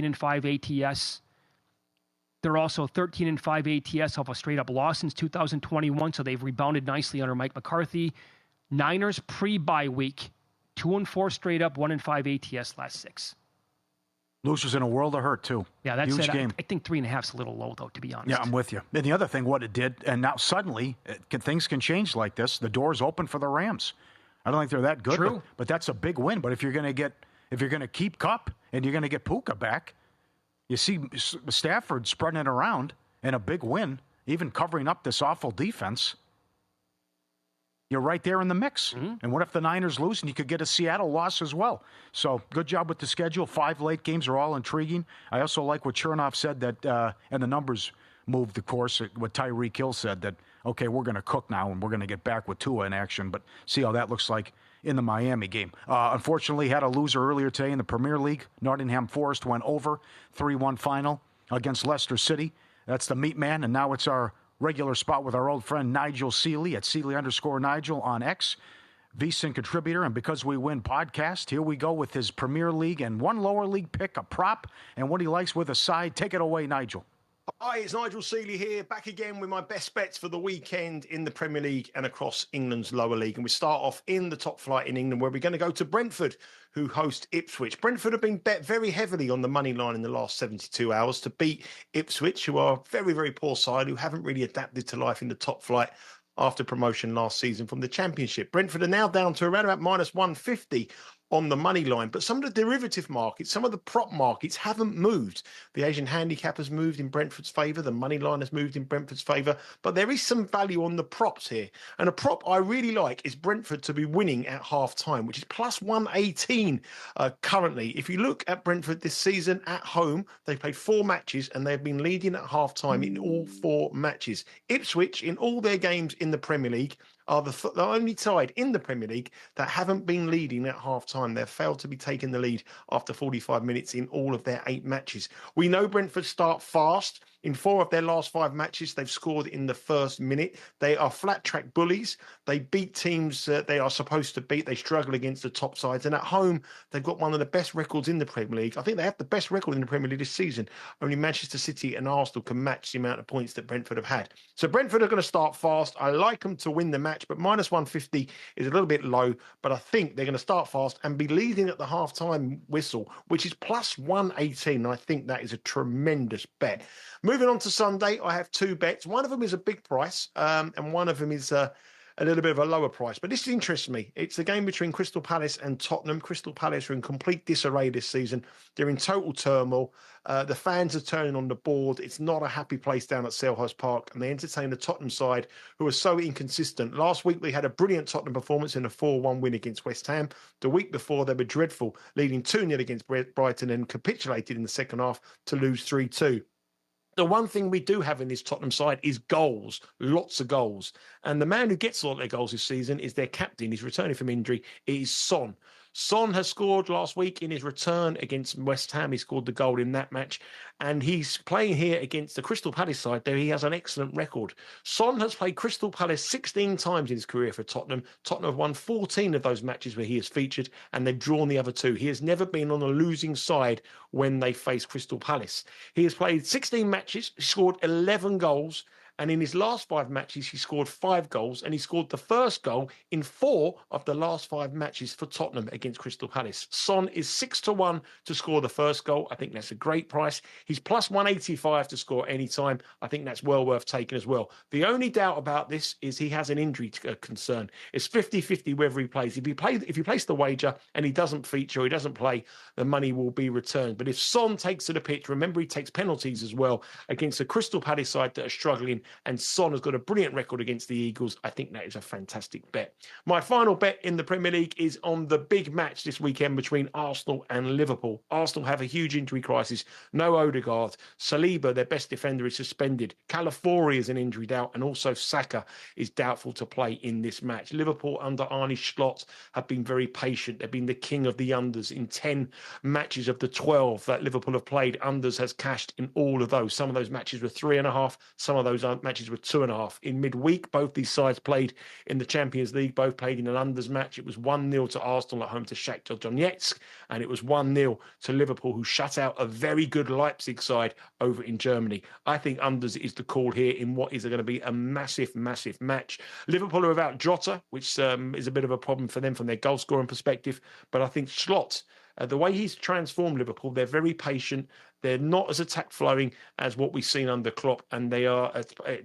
and 5 ATS. They're also 13 and 5 ATS off a straight-up loss since 2021, so they've rebounded nicely under Mike McCarthy. Niners pre-bye week, 2 and 4 straight up, 1 and 5 ATS last 6. Losers in a world of hurt, too. Yeah, that's huge it. game. I think 3.5's a little low, though, to be honest. Yeah, I'm with you. And the other thing, what it did, and now suddenly things can change like this. The door's open for the Rams. I don't think they're that good, True. But that's a big win. But if you're going to keep Kupp and you're going to get Puka back, you see Stafford spreading it around and a big win, even covering up this awful defense. You're right there in the mix. Mm-hmm. And what if the Niners lose and you could get a Seattle loss as well? So good job with the schedule. 5 late games are all intriguing. I also like what Chernoff said that, and the numbers moved, of course, what Tyreek Hill said that, okay, we're going to cook now and we're going to get back with Tua in action, but see how that looks like in the Miami game. Unfortunately, had a loser earlier today in the Premier League. Nottingham Forest went over 3-1 final against Leicester City. That's the meat man, and now it's our regular spot with our old friend Nigel Seeley at Seeley_Nigel on X, VSiN contributor. And Because We Win podcast, here we go with his Premier League and one lower league pick, a prop, and what he likes with a side. Take it away, Nigel. Hi, it's Nigel Seeley here, back again with my best bets for the weekend in the Premier League and across England's lower league. And we start off in the top flight in England, where we're going to go to Brentford, who host Ipswich. Brentford have been bet very heavily on the money line in the last 72 hours to beat Ipswich, who are a very, very poor side, who haven't really adapted to life in the top flight after promotion last season from the Championship. Brentford are now down to around about minus 150 on the money line, but some of the derivative markets, some of the prop markets haven't moved. The Asian handicap has moved in Brentford's favour, the money line has moved in Brentford's favour, but there is some value on the props here. And a prop I really like is Brentford to be winning at half-time, which is plus 118 currently. If you look at Brentford this season at home, they've played 4 matches and they've been leading at half-time in all 4 matches. Ipswich, in all their games in the Premier League, are the only side in the Premier League that haven't been leading at half-time. They've failed to be taking the lead after 45 minutes in all of their 8 matches. We know Brentford start fast. In 4 of their last 5 matches, they've scored in the first minute. They are flat-track bullies. They beat teams they are supposed to beat. They struggle against the top sides. And at home, they've got one of the best records in the Premier League. I think they have the best record in the Premier League this season. Only Manchester City and Arsenal can match the amount of points that Brentford have had. So Brentford are going to start fast. I like them to win the match, but minus 150 is a little bit low. But I think they're going to start fast and be leading at the half-time whistle, which is plus 118. And I think that is a tremendous bet. Moving on to Sunday, I have 2 bets. One of them is a big price, and one of them is a little bit of a lower price. But this interests me. It's the game between Crystal Palace and Tottenham. Crystal Palace are in complete disarray this season. They're in total turmoil. The fans are turning on the board. It's not a happy place down at Selhurst Park, and they entertain the Tottenham side, who are so inconsistent. Last week, they had a brilliant Tottenham performance in a 4-1 win against West Ham. The week before, they were dreadful, leading 2-0 against Brighton and capitulated in the second half to lose 3-2. The one thing we do have in this Tottenham side is goals, lots of goals. And the man who gets a lot of their goals this season is their captain. He's returning from injury. It is Son. Son has scored last week in his return against West Ham. He scored the goal in that match. And he's playing here against the Crystal Palace side, though he has an excellent record. Son has played Crystal Palace 16 times in his career for Tottenham. Tottenham have won 14 of those matches where he has featured, and they've drawn the other 2. He has never been on a losing side when they face Crystal Palace. He has played 16 matches, scored 11 goals, and in his last 5 matches, he scored 5 goals, and he scored the first goal in 4 of the last 5 matches for Tottenham against Crystal Palace. Son is 6-1 to score the first goal. I think that's a great price. He's plus 185 to score any time. I think that's well worth taking as well. The only doubt about this is he has an injury concern. It's 50-50 whether he plays. If you place the wager and he doesn't feature or he doesn't play, the money will be returned. But if Son takes to the pitch, remember he takes penalties as well against the Crystal Palace side that are struggling, and Son has got a brilliant record against the Eagles. I think that is a fantastic bet. My final bet in the Premier League is on the big match this weekend between Arsenal and Liverpool. Arsenal have a huge injury crisis. No Odegaard. Saliba, their best defender, is suspended. Calafiori is an injury doubt, and also Saka is doubtful to play in this match. Liverpool under Arne Slot have been very patient. They've been the king of the unders. In 10 matches of the 12 that Liverpool have played, unders has cashed in all of those. Some of those matches were 3.5. Some of those matches were 2.5. In midweek, both these sides played in the Champions League, both played in an unders match. It was 1-0 to Arsenal at home to Shakhtar Donetsk, and it was 1-0 to Liverpool, who shut out a very good Leipzig side over in Germany. I think unders is the call here in what is going to be a massive, massive match. Liverpool are without Jota, which is a bit of a problem for them from their goal scoring perspective, but I think Slot, the way he's transformed Liverpool, they're very patient. They're not as attack-flowing as what we've seen under Klopp, and they are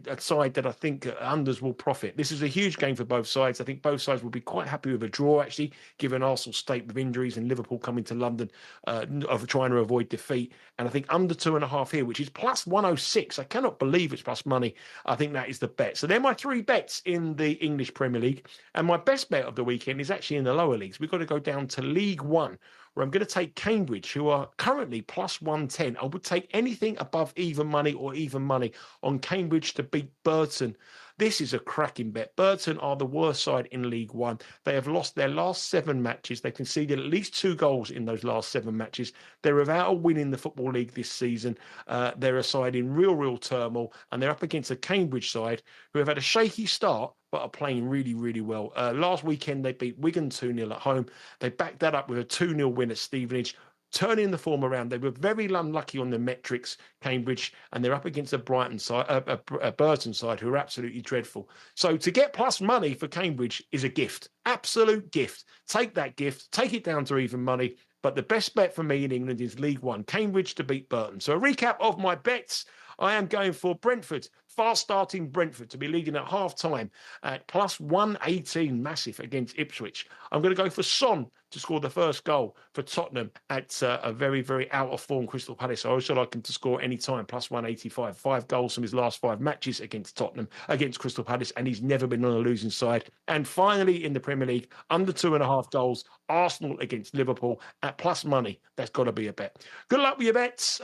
a side that I think unders will profit. This is a huge game for both sides. I think both sides will be quite happy with a draw, actually, given Arsenal's state with injuries and Liverpool coming to London of trying to avoid defeat. And I think under 2.5 here, which is plus 106. I cannot believe it's plus money. I think that is the bet. So they're my 3 bets in the English Premier League. And my best bet of the weekend is actually in the lower leagues. We've got to go down to League One, where I'm going to take Cambridge, who are currently plus 110. I would take anything above even money or even money on Cambridge to beat Burton. This is a cracking bet. Burton are the worst side in League One. They have lost their last 7 matches. They conceded at least 2 goals in those last 7 matches. They're without a win in the Football League this season. They're a side in real turmoil, and they're up against a Cambridge side who have had a shaky start, but are playing really, really well. Last weekend, they beat Wigan 2-0 at home. They backed that up with a 2-0 win at Stevenage, turning the form around. They were very unlucky on the metrics, Cambridge, and they're up against a Burton side who are absolutely dreadful. So to get plus money for Cambridge is a gift, absolute gift. Take that gift, take it down to even money. But the best bet for me in England is League One, Cambridge to beat Burton. So a recap of my bets. I am going for Brentford, fast-starting Brentford to be leading at half-time at plus 118, massive against Ipswich. I'm going to go for Son to score the first goal for Tottenham at a very, very out-of-form Crystal Palace. I also like him to score any time, plus 185. 5 goals from his last 5 matches against Tottenham, against Crystal Palace, and he's never been on a losing side. And finally, in the Premier League, under 2.5 goals, Arsenal against Liverpool at plus money. That's got to be a bet. Good luck with your bets.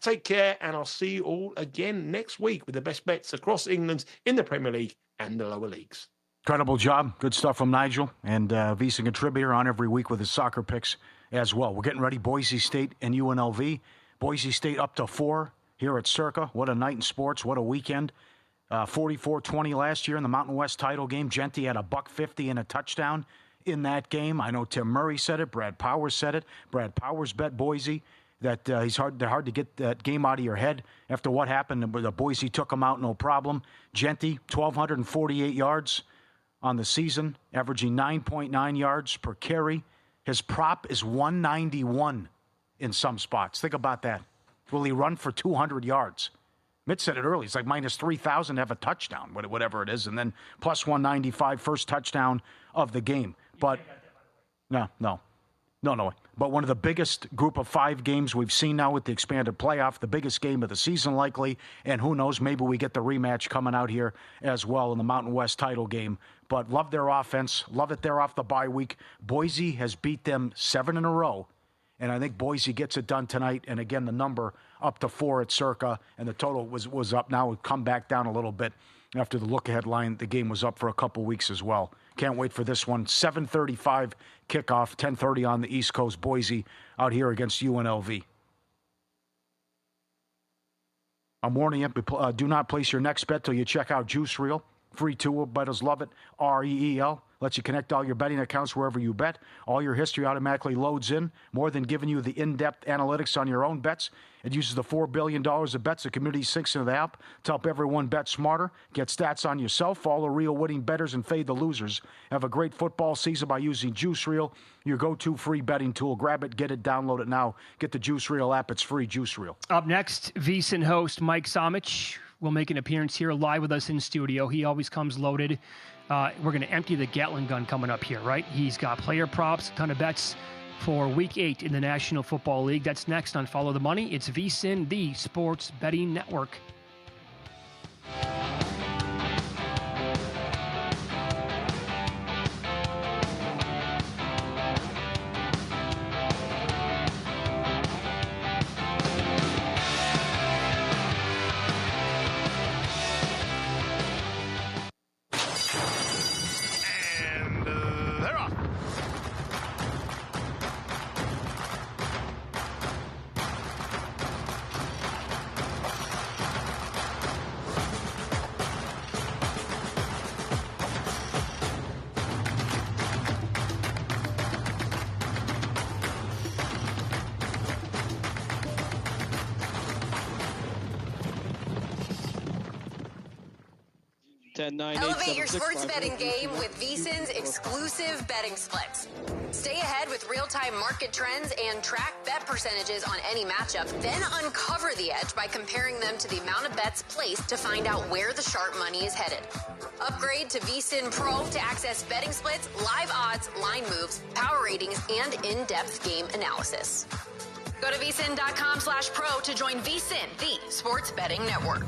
Take care, and I'll see you all again next week with the best bets across England in the Premier League and the lower leagues. Incredible job. Good stuff from Nigel. And VC contributor on every week with his soccer picks as well. We're getting ready. Boise State and UNLV. Boise State up to 4 here at Circa. What a night in sports. What a weekend. 44-20 last year in the Mountain West title game. Genty had a $150 and a touchdown in that game. I know Tim Murray said it. Brad Powers said it. Brad Powers bet Boise that they're hard to get that game out of your head after what happened. The Boise took them out, no problem. Genty, 1,248 yards on the season, averaging 9.9 yards per carry. His prop is 191 in some spots. Think about that. Will he run for 200 yards? Mitch said it early. It's like minus 3,000 to have a touchdown, whatever it is, and then plus 195, first touchdown of the game. But no. But one of the biggest group of 5 games we've seen now with the expanded playoff, the biggest game of the season likely, and who knows, maybe we get the rematch coming out here as well in the Mountain West title game. But love their offense, love that they're off the bye week. Boise has beat them 7 in a row, and I think Boise gets it done tonight. And again, the number up to 4 at Circa, and the total was up. Now it come back down a little bit after the look-ahead line. The game was up for a couple weeks as well. Can't wait for this one. 7:35 kickoff, 10:30 on the East Coast. Boise out here against UNLV. I'm warning you, do not place your next bet till you check out Juice Reel. Free tool, bettors love it. REEL. Lets you connect all your betting accounts wherever you bet. All your history automatically loads in. More than giving you the in-depth analytics on your own bets. It uses the $4 billion of bets the community sinks into the app to help everyone bet smarter. Get stats on yourself. Follow real winning bettors and fade the losers. Have a great football season by using Juice Reel, your go-to free betting tool. Grab it, get it, download it now. Get the Juice Reel app. It's free. Juice Reel. Up next, VSiN host Mike Somich will make an appearance here live with us in studio. He always comes loaded. We're going to empty the Gatling gun coming up here, right? He's got player props, a ton of bets for Week 8 in the National Football League. That's next on Follow the Money. It's VSiN, the Sports Betting Network. 810-987-65. Elevate your sports betting game with VSiN's exclusive betting splits. Stay ahead with real-time market trends and track bet percentages on any matchup. Then uncover the edge by comparing them to the amount of bets placed to find out where the sharp money is headed. Upgrade to VSiN Pro to access betting splits, live odds, line moves, power ratings, and in-depth game analysis. Go to vsin.com/pro to join VSiN, the sports betting network.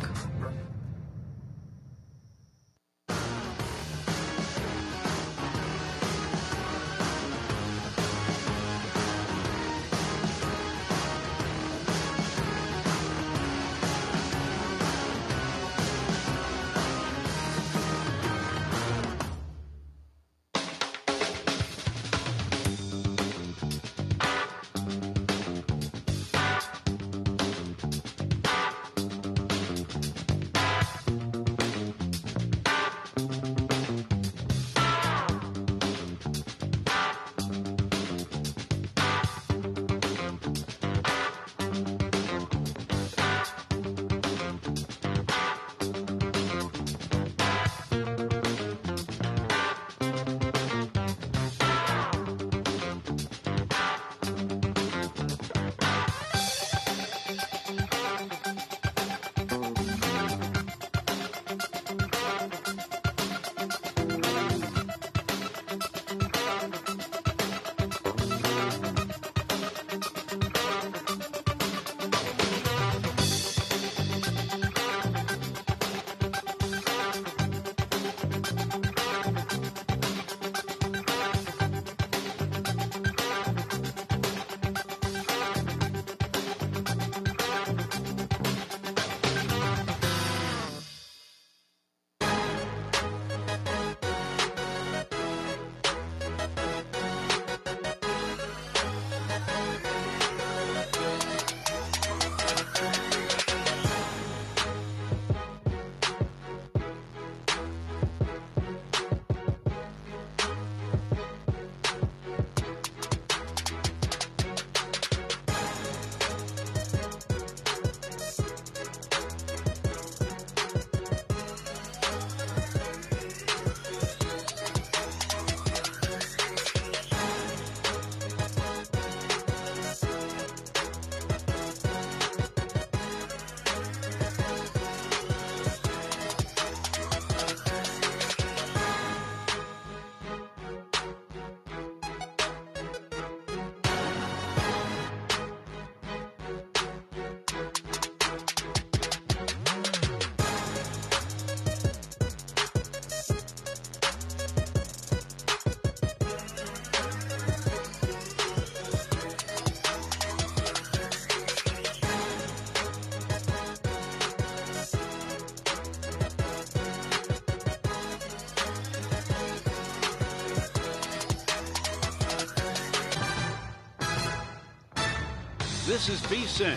This is VSiN,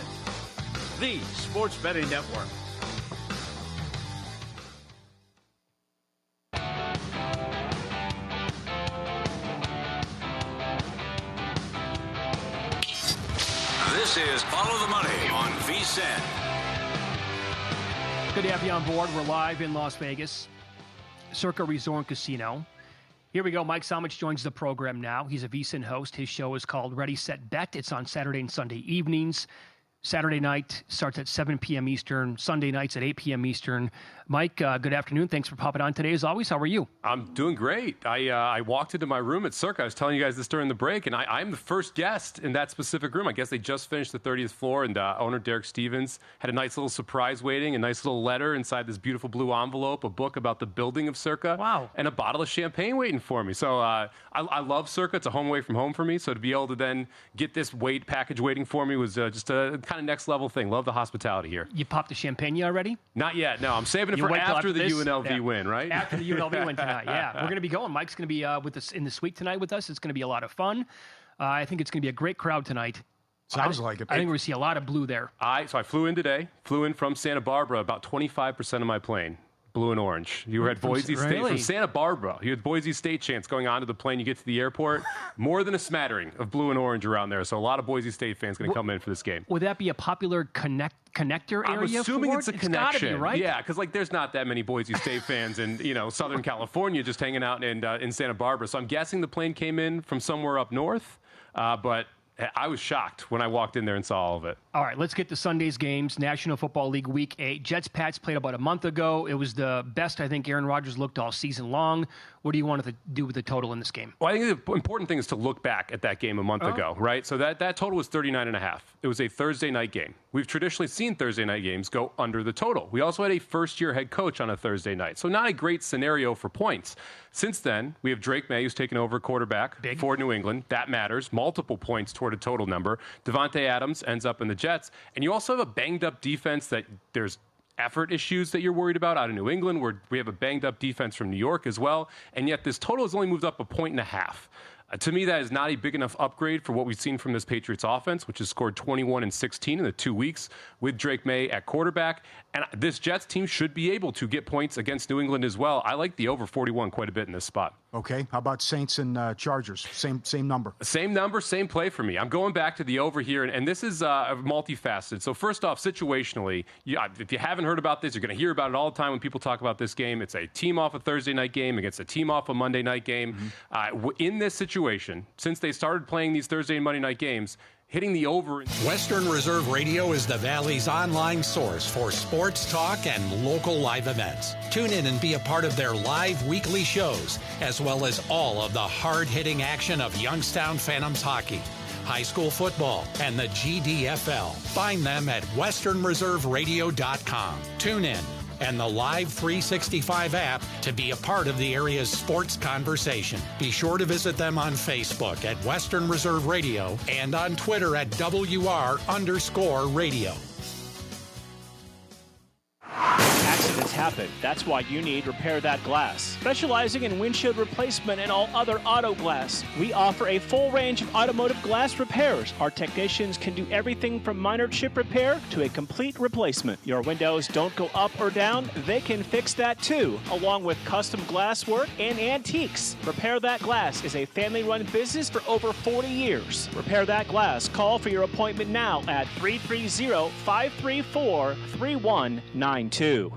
the sports betting network. This is Follow the Money on VSiN. Good to have you on board. We're live in Las Vegas, Circa Resort and Casino. Here we go. Mike Somich joins the program now. He's a VSiN host. His show is called Ready, Set, Bet. It's on Saturday and Sunday evenings. Saturday night starts at 7 p.m. Eastern. Sunday nights at 8 p.m. Eastern. Mike, good afternoon. Thanks for popping on today. As always, how are you? I'm doing great. I walked into my room at Circa. I was telling you guys this during the break, and I'm the first guest in that specific room. I guess they just finished the 30th floor, and owner Derek Stevens had a nice little surprise waiting, a nice little letter inside this beautiful blue envelope, a book about the building of Circa, wow, and a bottle of champagne waiting for me. So I love Circa. It's a home away from home for me. So to be able to then get this package waiting for me was just a kind of next level thing. Love the hospitality here. You popped the champagne already? Not yet. No, I'm saving it for after the UNLV win, right? After the UNLV win tonight, yeah. We're going to be going. Mike's going to be with us in the suite tonight with us. It's going to be a lot of fun. I think it's going to be a great crowd tonight. Sounds like it. I think we're going to see a lot of blue there. So I flew in today, from Santa Barbara, about 25% of my plane. blue and orange. You had Boise State from Santa Barbara. You had Boise State chants going onto the plane. You get to the airport. More than a smattering of blue and orange around there. So a lot of Boise State fans going to come in for this game. Would that be a popular connector area? I'm assuming for it's a it? connection. It's gotta be, right? Yeah, because there's not that many Boise State fans in Southern California just hanging out in Santa Barbara. So I'm guessing the plane came in from somewhere up north, but I was shocked when I walked in there and saw all of it. All right, let's get to Sunday's games. National Football League Week 8. Jets-Pats played about a month ago. It was the best I think Aaron Rodgers looked all season long. What do you want to do with the total in this game? Well, I think the important thing is to look back at that game a month ago, right? So that total was 39.5. It was a Thursday night game. We've traditionally seen Thursday night games go under the total. We also had a first-year head coach on a Thursday night, so not a great scenario for points. Since then, we have Drake May, who's taken over quarterback for New England. That matters. Multiple points toward a total number. Devontae Adams ends up in the Jets. And you also have a banged-up defense that there's effort issues that you're worried about out of New England, where we have a banged-up defense from New York as well. And yet this total has only moved up 1.5 points. To me, that is not a big enough upgrade for what we've seen from this Patriots offense, which has scored 21 and 16 in the 2 weeks with Drake May at quarterback. And this Jets team should be able to get points against New England as well. I like the over 41 quite a bit in this spot. Okay. How about Saints and Chargers? Same number. Same number, same play for me. I'm going back to the over here, and this is multifaceted. So first off, situationally, if you haven't heard about this, you're going to hear about it all the time when people talk about this game. It's a team off a Thursday night game against a team off a Monday night game. In this situation, since they started playing these Thursday and Monday night games, hitting the over. Western Reserve Radio is the Valley's online source for sports talk and local live events. Tune in and be a part of their live weekly shows, as well as all of the hard-hitting action of Youngstown Phantoms hockey, high school football, and the GDFL. Find them at westernreserveradio.com. Tune in and the Live 365 app to be a part of the area's sports conversation. Be sure to visit them on Facebook at Western Reserve Radio and on Twitter at WR_radio. Accidents happen. That's why you need Repair That Glass. Specializing in windshield replacement and all other auto glass, we offer a full range of automotive glass repairs. Our technicians can do everything from minor chip repair to a complete replacement. Your windows don't go up or down, they can fix that too, along with custom glass work and antiques. Repair That Glass is a family-run business for over 40 years. Repair That Glass. Call for your appointment now at 330-534-3192.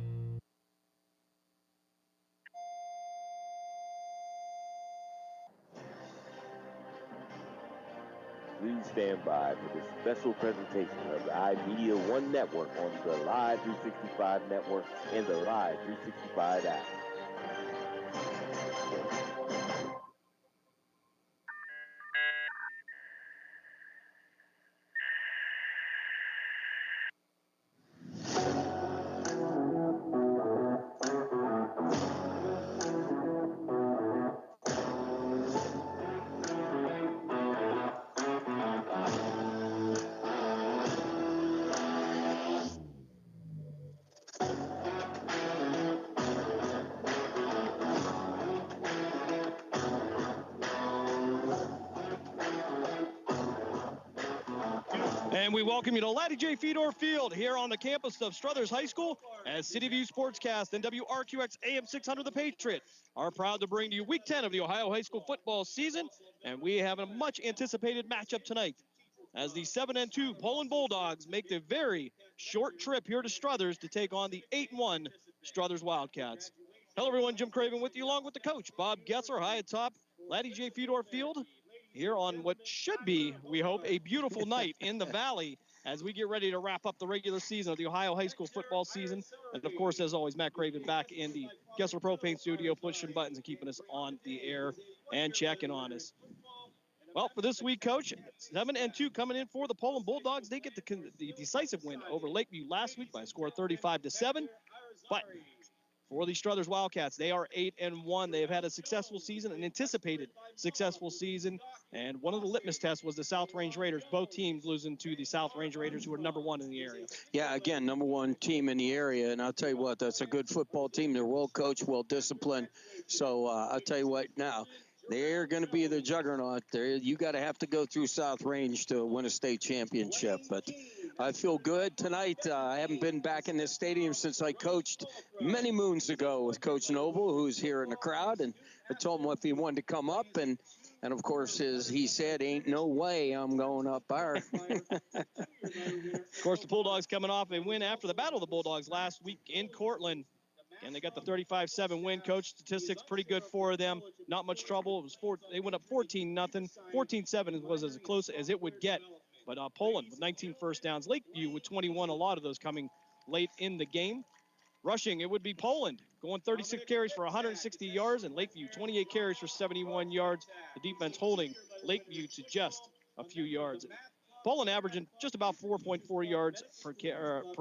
Please stand by for this special presentation of the iMedia One Network on the Live 365 Network and the Live 365 app. And we welcome you to Laddie J. Fedor Field here on the campus of Struthers High School as City View Sportscast and WRQX AM 600 The Patriot are proud to bring to you Week 10 of the Ohio High School football season. And we have a much anticipated matchup tonight as the 7-2 Poland Bulldogs make the very short trip here to Struthers to take on the 8-1 Struthers Wildcats. Hello everyone, Jim Craven with you along with the coach, Bob Getzer, high atop Laddie J. Fedor Field here on what should be, we hope, a beautiful night in the Valley as we get ready to wrap up the regular season of the Ohio High School football season. And, of course, as always, Matt Craven back in the Gessler Propane Studio, pushing buttons and keeping us on the air and checking on us. Well, for this week, Coach, 7-2 coming in for the Poland Bulldogs. They get the decisive win over Lakeview last week by a score of 35-7. But for the Struthers Wildcats, they are 8-1. They have had a successful season, an anticipated successful season. And one of the litmus tests was the South Range Raiders. Both teams losing to the South Range Raiders, who are number one in the area. Yeah, again, number one team in the area. And I'll tell you what, that's a good football team. They're well coached, well disciplined. So I'll tell you what now. They're going to be the juggernaut. You got to have to go through South Range to win a state championship. But I feel good tonight. I haven't been back in this stadium since I coached many moons ago with Coach Noble, who's here in the crowd, and I told him if he wanted to come up, and of course, as he said, ain't no way I'm going up there. Of course, the Bulldogs coming off a win after the Battle of the Bulldogs last week in Cortland. And they got the 35-7 win. Coach, statistics pretty good for them. Not much trouble. It was they went up 14-0. 14-7 was as close as it would get. But Poland with 19 first downs. Lakeview with 21, a lot of those coming late in the game. Rushing, it would be Poland going 36 carries for 160 yards, and Lakeview 28 carries for 71 yards. The defense holding Lakeview to just a few yards. Poland averaging just about 4.4 yards per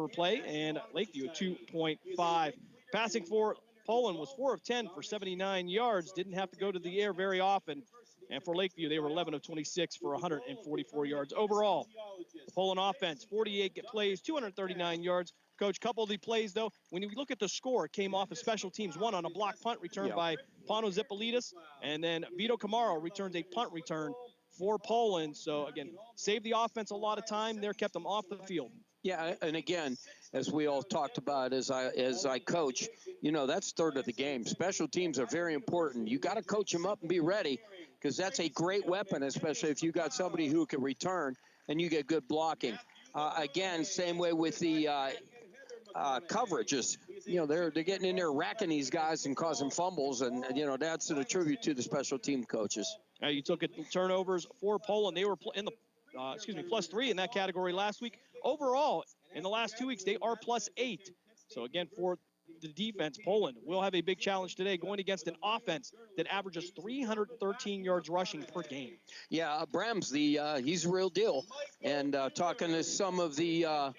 play, and Lakeview at 2.5. Passing for Poland was 4 of 10 for 79 yards. Didn't have to go to the air very often. And for Lakeview, they were 11 of 26 for 144 yards. Overall, the Poland offense, 48 plays, 239 yards. Coach, couple of the plays, though, when you look at the score, it came off of special teams. One on a block punt return by Pano Zipolidis, and then Vito Camaro returns a punt return for Poland. So, again, saved the offense a lot of time there, kept them off the field. Yeah, and again, as we all talked about as I coach, that's third of the game. Special teams are very important. You got to coach them up and be ready, because that's a great weapon, especially if you got somebody who can return and you get good blocking. Again, same way with the coverages. They're getting in there, racking these guys and causing fumbles, and that's a tribute to the special team coaches. You took at turnovers for Poland. They were in the +3 in that category last week. Overall, in the last 2 weeks, they are +8. So again, for the defense, Poland will have a big challenge today going against an offense that averages 313 yards rushing per game. Yeah, Brahms, he's a real deal. And talking to some of the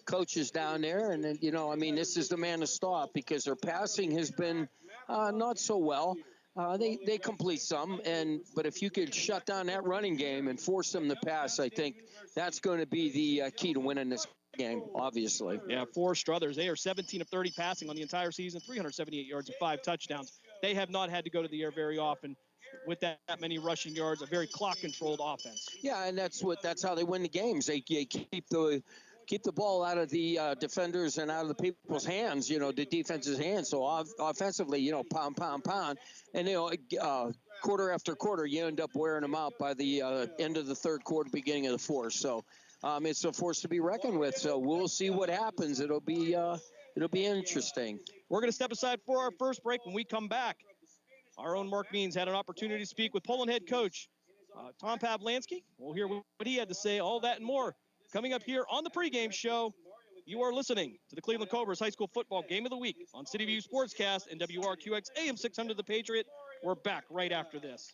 coaches down there, and this is the man to stop, because their passing has been not so well. They complete some, but if you could shut down that running game and force them to pass, I think that's going to be the key to winning this game, obviously. Yeah, for Struthers, they are 17 of 30 passing on the entire season, 378 yards and 5 touchdowns. They have not had to go to the air very often with that many rushing yards, a very clock-controlled offense. Yeah, and that's how they win the games. They keep the ball out of the defenders and out of the people's hands, the defense's hands. So offensively, pound, pound, pound. And, quarter after quarter, you end up wearing them out by the end of the third quarter, beginning of the fourth. So it's a force to be reckoned with. So we'll see what happens. It'll be interesting. We're going to step aside for our first break. When we come back, our own Mark Means had an opportunity to speak with Poland head coach Tom Pavlansky. We'll hear what he had to say, all that and more. Coming up here on the pregame show, you are listening to the Cleveland Cobras High School Football Game of the Week on City View Sportscast and WRQX AM 600 The Patriot. We're back right after this.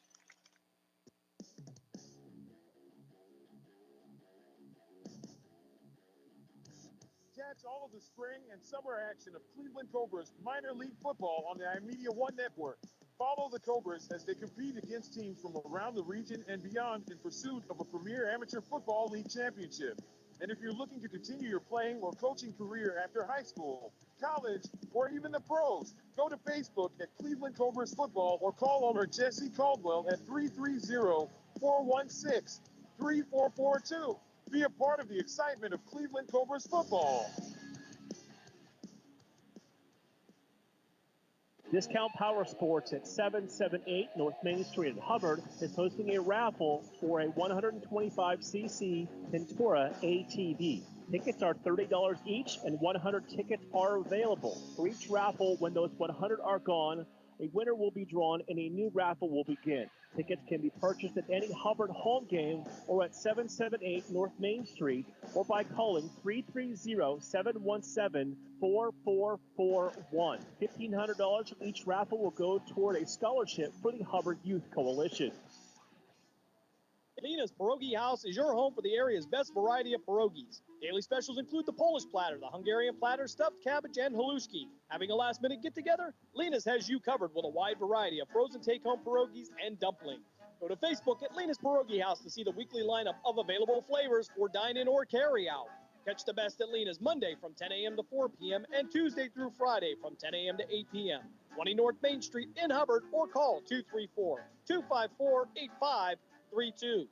Catch all of the spring and summer action of Cleveland Cobras minor league football on the iMedia One Network. Follow the Cobras as they compete against teams from around the region and beyond in pursuit of a premier amateur football league championship. And if you're looking to continue your playing or coaching career after high school, college, or even the pros, go to Facebook at Cleveland Cobras Football or call owner Jesse Caldwell at 330-416-3442. Be a part of the excitement of Cleveland Cobras football. Discount Power Sports at 778 North Main Street in Hubbard is hosting a raffle for a 125cc Ventura ATV. Tickets are $30 each, and 100 tickets are available. For each raffle, when those 100 are gone, a winner will be drawn and a new raffle will begin. Tickets can be purchased at any Hubbard home game or at 778 North Main Street or by calling 330-717-4441. $1,500 from each raffle will go toward a scholarship for the Hubbard Youth Coalition. Lena's Pierogi House is your home for the area's best variety of pierogies. Daily specials include the Polish platter, the Hungarian platter, stuffed cabbage, and haluski. Having a last-minute get-together? Lena's has you covered with a wide variety of frozen take-home pierogies and dumplings. Go to Facebook at Lena's Pierogi House to see the weekly lineup of available flavors for dine-in or carry-out. Catch the best at Lena's Monday from 10 a.m. to 4 p.m. and Tuesday through Friday from 10 a.m. to 8 p.m. 20 North Main Street in Hubbard or call 234-254-8532.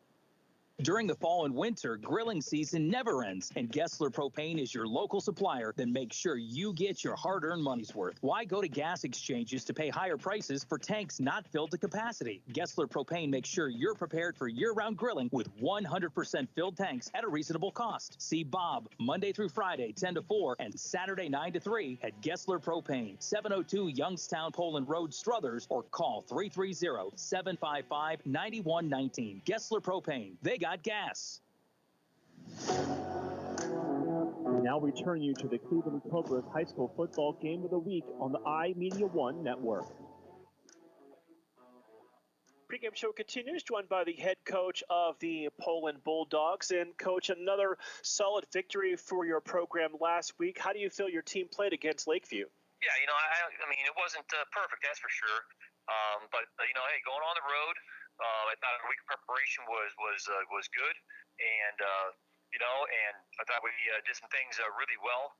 During the fall and winter, grilling season never ends, and Gessler Propane is your local supplier that makes sure you get your hard-earned money's worth. Why go to gas exchanges to pay higher prices for tanks not filled to capacity? Gessler Propane makes sure you're prepared for year-round grilling with 100% filled tanks at a reasonable cost. See Bob Monday through Friday, 10 to 4, and Saturday, 9 to 3 at Gessler Propane, 702 Youngstown Poland Road, Struthers, or call 330-755-9119. Gessler Propane. They got gas. Now we turn you to the Cleveland Cobras High School Football Game of the Week on the iMedia One Network. Pregame show continues, joined by the head coach of the Poland Bulldogs. And, Coach, another solid victory for your program last week. How do you feel your team played against Lakeview? Yeah, I mean, it wasn't perfect, that's for sure. But hey, going on the road, I thought our week of preparation was good, and and I thought we did some things really well.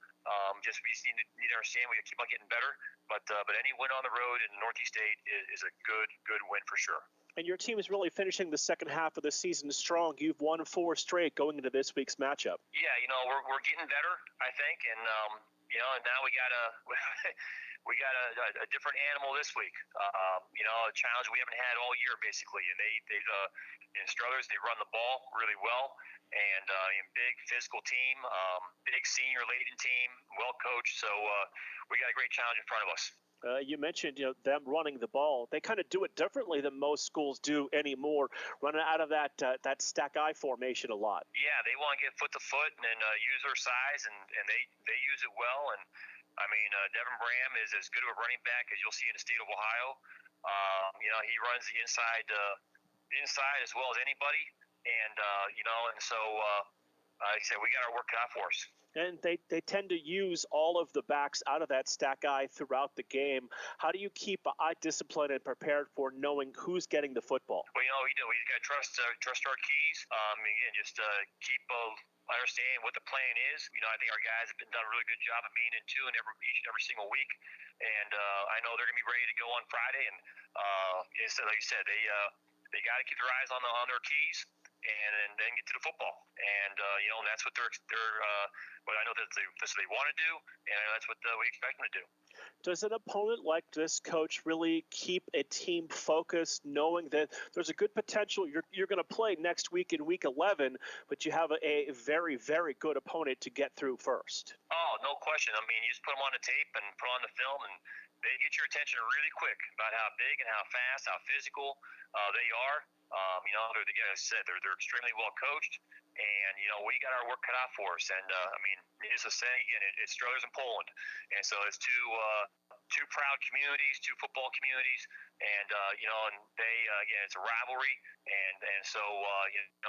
We just need to understand we keep on getting better. But any win on the road in the Northeast State is a good win for sure. And your team is really finishing the second half of the season strong. You've won 4 straight going into this week's matchup. Yeah, we're getting better, I think, and and now we got a different animal this week. A challenge we haven't had all year basically, and they've in Struthers they run the ball really well, and big physical team, big senior laden team, well coached. So we got a great challenge in front of us. You mentioned them running the ball. They kind of do it differently than most schools do anymore, running out of that stack I formation a lot. Yeah, they want to get foot to foot and use their size, and they use it well. And I mean, Devin Bram is as good of a running back as you'll see in the state of Ohio. He runs the inside as well as anybody, and and so like I said, we got our work cut out for us. And they tend to use all of the backs out of that stack I throughout the game. How do you keep eye disciplined and prepared for knowing who's getting the football? Well, we got to trust our keys. Again, just keep understanding what the plan is. I think our guys have done a really good job of being in tune each and every single week. And I know they're going to be ready to go on Friday. And like you said, they got to keep their eyes on their keys. And then get to the football, and and that's what they're what I know that's what they want to do, and that's what we expect them to do. Does an opponent like this, Coach, really keep a team focused, knowing that there's a good potential you're going to play next week in Week 11, but you have a very, very good opponent to get through first? Oh, no question. I mean, you just put them on the tape and put on the film, and they get your attention really quick about how big and how fast, how physical they are. Like I said, they're extremely well coached, and we got our work cut out for us. And needless to say, again, it's Struthers and Poland, and so it's two proud communities, two football communities, and and they again, it's a rivalry, and so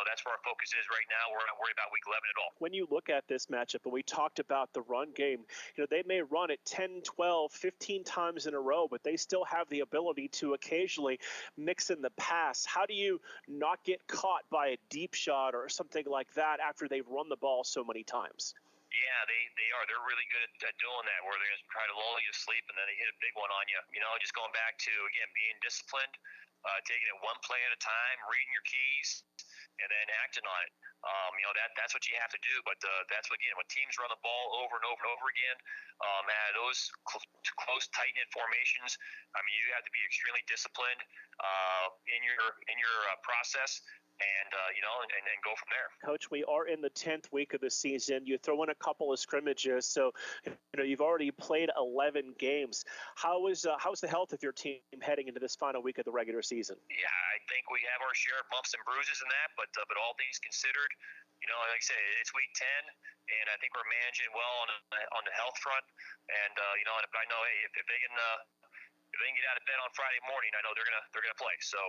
that's where our focus is right now. We're not worried about Week 11 at all. When you look at this matchup, and we talked about the run game, they may run it 10, 12, 15 times in a row, but they still have the ability to occasionally mix in the pass. How do you not get caught by a deep shot or something like that after they've run the ball so many times? Yeah, they are. They're really good at doing that, where they're going to try to lull you to sleep and then they hit a big one on you. Just going back to, again, being disciplined, taking it one play at a time, reading your keys, and then acting on it. That's what you have to do. But that's what, again, when teams run the ball over and over and over again, at those close, tight-knit formations, you have to be extremely disciplined in your process. And and go from there. Coach, we are in the 10th week of the season. You throw in a couple of scrimmages, so you've already played 11 games. How's the health of your team heading into this final week of the regular season? Yeah, I think we have our share of bumps and bruises in that, but all things considered, like I say, it's week 10, and I think we're managing well on the health front. And and I know, hey, if they can get out of bed on Friday morning, I know they're gonna play. So.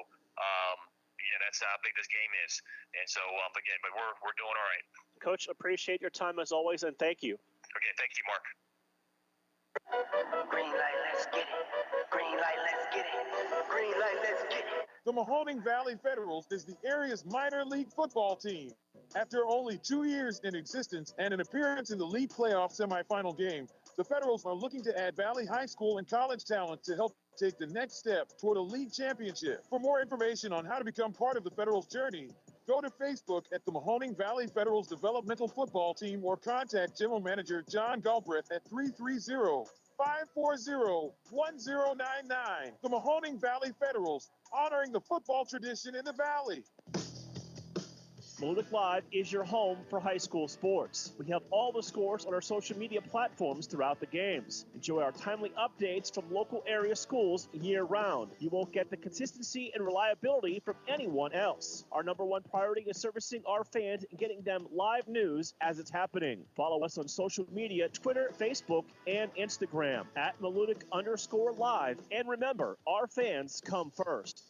That's how big this game is, and so but we're doing all right. Coach, appreciate your time as always, and thank you. Okay, thank you, Mark. Green light, let's get it. Green light, let's get it. Green light, let's get it. The Mahoning Valley Federals is the area's minor league football team. After only 2 years in existence and an appearance in the league playoff semifinal game, the Federals are looking to add Valley High School and college talent to help take the next step toward a league championship. For more information on how to become part of the Federals' journey, Go to Facebook at the Mahoning Valley Federals Developmental Football Team or contact General Manager John Galbraith at 330-540-1099. The Mahoning Valley Federals, honoring the football tradition in the Valley. Malutic Live is your home for high school sports. We have all the scores on our social media platforms throughout the games. Enjoy our timely updates from local area schools year-round. You won't get the consistency and reliability from anyone else. Our number one priority is servicing our fans and getting them live news as it's happening. Follow us on social media, Twitter, Facebook, and Instagram at Malutic_live. And remember, our fans come first.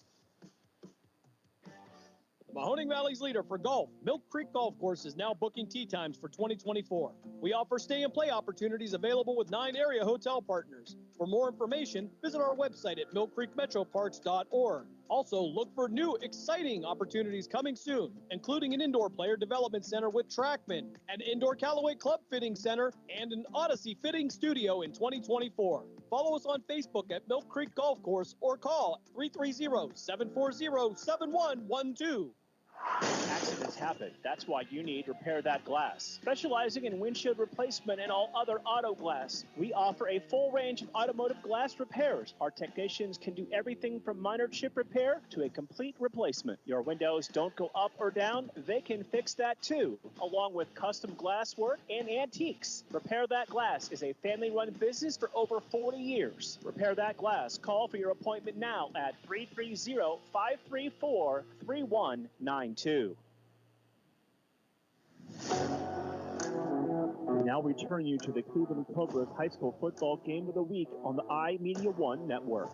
Mahoning Valley's leader for golf, Milk Creek Golf Course, is now booking tee times for 2024. We offer stay and play opportunities available with 9 area hotel partners. For more information, visit our website at millcreekmetroparks.org. Also, look for new, exciting opportunities coming soon, including an indoor player development center with Trackman, an indoor Callaway Club fitting center, and an Odyssey fitting studio in 2024. Follow us on Facebook at Milk Creek Golf Course or call 330-740-7112. Accidents happen. That's why you need Repair That Glass. Specializing in windshield replacement and all other auto glass, we offer a full range of automotive glass repairs. Our technicians can do everything from minor chip repair to a complete replacement. Your windows don't go up or down, they can fix that too, along with custom glass work and antiques. Repair That Glass is a family-run business for over 40 years. Repair That Glass. Call for your appointment now at 330-534-3192. Now we turn you to the Cleveland Cobras High School Football Game of the Week on the iMedia One Network.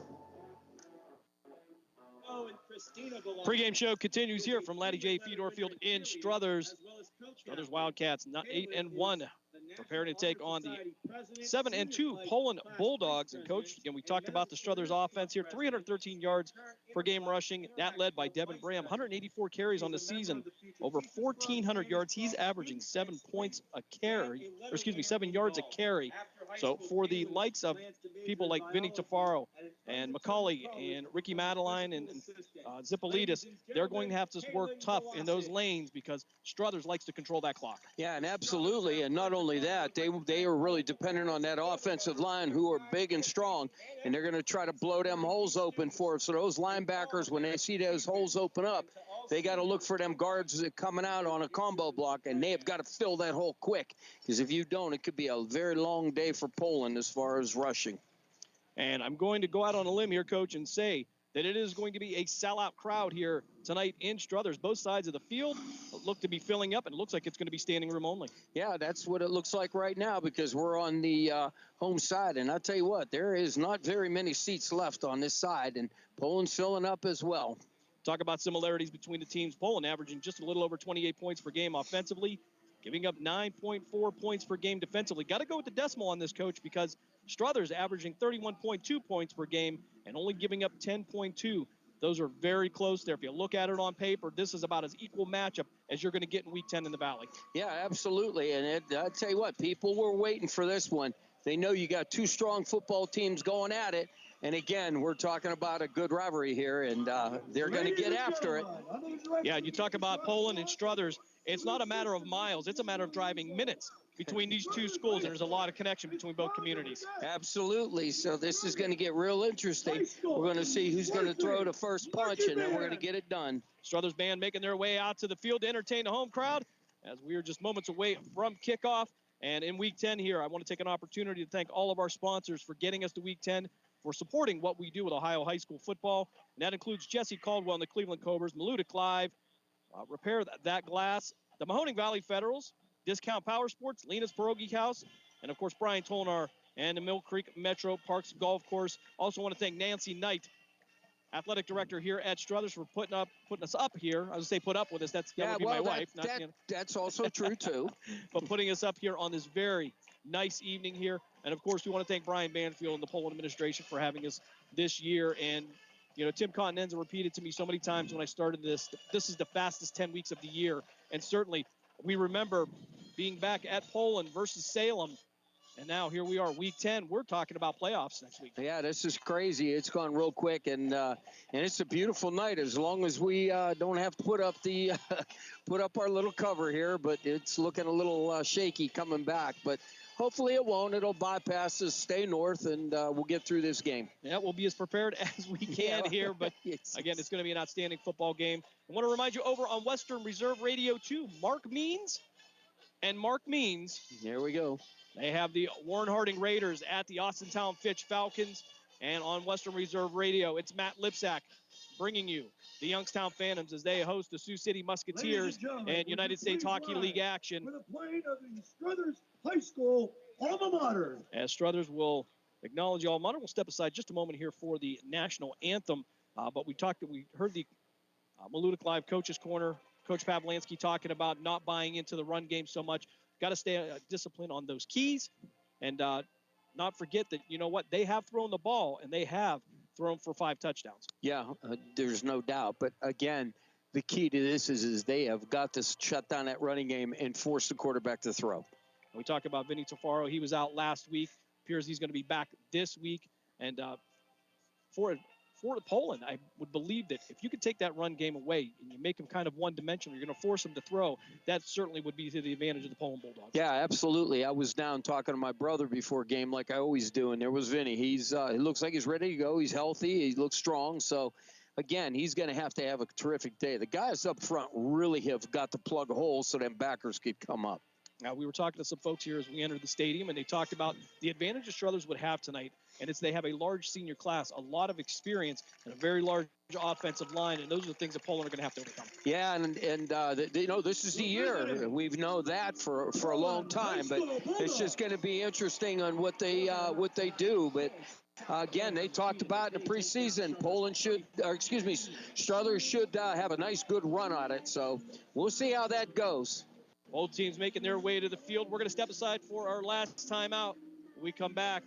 Pre-game show continues here from Laddie J. Fedor Field in Struthers. Struthers Wildcats 8-1, preparing to take on the 7-2 Poland Bulldogs. And Coach, again, we talked about the Struthers offense here, 313 yards per game rushing. That led by Devin Bram, 184 carries on the season, over 1,400 yards. He's averaging 7 yards a carry. So for the likes of people like Vinny Tafaro and McCauley and Ricky Madeline and Zippolitis, they're going to have to work tough in those lanes because Struthers likes to control that clock. Yeah, and absolutely. And not only that, they are really dependent on that offensive line who are big and strong, and they're going to try to blow them holes open for us. So those linebackers, when they see those holes open up, they got to look for them guards coming out on a combo block, and they have got to fill that hole quick because if you don't, it could be a very long day for Poland as far as rushing. And I'm going to go out on a limb here, Coach, and say that it is going to be a sellout crowd here tonight in Struthers. Both sides of the field look to be filling up, and it looks like it's going to be standing room only. Yeah, that's what it looks like right now because we're on the home side. And I'll tell you what, there is not very many seats left on this side, and Poland's filling up as well. Talk about similarities between the teams. Poland averaging just a little over 28 points per game offensively, giving up 9.4 points per game defensively. Got to go with the decimal on this, Coach, because Struthers averaging 31.2 points per game and only giving up 10.2. Those are very close there. If you look at it on paper, this is about as equal matchup as you're going to get in Week 10 in the Valley. Yeah, absolutely. And I'll tell you what, people were waiting for this one. They know you got two strong football teams going at it. And again, we're talking about a good rivalry here, and they're going to get after it. Yeah, you talk about Poland and Struthers. It's not a matter of miles. It's a matter of driving minutes between these two schools, and there's a lot of connection between both communities. Absolutely. So this is going to get real interesting. We're going to see who's going to throw the first punch, and then we're going to get it done. Struthers band making their way out to the field to entertain the home crowd as we are just moments away from kickoff. And in Week 10 here, I want to take an opportunity to thank all of our sponsors for getting us to Week 10, for supporting what we do with Ohio high school football. And that includes Jesse Caldwell and the Cleveland Cobras, Malutic Live, Repair That Glass, the Mahoning Valley Federals, Discount Power Sports, Lena's Pierogi House, and, of course, Brian Tolnar and the Mill Creek Metro Parks Golf Course. Also want to thank Nancy Knight, athletic director here at Struthers, for putting us up here. I was going to say put up with us. That would be my wife. That's also true, too. But putting us up here on this very nice evening here. And, of course, we want to thank Brian Banfield and the Poland administration for having us this year. And, you know, Tim Continenza repeated to me so many times when I started this is the fastest 10 weeks of the year. And certainly we remember being back at Poland versus Salem And now here we are, Week 10. We're talking about playoffs next week. Yeah, this is crazy. It's gone real quick, and it's a beautiful night as long as we don't have to put up the put up our little cover here. But it's looking a little shaky coming back. But hopefully it won't. It'll bypass us, stay north, and we'll get through this game. Yeah, we'll be as prepared as we can here. But again, it's going to be an outstanding football game. I want to remind you over on Western Reserve Radio 2, Mark Means. There we go. They have the Warren Harding Raiders at the Austintown Fitch Falcons. And on Western Reserve Radio, it's Matt Lipsack bringing you the Youngstown Phantoms as they host the Sioux City Musketeers and United States Hockey League action. With a plane of the Struthers High School alma mater. As Struthers will acknowledge the alma mater, we'll step aside just a moment here for the national anthem. But we heard the Malutic Live Coaches Corner. Coach Pavlansky talking about not buying into the run game so much. Got to stay disciplined on those keys and not forget that, you know what, they have thrown the ball and they have thrown for 5 touchdowns. Yeah, there's no doubt. But again, the key to this is they have got to shut down that running game and force the quarterback to throw. We talked about Vinny Tafaro. He was out last week. Appears he's going to be back this week. And for Poland, I would believe that if you could take that run game away and you make them kind of one-dimensional, you're going to force them to throw, that certainly would be to the advantage of the Poland Bulldogs. Yeah, absolutely. I was down talking to my brother before game like I always do, and there was Vinny. He looks like he's ready to go. He's healthy. He looks strong. So, again, he's going to have a terrific day. The guys up front really have got to plug holes so them backers could come up. Now, we were talking to some folks here as we entered the stadium, and they talked about the advantage the Struthers would have tonight, and it's they have a large senior class, a lot of experience, and a very large offensive line, and those are the things that Poland are going to have to overcome. Yeah, and this is the year. We've known that for a long time, but it's just going to be interesting on what they do. But again, they talked about in the preseason, Struthers should have a nice, good run on it. So we'll see how that goes. Both teams making their way to the field. We're going to step aside for our last timeout. When we come back.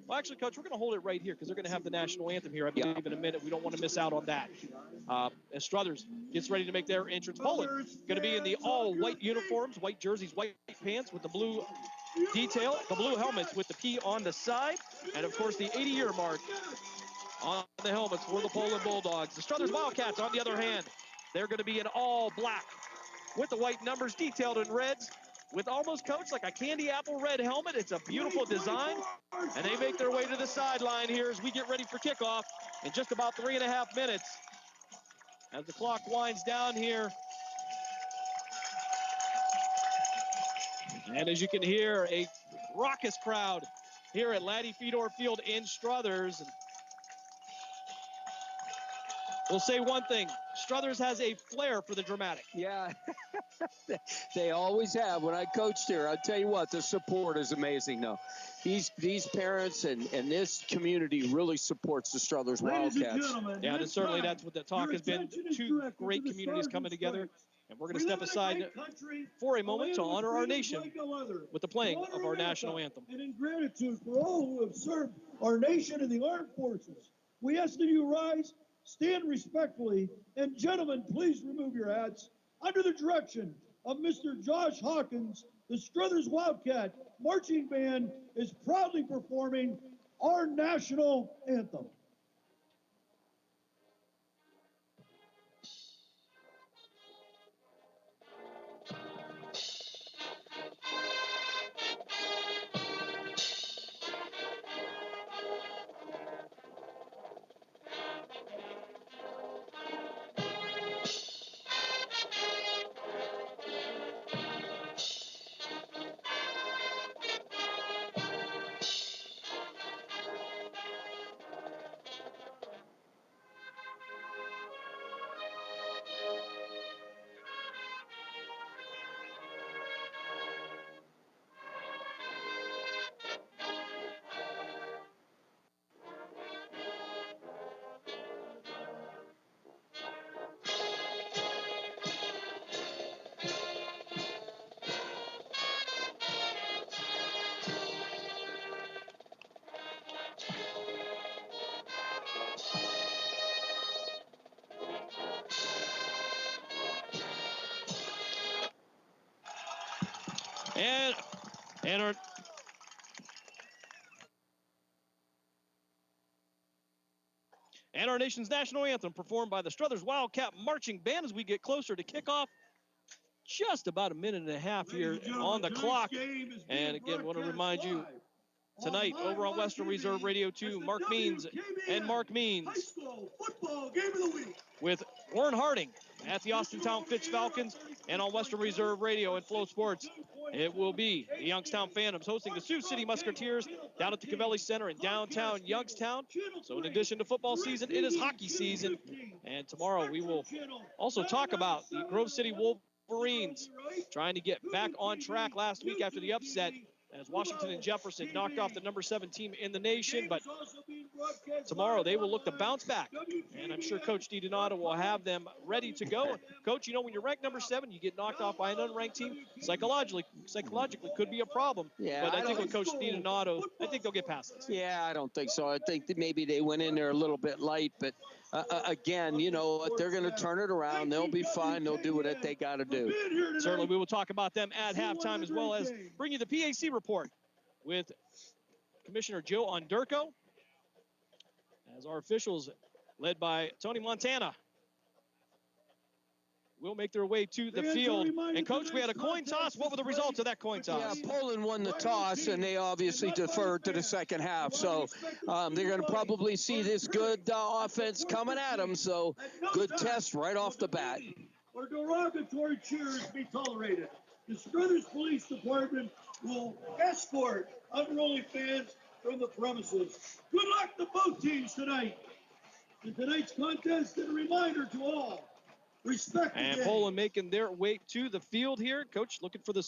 Well, actually, Coach, we're going to hold it right here because they're going to have the national anthem here, I believe, in a minute. We don't want to miss out on that. As Struthers gets ready to make their entrance. Poland going to be in the all-white uniforms, white jerseys, white pants with the blue detail, the blue helmets with the P on the side, and, of course, the 80-year mark on the helmets for the Poland Bulldogs. The Struthers Wildcats, on the other hand, they're going to be in all black with the white numbers detailed in reds, with almost, Coach, like a candy apple red helmet. It's a beautiful design, and they make their way to the sideline here as we get ready for kickoff in just about 3.5 minutes. As the clock winds down here. And as you can hear, a raucous crowd here at Laddie Fedor Field in Struthers. We'll say one thing. Struthers has a flair for the dramatic. Yeah, they always have. When I coached here, I'll tell you what, the support is amazing, though. These parents and this community really supports the Struthers Wildcats. Yeah, and certainly that's what the talk has been. 2 great communities coming together. And we're going to step aside for a moment to honor our nation with the playing of our national anthem. And in gratitude for all who have served our nation in the armed forces, we ask that you rise, stand respectfully, and gentlemen, please remove your hats. Under the direction of Mr. Josh Hawkins, the Struthers Wildcat Marching Band is proudly performing our national anthem. And and our nation's national anthem performed by the Struthers Wildcat Marching Band as we get closer to kickoff. Just about a minute and a half here on the clock. And again, want to remind you, tonight over on Western Reserve Radio 2, Mark Means and Mark Means High school football game of the week. with Warren Harding at the Austintown Fitz Falcons, and on Western Reserve Radio and Flow Sports, it will be the Youngstown Phantoms hosting the Sioux City Musketeers down at the Cavelli Center in downtown Youngstown. So in addition to football season, it is hockey season. And tomorrow we will also talk about the Grove City Wolverines trying to get back on track last week after the upset as Washington and Jefferson knocked off the number 7 team in the nation. But tomorrow they will look to bounce back, and I'm sure Coach DiDonato will have them ready to go. Coach, you know, when you're ranked number 7, you get knocked off by an unranked team, psychologically could be a problem. Yeah, but I think with Coach DiDonato, I think they'll get past this. Yeah, I don't think so. I think that maybe they went in there a little bit light, but again, you know, they're going to turn it around. They'll be fine. They'll do what they got to do. Certainly, we will talk about them at halftime, as well as bring you the PAC report with Commissioner Joe Onderko, as our officials, led by Tony Montana, will make their way to the field. And, Coach, we had a coin toss. What were the results of that coin toss? Yeah, Poland won the toss, and they obviously deferred to the second half. So they're going to probably see this good offense coming at them. So good test right off the bat. Or derogatory cheers be tolerated. The Struthers Police Department will escort unruly fans from the premises. Good luck to both teams tonight. In tonight's contest, and a reminder to all, respect the And game. Poland making their way to the field here. Coach, looking for the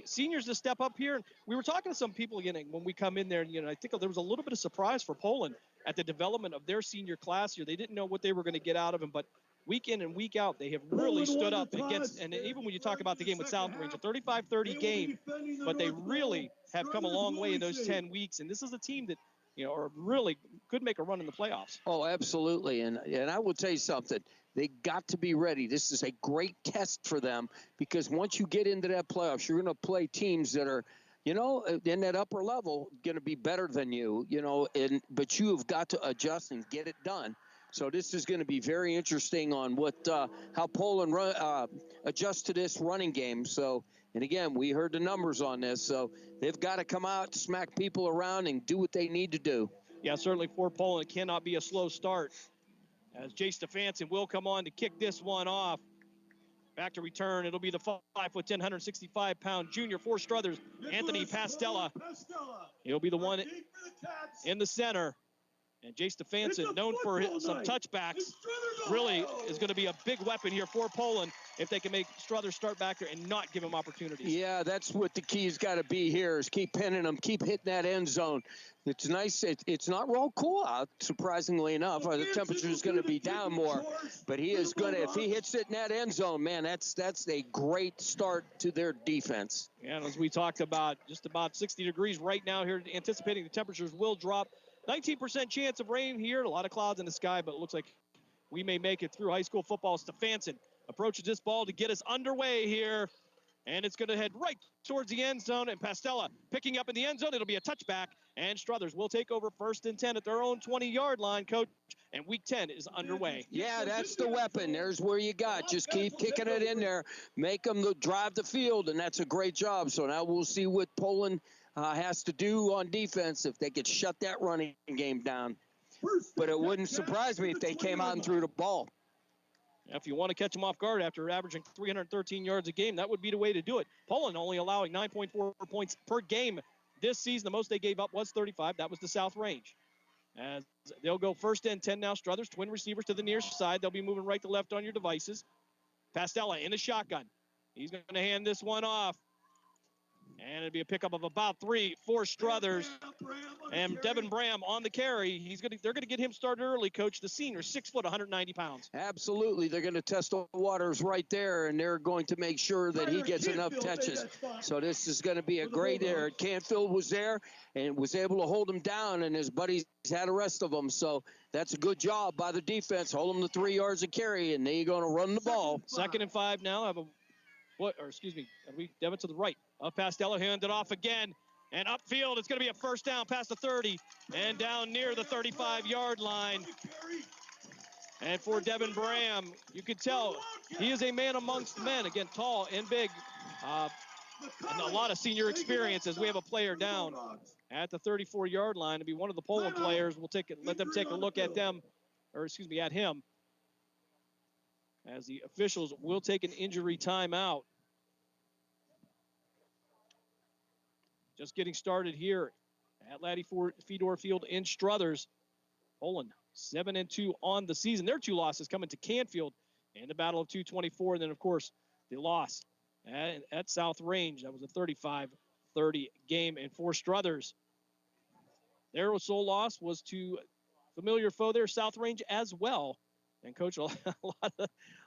seniors to step up here. And we were talking to some people again when we come in there, and, you know, I think there was a little bit of surprise for Poland at the development of their senior class here. They didn't know what they were going to get out of them, but week in and week out, they have really stood up against, and even when you talk about the game with South Range, a 35-30 game, but they really have come a long way in those 10 weeks. And this is a team that, you know, really could make a run in the playoffs. Oh, absolutely. And I will tell you something. They got to be ready. This is a great test for them, because once you get into that playoffs, you're going to play teams that are, you know, in that upper level, going to be better than you, you know, but you have got to adjust and get it done. So this is going to be very interesting on how Poland adjusts to this running game. So, and again, we heard the numbers on this. So they've got to come out, smack people around, and do what they need to do. Yeah, certainly for Poland, it cannot be a slow start, as Jay Stefanson will come on to kick this one off. Back to return, it'll be the 5'10", 165-pound junior for Struthers, Anthony Pastella. He'll be the one in the center. And Jay Stefanson, known for some touchbacks, really is going to be a big weapon here for Poland if they can make Struthers start back there and not give him opportunities. Yeah, that's what the key's got to be here, is keep pinning them, keep hitting that end zone. It's nice. It's not real cool out, surprisingly enough. The temperature is going to be down more. But he is going to, if he hits it in that end zone, man, that's a great start to their defense. And as we talked about, just about 60 degrees right now here, anticipating the temperatures will drop. 19% chance of rain here. A lot of clouds in the sky, but it looks like we may make it through high school football. Stefanson approaches this ball to get us underway here. And it's going to head right towards the end zone. And Pastella picking up in the end zone. It'll be a touchback. And Struthers will take over 1st and 10 at their own 20-yard line, Coach. And week 10 is underway. Yeah, that's the weapon. There's where you got. Just keep kicking it in there. Make them drive the field, and that's a great job. So now we'll see what Poland has to do on defense if they could shut that running game down. But it wouldn't surprise me if they came out and threw the ball. If you want to catch them off guard after averaging 313 yards a game, that would be the way to do it. Poland only allowing 9.4 points per game this season. The most they gave up was 35. That was the South Range. As they'll go 1st and 10 now. Struthers, twin receivers to the near side. They'll be moving right to left on your devices. Pastella in the shotgun. He's going to hand this one off. And it'll be a pickup of about 3 for Struthers. And Devin Bram on the carry. They're going to get him started early, Coach. The senior, 6 foot, 190 pounds. Absolutely. They're going to test the waters right there, and they're going to make sure that he gets enough touches. So this is going to be a great air. Canfield was there and was able to hold him down, and his buddies had the rest of them. So that's a good job by the defense. Hold them to 3 yards of carry, and then you're going to run the ball. 2nd and 5 now. Devin to the right. Pastella handed off again. And upfield, it's going to be a 1st down past the 30 and down near the 35-yard line. And for Devin Bram, you could tell he is a man amongst men. Again, tall and big. And a lot of senior experience as we have a player down at the 34-yard line to be one of the Poland players. We'll let them take a look at them, or excuse me, at him, as the officials will take an injury timeout. Just getting started here at Laddie Fedor Field in Struthers. Poland 7-2 on the season. Their 2 losses coming to Canfield in the Battle of 224. And then, of course, the loss at South Range. That was a 35-30 game. And for Struthers, their sole loss was to familiar foe there, South Range as well. And, Coach, a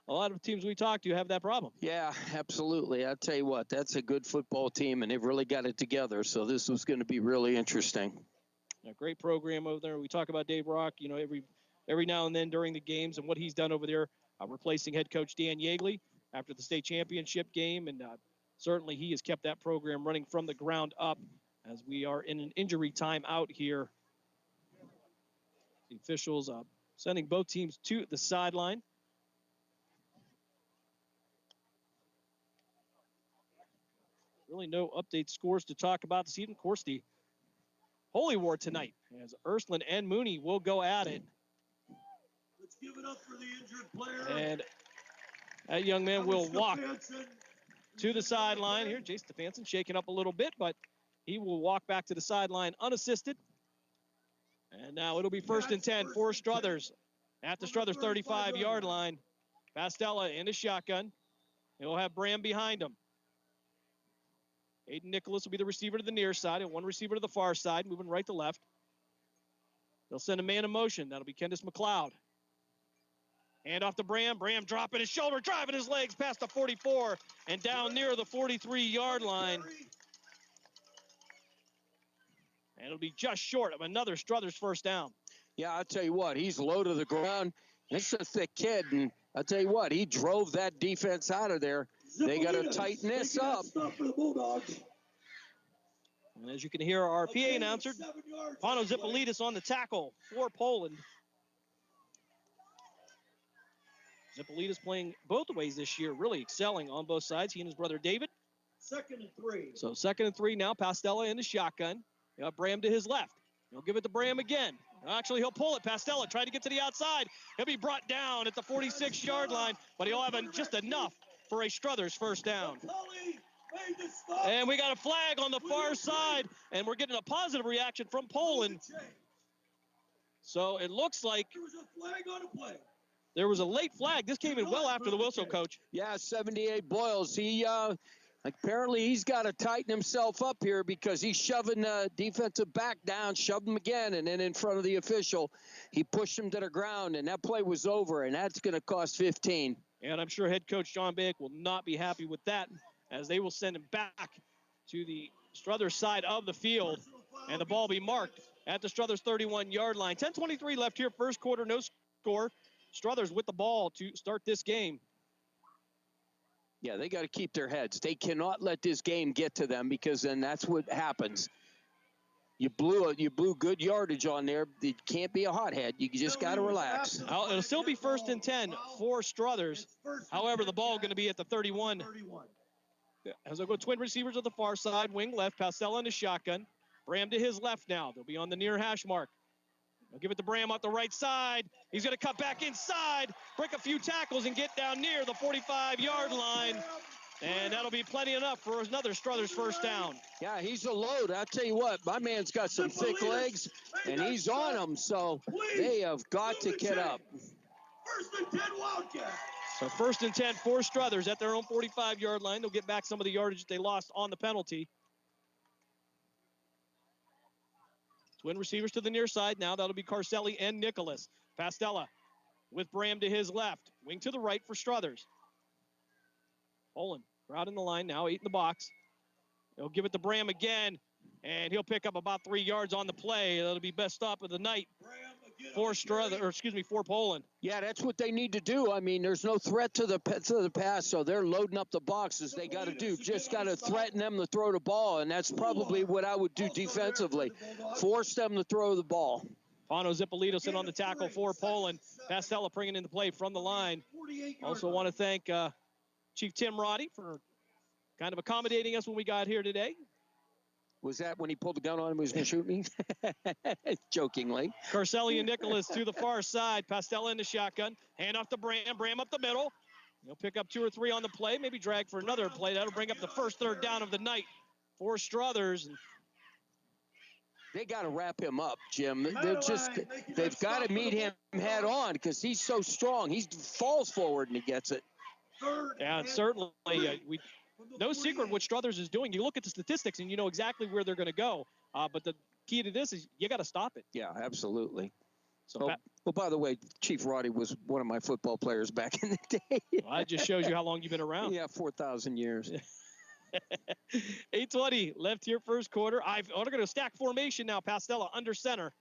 lot of teams we talk to have that problem. Yeah, absolutely. I'll tell you what, that's a good football team, and they've really got it together. So this was going to be really interesting. A great program over there. We talk about Dave Rock, every now and then during the games and what he's done over there, replacing head coach Dan Yeagley after the state championship game. And certainly he has kept that program running from the ground up as we are in an injury timeout here. The officials sending both teams to the sideline. Really no update scores to talk about this evening. Of course, the Holy War tonight, as Ursuline and Mooney will go at it. Let's give it up for the injured player. And that young man will walk to the sideline here. Jace Stefanson shaking up a little bit, but he will walk back to the sideline unassisted. And now it'll be 1st and 10 for Struthers at the Struthers 35-yard line. Pastella in the shotgun. He'll have Bram behind him. Aiden Nicholas will be the receiver to the near side and one receiver to the far side, moving right to left. They'll send a man in motion. That'll be Kendis McLeod. Hand off to Bram. Bram dropping his shoulder, driving his legs past the 44 and down near the 43-yard line. And it'll be just short of another Struthers first down. Yeah, I'll tell you what, he's low to the ground. This is a thick kid, and I'll tell you what, he drove that defense out of there. They got to tighten this up. For the Bulldogs. And as you can hear, our PA announcer, Pano Zipolidis on the tackle for Poland. Zipolidis playing both ways this year, really excelling on both sides. He and his brother David. 2nd and 3. So 2nd and 3 now. Pastella in the shotgun. Bram to his left. He'll give it to Bram again. Actually, he'll pull it. Pastella tried to get to the outside. He'll be brought down at the 46-yard line, but he'll have just enough for a Struthers first down. And we got a flag on the far side, and we're getting a positive reaction from Poland. So it looks like there was a flag on a play. There was a late flag. This came in well after the whistle, Coach. Yeah, 78 Boyles. Apparently he's got to tighten himself up here because he's shoving the defensive back down, shoved him again, and then in front of the official, he pushed him to the ground, and that play was over, and that's going to cost 15. And I'm sure head coach John Bayek will not be happy with that, as they will send him back to the Struthers side of the field, and the ball will be marked at the Struthers 31-yard line. 10:23 left here, first quarter, no score. Struthers with the ball to start this game. Yeah, they got to keep their heads. They cannot let this game get to them, because then that's what happens. You blew good yardage on there. It can't be a hothead. You just got to relax. It'll still be 1st and 10 for Struthers. However, the ball going to be at the 31. As I go twin receivers to the far side, wing left, Pastella in the shotgun. Bram to his left now. They'll be on the near hash mark. They'll give it to Bram off the right side. He's going to cut back inside, break a few tackles, and get down near the 45-yard line. And that'll be plenty enough for another Struthers first down. Yeah, he's a load. I'll tell you what, my man's got some thick legs, and he's on them, so they have got to get up. 1st and 10 Wildcats. So 1st and 10 for Struthers at their own 45-yard line. They'll get back some of the yardage that they lost on the penalty. Twin receivers to the near side now. That'll be Carcelli and Nicholas. Pastella with Bram to his left. Wing to the right for Struthers. Poland crowd in the line now, 8 in the box. They'll give it to Bram again, and he'll pick up about 3 yards on the play. That'll be best stop of the night for for Poland. Yeah, that's what they need to do. I mean, there's no threat to the pass, so they're loading up the boxes. They got to do. Just got to threaten them to throw the ball, and that's probably what I would do defensively. Force them to throw the ball. Pano Zippolito in on the tackle for Poland. Pastella bringing in the play from the line. Also want to thank Chief Tim Roddy for kind of accommodating us when we got here today. Was that when he pulled the gun on him, he was going to shoot me? Jokingly. Carcelli and Nicholas to the far side. Pastella in the shotgun. Hand off to Bram. Bram up the middle. He'll pick up 2 or 3 on the play. Maybe drag for another play. That'll bring up the first third down of the night for Struthers. They got to wrap him up, Jim. They've got to meet him head on because he's so strong. He falls forward and he gets it. Yeah, and certainly no secret what Struthers is doing. You look at the statistics and you know exactly where they're going to go. But the key to this is you got to stop it. Yeah, absolutely. So, by the way, Chief Roddy was one of my football players back in the day. Well, that just shows you how long you've been around. Yeah, 4,000 years. 8:20 left here first quarter. They're going to stack formation now. Pastella under center.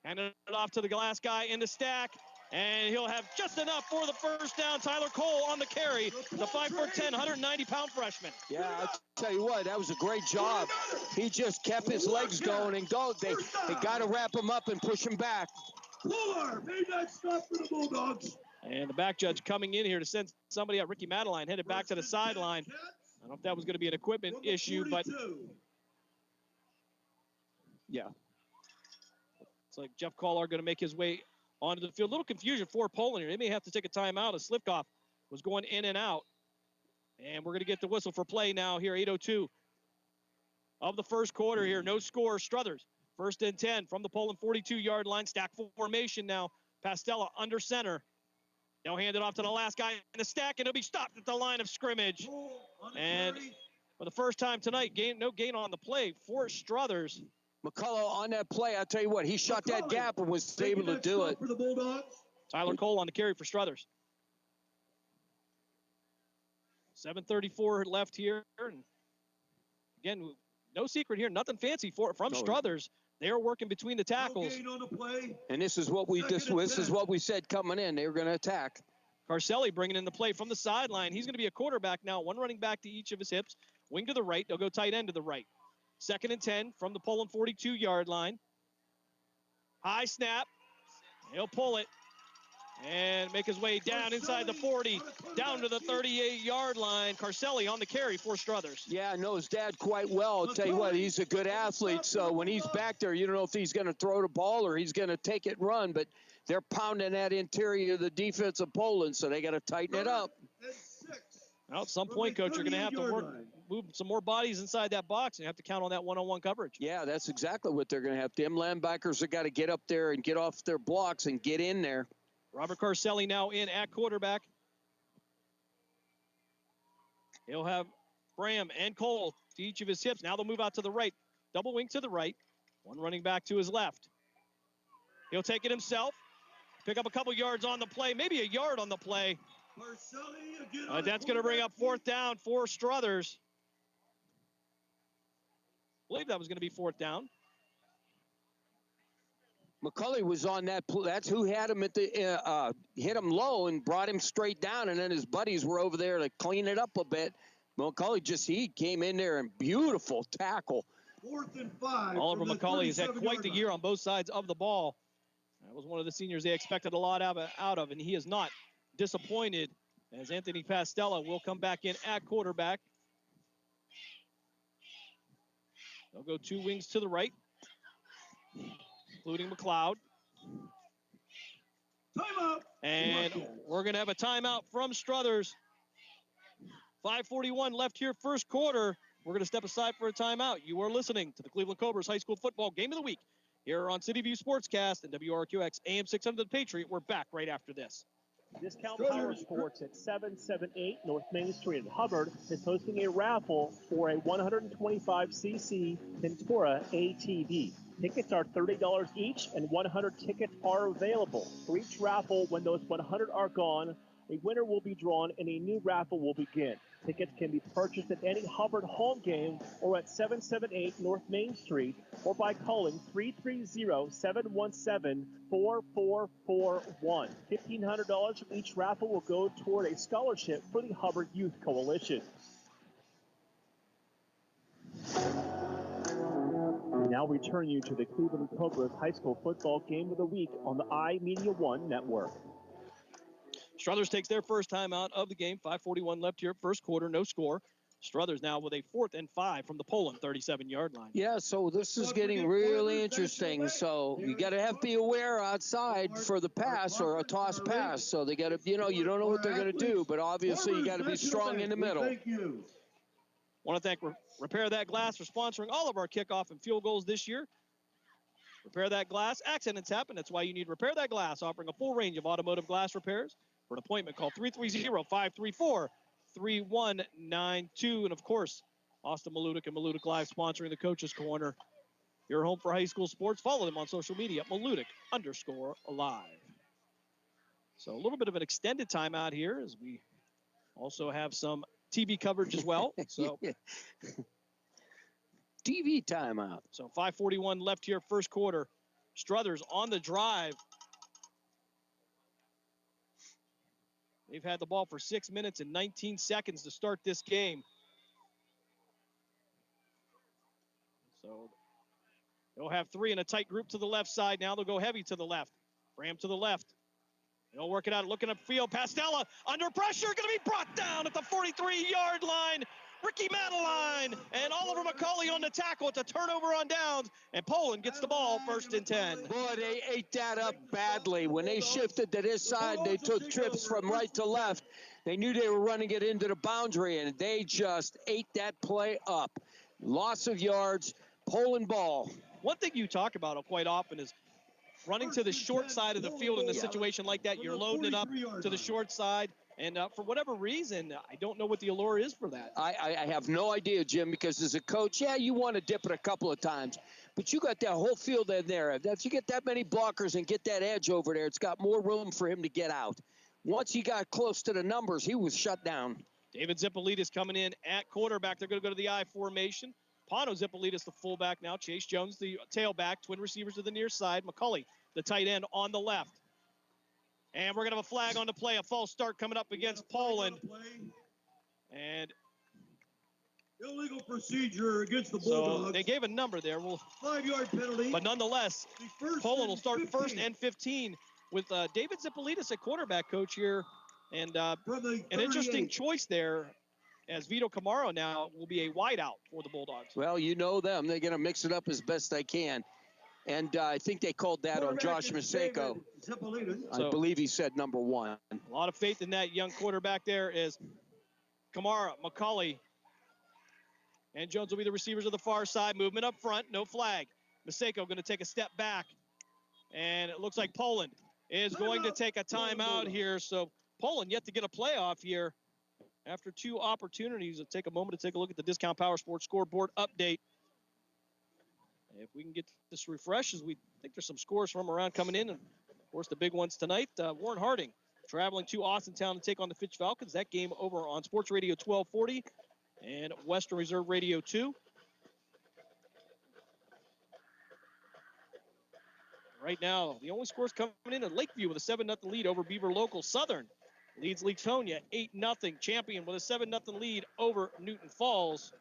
Handing it off to the glass guy in the stack. And he'll have just enough for the first down. Tyler Cole on the carry. The 5'10", 190-pound freshman. Yeah, I'll tell you what, that was a great job. He just kept his legs going and go. They got to wrap him up and push him back. Fuller made that stop for the Bulldogs. And the back judge coming in here to send somebody out. Ricky Madeline headed back to the sideline. I don't know if that was going to be an equipment issue, but yeah. It's like Jeff Collar going to make his way onto the field. A little confusion for Poland here. They may have to take a timeout as Slivkov was going in and out. And we're going to get the whistle for play now here, 8:02 of the first quarter here. No score, Struthers. 1st and 10 from the Poland 42-yard line. Stack formation now. Pastella under center. They'll hand it off to the last guy in the stack, and it'll be stopped at the line of scrimmage. And for the first time tonight, no gain on the play for Struthers. McCullough on that play, I'll tell you what, he shot that gap and was able to do it. For the Bulldogs. Tyler Cole on the carry for Struthers. 7:34 left here. And again, no secret here, nothing fancy from Struthers. They're working between the tackles. And this is what we said coming in. They were going to attack. Carcelli bringing in the play from the sideline. He's going to be a quarterback now. One running back to each of his hips. Wing to the right. They'll go tight end to the right. 2nd and 10 from the Poland 42-yard line. High snap. He'll pull it and make his way down inside the 40, down to the 38-yard line. Carcelli on the carry for Struthers. Yeah, I know his dad quite well. I'll tell you what, he's a good athlete. So when he's back there, you don't know if he's going to throw the ball or he's going to take it and run. But they're pounding that interior of the defense of Poland, so they got to tighten it up. Well, at some point, Coach, you're going to have to move some more bodies inside that box, and you have to count on that one-on-one coverage. Yeah, that's exactly what they're going to have. Them linebackers have got to get up there and get off their blocks and get in there. Robert Carcelli now in at quarterback. He'll have Bram and Cole to each of his hips. Now they'll move out to the right. Double wing to the right. One running back to his left. He'll take it himself. Pick up a couple yards on the play, maybe a yard on the play. That's going to bring up 4th down for Struthers. I believe that was going to be 4th down. McCulley was on that. That's who had him at the hit him low and brought him straight down, and then his buddies were over there to clean it up a bit. McCulley he came in there and beautiful tackle. 4th and 5. Oliver McCulley has had quite the year on both sides of the ball. That was one of the seniors they expected a lot out of, and he is not disappointed as Anthony Pastella will come back in at quarterback. They'll go 2 wings to the right, including McLeod. Timeout. And we're going to have a timeout from Struthers. 5:41 left here first quarter. We're going to step aside for a timeout. You are listening to the Cleveland Cobras High School Football Game of the Week here on City View Sportscast and WRQX AM 600 The Patriot. We're back right after this. Discount Power Sports at 778 North Main Street in Hubbard is hosting a raffle for a 125cc Ventura ATV. Tickets are $30 each, and 100 tickets are available. For each raffle, when those 100 are gone, a winner will be drawn and a new raffle will begin. Tickets can be purchased at any Hubbard home game or at 778 North Main Street or by calling 330-717-4441. $1,500 from each raffle will go toward a scholarship for the Hubbard Youth Coalition. now return you to the Cleveland Cobras High School Football Game of the Week on the iMedia One Network. Struthers takes their first time out of the game. 5:41 left here, first quarter, no score. Struthers now with a 4th and 5 from the Poland 37-yard line. Yeah, so this is getting really interesting. So you got to be aware outside for the pass or a toss pass. So they got to, you don't know what they're going to do, but obviously you got to be strong in the middle. Want to thank Repair That Glass for sponsoring all of our kickoff and field goals this year. Repair That Glass. Accidents happen. That's why you need Repair That Glass, offering a full range of automotive glass repairs. For an appointment, call 330-534-3192. And, of course, Austin Maludik and Maludik Live sponsoring the Coach's Corner. Your home for high school sports. Follow them on social media at Maludik_Live. So a little bit of an extended timeout here as we also have some TV coverage as well. So TV timeout. So 5:41 left here, first quarter. Struthers on the drive. They've had the ball for 6 minutes and 19 seconds to start this game. So they'll have 3 in a tight group to the left side. Now they'll go heavy to the left. Bram to the left. They'll work it out, looking upfield. Pastella under pressure, going to be brought down at the 43-yard line. Ricky Madeline and Oliver McCauley on the tackle. It's a turnover on downs, and Poland gets the ball, 1st and 10. Boy, they ate that up badly. When they shifted to this side, they took trips from right to left. They knew they were running it into the boundary, and they just ate that play up. Loss of yards, Poland ball. One thing you talk about quite often is running to the short side of the field in a situation like that. You're loading it up to the short side. And for whatever reason, I don't know what the allure is for that. I have no idea, Jim, because as a coach, yeah, you want to dip it a couple of times. But you got that whole field in there. If you get that many blockers and get that edge over there, it's got more room for him to get out. Once he got close to the numbers, he was shut down. David Zippolitis coming in at quarterback. They're going to go to the I formation. Pano Zippolitis, the fullback now. Chase Jones, the tailback. Twin receivers to the near side. McCauley, the tight end, on the left. And we're going to have a flag on the play, a false start coming up against Poland. And illegal procedure against the Bulldogs. So they gave a number there. 5-yard penalty. But nonetheless, Poland will start 1st and 15 with David Zippolitis at quarterback coach here. And an interesting choice there, as Vito Camaro now will be a wideout for the Bulldogs. Well, you know them. They're going to mix it up as best they can. And I think they called that on Josh Maseko. I believe he said number 1. A lot of faith in that young quarterback there is Kamara, McCauley, and Jones will be the receivers of the far side. Movement up front, no flag. Maseko going to take a step back. And it looks like Poland is going to take a timeout here. So Poland yet to get a playoff here after 2 opportunities. Let's take a moment to take a look at the Discount Power Sports scoreboard update. If we can get this refreshed, as we think there's some scores from around coming in. And, of course, the big ones tonight. Warren Harding traveling to Austintown to take on the Fitch Falcons. That game over on Sports Radio 1240 and Western Reserve Radio 2. Right now, the only scores coming in at Lakeview with a 7-0 lead over Beaver Local. Southern leads Leetonia 8-0. Champion with a 7-0 lead over Newton Falls.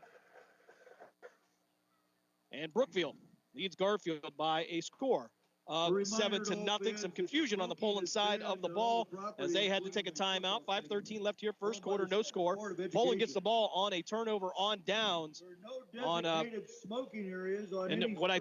And Brookfield leads Garfield by a score of 7-0. Some confusion on the Poland side of the ball as they had to take a timeout. 5:13 left here, first quarter, no score. Poland gets the ball on a turnover on downs. And what I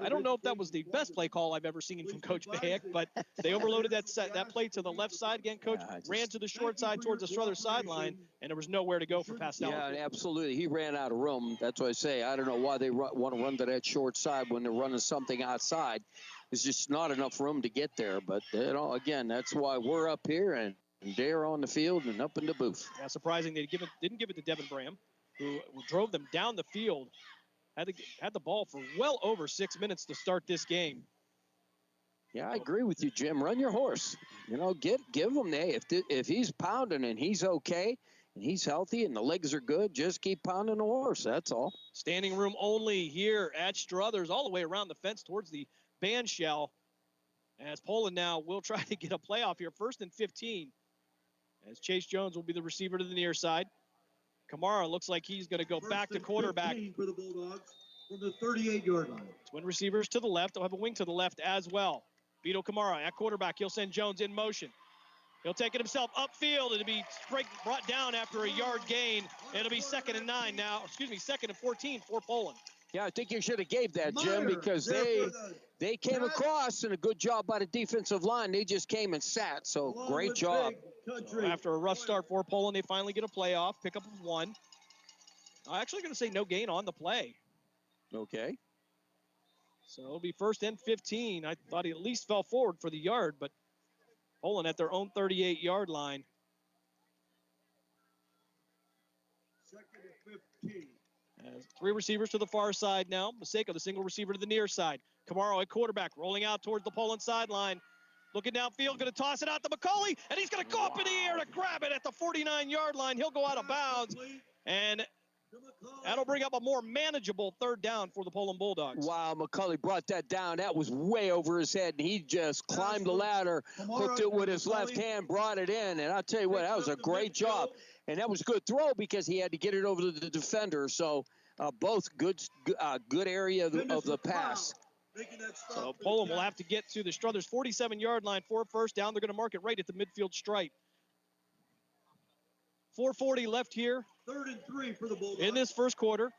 don't know if that was the best play call I've ever seen from Coach Bayek, but they overloaded that play to the left side. Again, Coach ran to the short side towards the Struthers sideline, and there was nowhere to go for Pastella. Yeah, absolutely. He ran out of room. That's what I say. I don't know why they want to run to that short side when they're running something outside. There's just not enough room to get there. But, again, that's why we're up here and they're on the field and up in the booth. Yeah, surprising they didn't give it to Devin Bram, who drove them down the field. Had the ball for well over 6 minutes to start this game. Yeah, I agree with you, Jim. Run your horse. Give him if he's pounding and he's okay and he's healthy and the legs are good, just keep pounding the horse. That's all. Standing room only here at Struthers, all the way around the fence towards the band shell. As Poland now will try to get a playoff here, 1st and 15. As Chase Jones will be the receiver to the near side. Kamara looks like he's going to go back to quarterback. For the Bulldogs. from the 38-yard line. Twin receivers to the left. They'll have a wing to the left as well. Vito Kamara at quarterback. He'll send Jones in motion. He'll take it himself upfield. It'll be brought down after a yard gain. It'll be 2nd and 9 now. Excuse me, 2nd and 14 for Poland. Yeah, I think you should have gave that, Jim, because they came across, and a good job by the defensive line. They just came and sat, so great job. So after a rough start for Poland, they finally get a playoff, pick up 1. I'm actually going to say no gain on the play. Okay. So it'll be 1st and 15. I thought he at least fell forward for the yard, but Poland at their own 38-yard line. 2nd and 15. As 3 receivers to the far side now. Maseko, the single receiver to the near side. Kamara at quarterback, rolling out towards the Poland sideline. Looking downfield, going to toss it out to McCauley, and he's going to go up in the air to grab it at the 49-yard line. He'll go out of bounds, and that'll bring up a more manageable 3rd down for the Poland Bulldogs. Wow, McCauley brought that down. That was way over his head, and he just climbed the ladder, hooked it with his left hand, brought it in, and I'll tell you what, that was a great job. And that was a good throw because he had to get it over to the defender. So both good area of the pass. So Poland will have to get to the Struthers 47-yard line for 1st down. They're going to mark it right at the midfield stripe. 4:40 left here. 3rd and 3 for the Bulldogs. In this first quarter.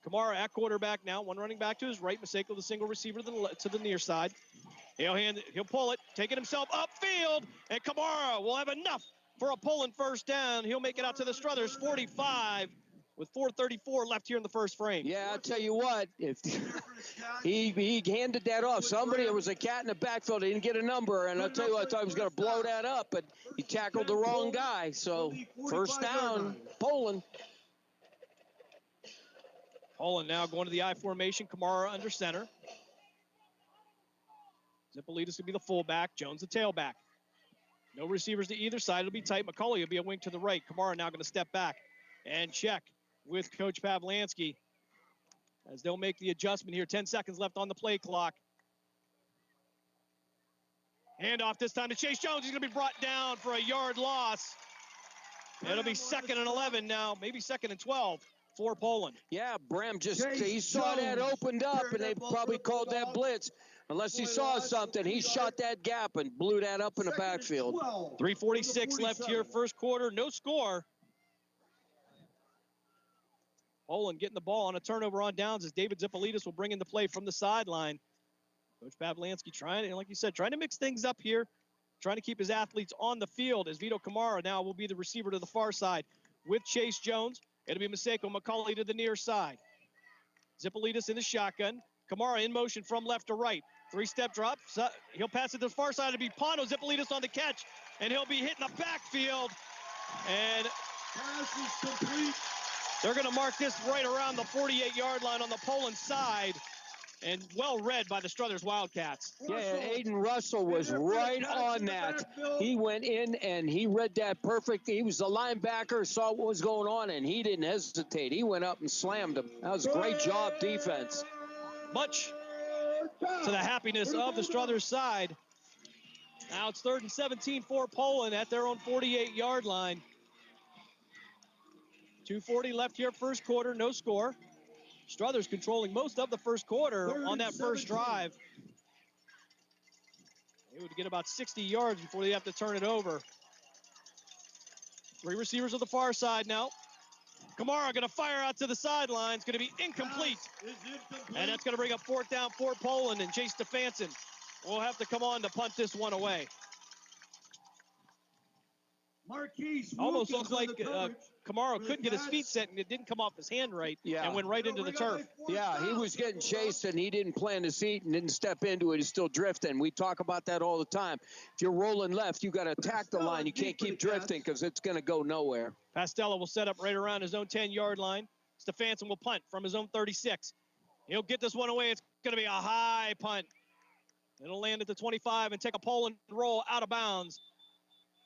Kamara at quarterback now. One running back to his right. Maseko, the single receiver to the near side. He'll pull it, take it himself upfield, and Kamara will have enough for a Poland 1st down. He'll make it out to the Struthers 45 with 4:34 left here in the first frame. Yeah, I'll tell you what, if he handed that off. It was a cat in the backfield. He didn't get a number, and I'll tell you what, I thought he was going to blow that up, but he tackled the wrong guy. So 1st down, Poland. Poland now going to the I formation. Kamara under center. Zipolitis will be the fullback. Jones the tailback. No receivers to either side. It'll be tight. McCauley will be a wing to the right. Kamara now going to step back and check with Coach Pavlansky as they'll make the adjustment here. 10 seconds left on the play clock. Handoff this time to Chase Jones. He's going to be brought down for a yard loss. It'll be 2nd and 11 now, maybe 2nd and 12 for Poland. Yeah, Bram he saw that opened up, and they probably called that blitz. Unless he saw something, he shot that gap and blew that up in the backfield. 3:46 left here, first quarter, no score. Poland getting the ball on a turnover on downs as David Zipolitis will bring in the play from the sideline. Coach Pavlansky trying to mix things up here, trying to keep his athletes on the field as Vito Kamara now will be the receiver to the far side with Chase Jones. It'll be Maseko McCauley to the near side. Zipolitis in the shotgun. Kamara in motion from left to right. 3-step drop. He'll pass it to the far side. It'll be Pondo. Zipolitis on the catch, and he'll be hitting the backfield. And pass is complete. They're going to mark this right around the 48-yard line on the Poland side. And well read by the Struthers Wildcats. Yeah, Aiden Russell was right on that. He went in and he read that perfect. He was the linebacker, saw what was going on, and he didn't hesitate. He went up and slammed him. That was a great job defense. Much to the happiness of the Struthers side. Now it's 3rd and 17 for Poland at their own 48-yard line. 2:40 left here, first quarter, no score. Struthers controlling most of the first quarter on that first drive. They would get about 60 yards before they have to turn it over. 3 receivers on the far side now. Kamara going to fire out to the sideline. It's going to be incomplete. And that's going to bring up 4th down for Poland, and Jay Stefanson will have to come on to punt this one away. Almost looks like Kamara couldn't get his feet set, and it didn't come off his hand right, and went right into the turf. Yeah, he was getting chased, and he didn't plant his feet and didn't step into it. He's still drifting. We talk about that all the time. If you're rolling left, you got to attack the line. You can't keep drifting because it's going to go nowhere. Pastella will set up right around his own 10-yard line. Stefanson will punt from his own 36. He'll get this one away. It's going to be a high punt. It'll land at the 25 and take a Poland roll out of bounds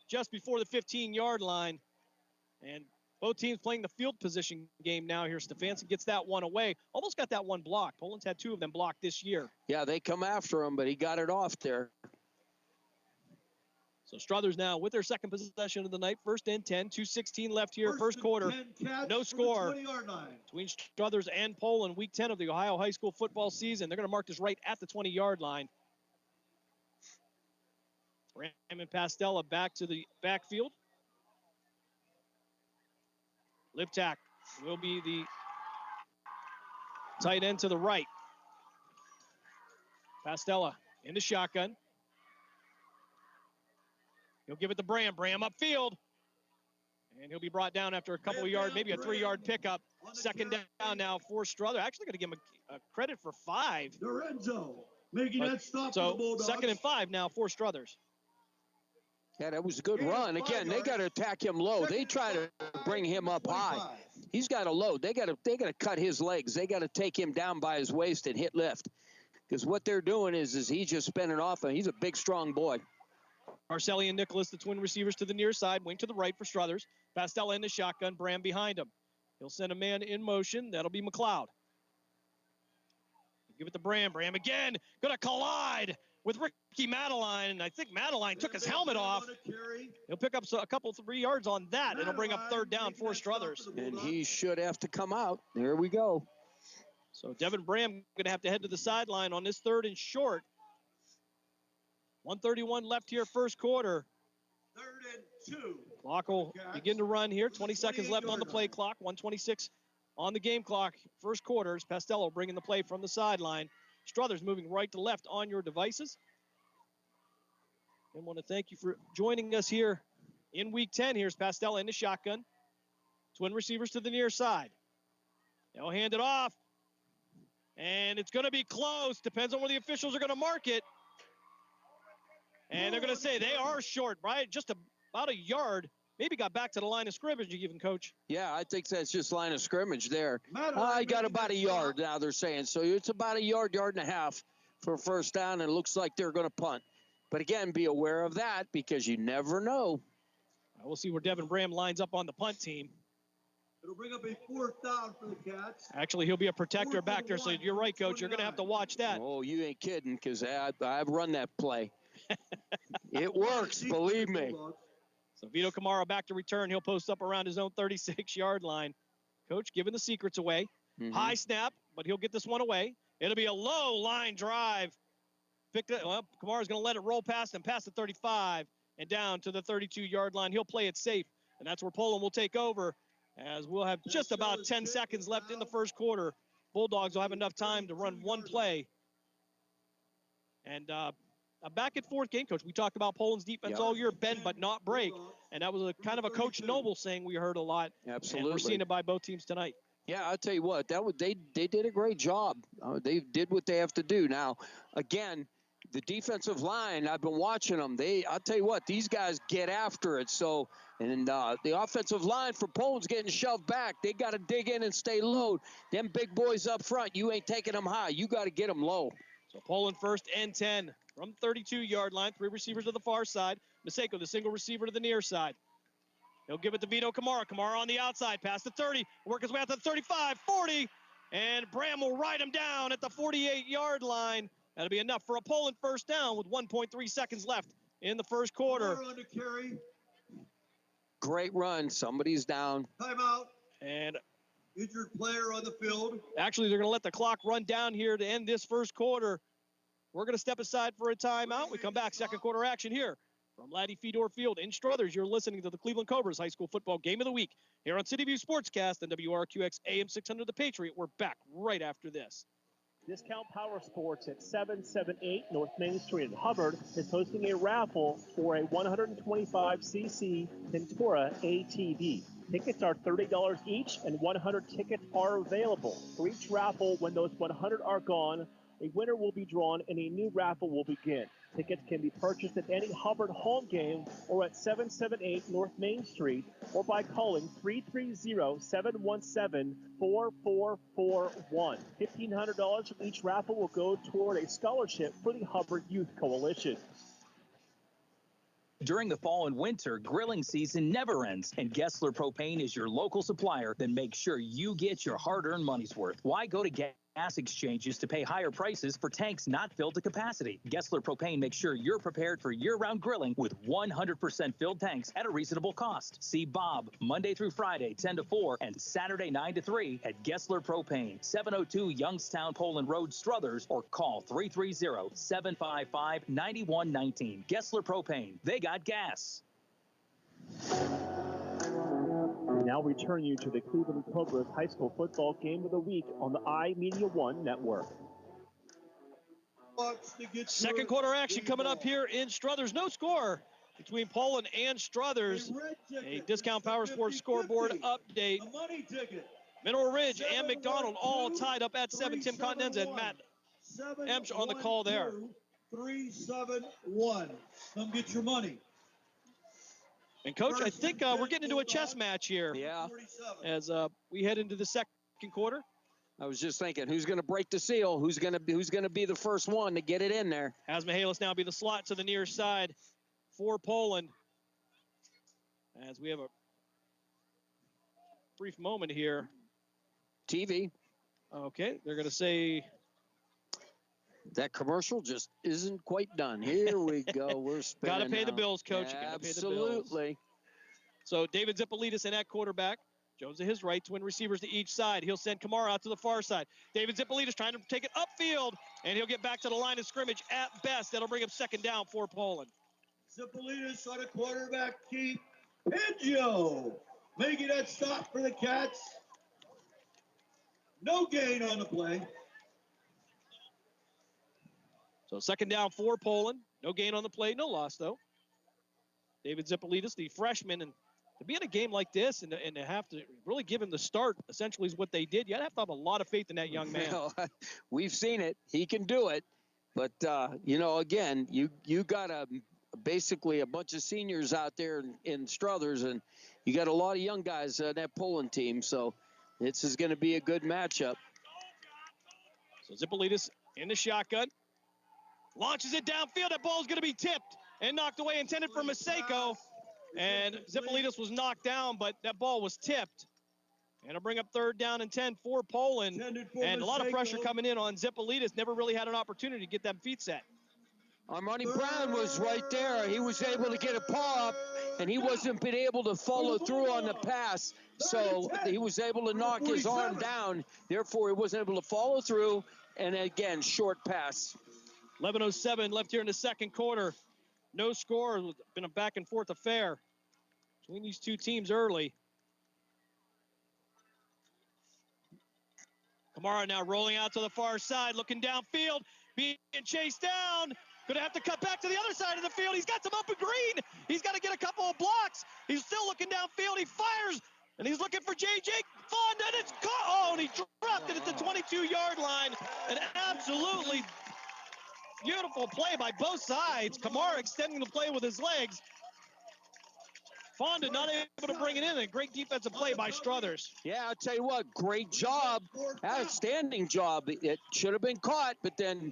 just before the 15-yard line. And both teams playing the field position game now here. Stefanson gets that one away. Almost got that one blocked. Poland's had 2 of them blocked this year. Yeah, they come after him, but he got it off there. So Struthers now with their second possession of the night. 1st and 10, 2:16 left here, first quarter. No score between Struthers and Poland, week 10 of the Ohio high school football season. They're going to mark this right at the 20-yard line. Bram and Pastella back to the backfield. Liptak will be the tight end to the right. Pastella in the shotgun. He'll give it to Bram. Bram upfield. And he'll be brought down after a couple of yards, maybe a 3-yard pickup. Second down now for Struthers. Actually going to give him a credit for 5. Lorenzo making that stop for the Bulldogs. 2nd and 5 now for Struthers. Yeah, that was a good run. Again, they got to attack him low. They try to bring him up high. He's got to load. They got to cut his legs. They got to take him down by his waist and hit lift. Because what they're doing is he's just spinning off, and he's a big, strong boy. Arcelli and Nicholas, the twin receivers, to the near side. Wing to the right for Struthers. Pastella in the shotgun. Bram behind him. He'll send a man in motion. That'll be McLeod. Give it to Bram. Bram again. Going to collide with Ricky Madeline. And I think Madeline took his helmet off. He'll pick up a couple, 3 yards on that. It'll bring up 3rd down for Struthers. And he should have to come out. There we go. So Devin Bram going to have to head to the sideline on this 3rd and short. 1:31 left here, first quarter. 3rd and 2. Clock will begin to run here. 20 seconds left on the play clock. 1:26 on the game clock. First quarter. Pastello bringing the play from the sideline. Struthers moving right to left on your devices. And want to thank you for joining us here in week 10. Here's Pastella in the shotgun. Twin receivers to the near side. They'll hand it off. And it's going to be close. Depends on where the officials are going to mark it. And they're going to say they are short, right? Just about a yard. Maybe got back to the line of scrimmage even, Coach. Yeah, I think that's just line of scrimmage there. I got about a yard now, they're saying. So it's about a yard, yard and a half for first down, and it looks like they're going to punt. But again, be aware of that because you never know. We'll see where Devin Bram lines up on the punt team. It'll bring up a 4th down for the Cats. Actually, he'll be a protector back there, so you're right, Coach. You're going to have to watch that. Oh, you ain't kidding because I've run that play. It works, believe me. So Vito Camaro back to return. He'll post up around his own 36-yard line. Coach giving the secrets away. High snap, but he'll get this one away. It'll be a low line drive. Camaro's going to let it roll past him, past the 35, and down to the 32-yard line. He'll play it safe, and that's where Poland will take over, as we'll have just about 10 seconds left in the first quarter. Bulldogs will have enough time to run one play. And a back-and-forth game, Coach. We talked about Poland's defense all year, bend but not break. And that was a kind of a Coach Noble saying we heard a lot. Absolutely. And we're seeing it by both teams tonight. Yeah, I'll tell you what, they did a great job. They did what they have to do. Now, again, the defensive line, I've been watching them. I'll tell you what, these guys get after it. So, and the offensive line for Poland's getting shoved back. They got to dig in and stay low. Them big boys up front, you ain't taking them high. You got to get them low. So Poland 1st and 10 from 32-yard line. 3 receivers to the far side. Maseko, the single receiver to the near side. He'll give it to Vito Camara. Camara on the outside, past the 30. Work his way out to the 35, 40. And Bram will ride him down at the 48-yard line. That'll be enough for a Poland first down with 1.3 seconds left in the first quarter. Great run. Somebody's down. Timeout. And injured player on the field. Actually, they're going to let the clock run down here to end this first quarter. We're going to step aside for a timeout. We come back, second quarter action here from Laddie Fedor Field in Struthers. You're listening to the Cleveland Cobras High School Football Game of the Week here on City View Sportscast and WRQX AM 600 The Patriot. We're back right after this. Discount Power Sports at 778 North Main Street in Hubbard is hosting a raffle for a 125cc Ventura ATV. Tickets are $30 each, and 100 tickets are available. For each raffle, when those 100 are gone, a winner will be drawn and a new raffle will begin. Tickets can be purchased at any Hubbard home game or at 778 North Main Street or by calling 330-717-4441. $1,500 from each raffle will go toward a scholarship for the Hubbard Youth Coalition. During the fall and winter, grilling season never ends, and Gessler Propane is your local supplier that makes sure you get your hard-earned money's worth. Why go to gas exchanges to pay higher prices for tanks not filled to capacity. Gessler Propane makes sure you're prepared for year-round grilling with 100% filled tanks at a reasonable cost. See Bob Monday through Friday, 10 to 4, and Saturday, 9 to 3 at Gessler Propane, 702 Youngstown Poland Road, Struthers, or call 330-755-9119. Gessler Propane. They got gas. We now return you to the Cleveland Cobras High School Football Game of the Week on the iMedia One Network. Second quarter action coming up here in Struthers. No score between Poland and Struthers. A Discount Power Sports scoreboard update. Mineral Ridge and McDonald all tied up at 7. Tim Condens and Matt Emsch on the call there. 3-7-1. Come get your money. And, Coach, I think we're getting into a chess match here. Yeah. As we head into the second quarter. I was just thinking, who's going to break the seal? Who's going to be the first one to get it in there? Has Mihalis now be the slot to the near side for Poland. As we have a brief moment here. TV. Okay, they're going to say that commercial just isn't quite done. Here we go. We're spinning. Got to pay the now. bills, Coach. Absolutely. So David Zippolitis in at quarterback. Jones to his right, twin receivers to each side. He'll send Kamara out to the far side. David Zippolitis trying to take it upfield, and he'll get back to the line of scrimmage at best. That'll bring him second down for Poland. Zippolitis on a quarterback keep. Pinjo making that stop for the Cats. No gain on the play. So second down for Poland. No gain on the play, no loss, though. David Zippolitis, the freshman, and to be in a game like this and to have to really give him the start, essentially, is what they did. You'd have to have a lot of faith in that young man. Well, we've seen it. He can do it. But, again, you got basically a bunch of seniors out there in Struthers, and you got a lot of young guys on that Poland team. So this is going to be a good matchup. So Zippolitis in the shotgun. Launches it downfield. That ball's going to be tipped and knocked away, intended for Maseko. And Zippolitis was knocked down, but that ball was tipped. And it'll bring up third down and 10 for Poland. And a lot of pressure coming in on Zippolitis. Never really had an opportunity to get them feet set. Armani Brown was right there. He was able to get a paw up, and he wasn't been able to follow through on the pass. So he was able to knock his arm down. Therefore, he wasn't able to follow through. And again, short pass. 11:07 left here in the second quarter. No score. It's been a back-and-forth affair between these two teams early. Kamara now rolling out to the far side, looking downfield, being chased down. Going to have to cut back to the other side of the field. He's got some open green. He's got to get a couple of blocks. He's still looking downfield. He fires, and he's looking for J.J. Fonda, and it's caught. Oh, and he dropped it at the 22-yard line. An absolutely beautiful play by both sides. Kamara extending the play with his legs. Fonda not able to bring it in. A great defensive play by Struthers. Yeah, I'll tell you what, great job. Outstanding job. It should have been caught, but then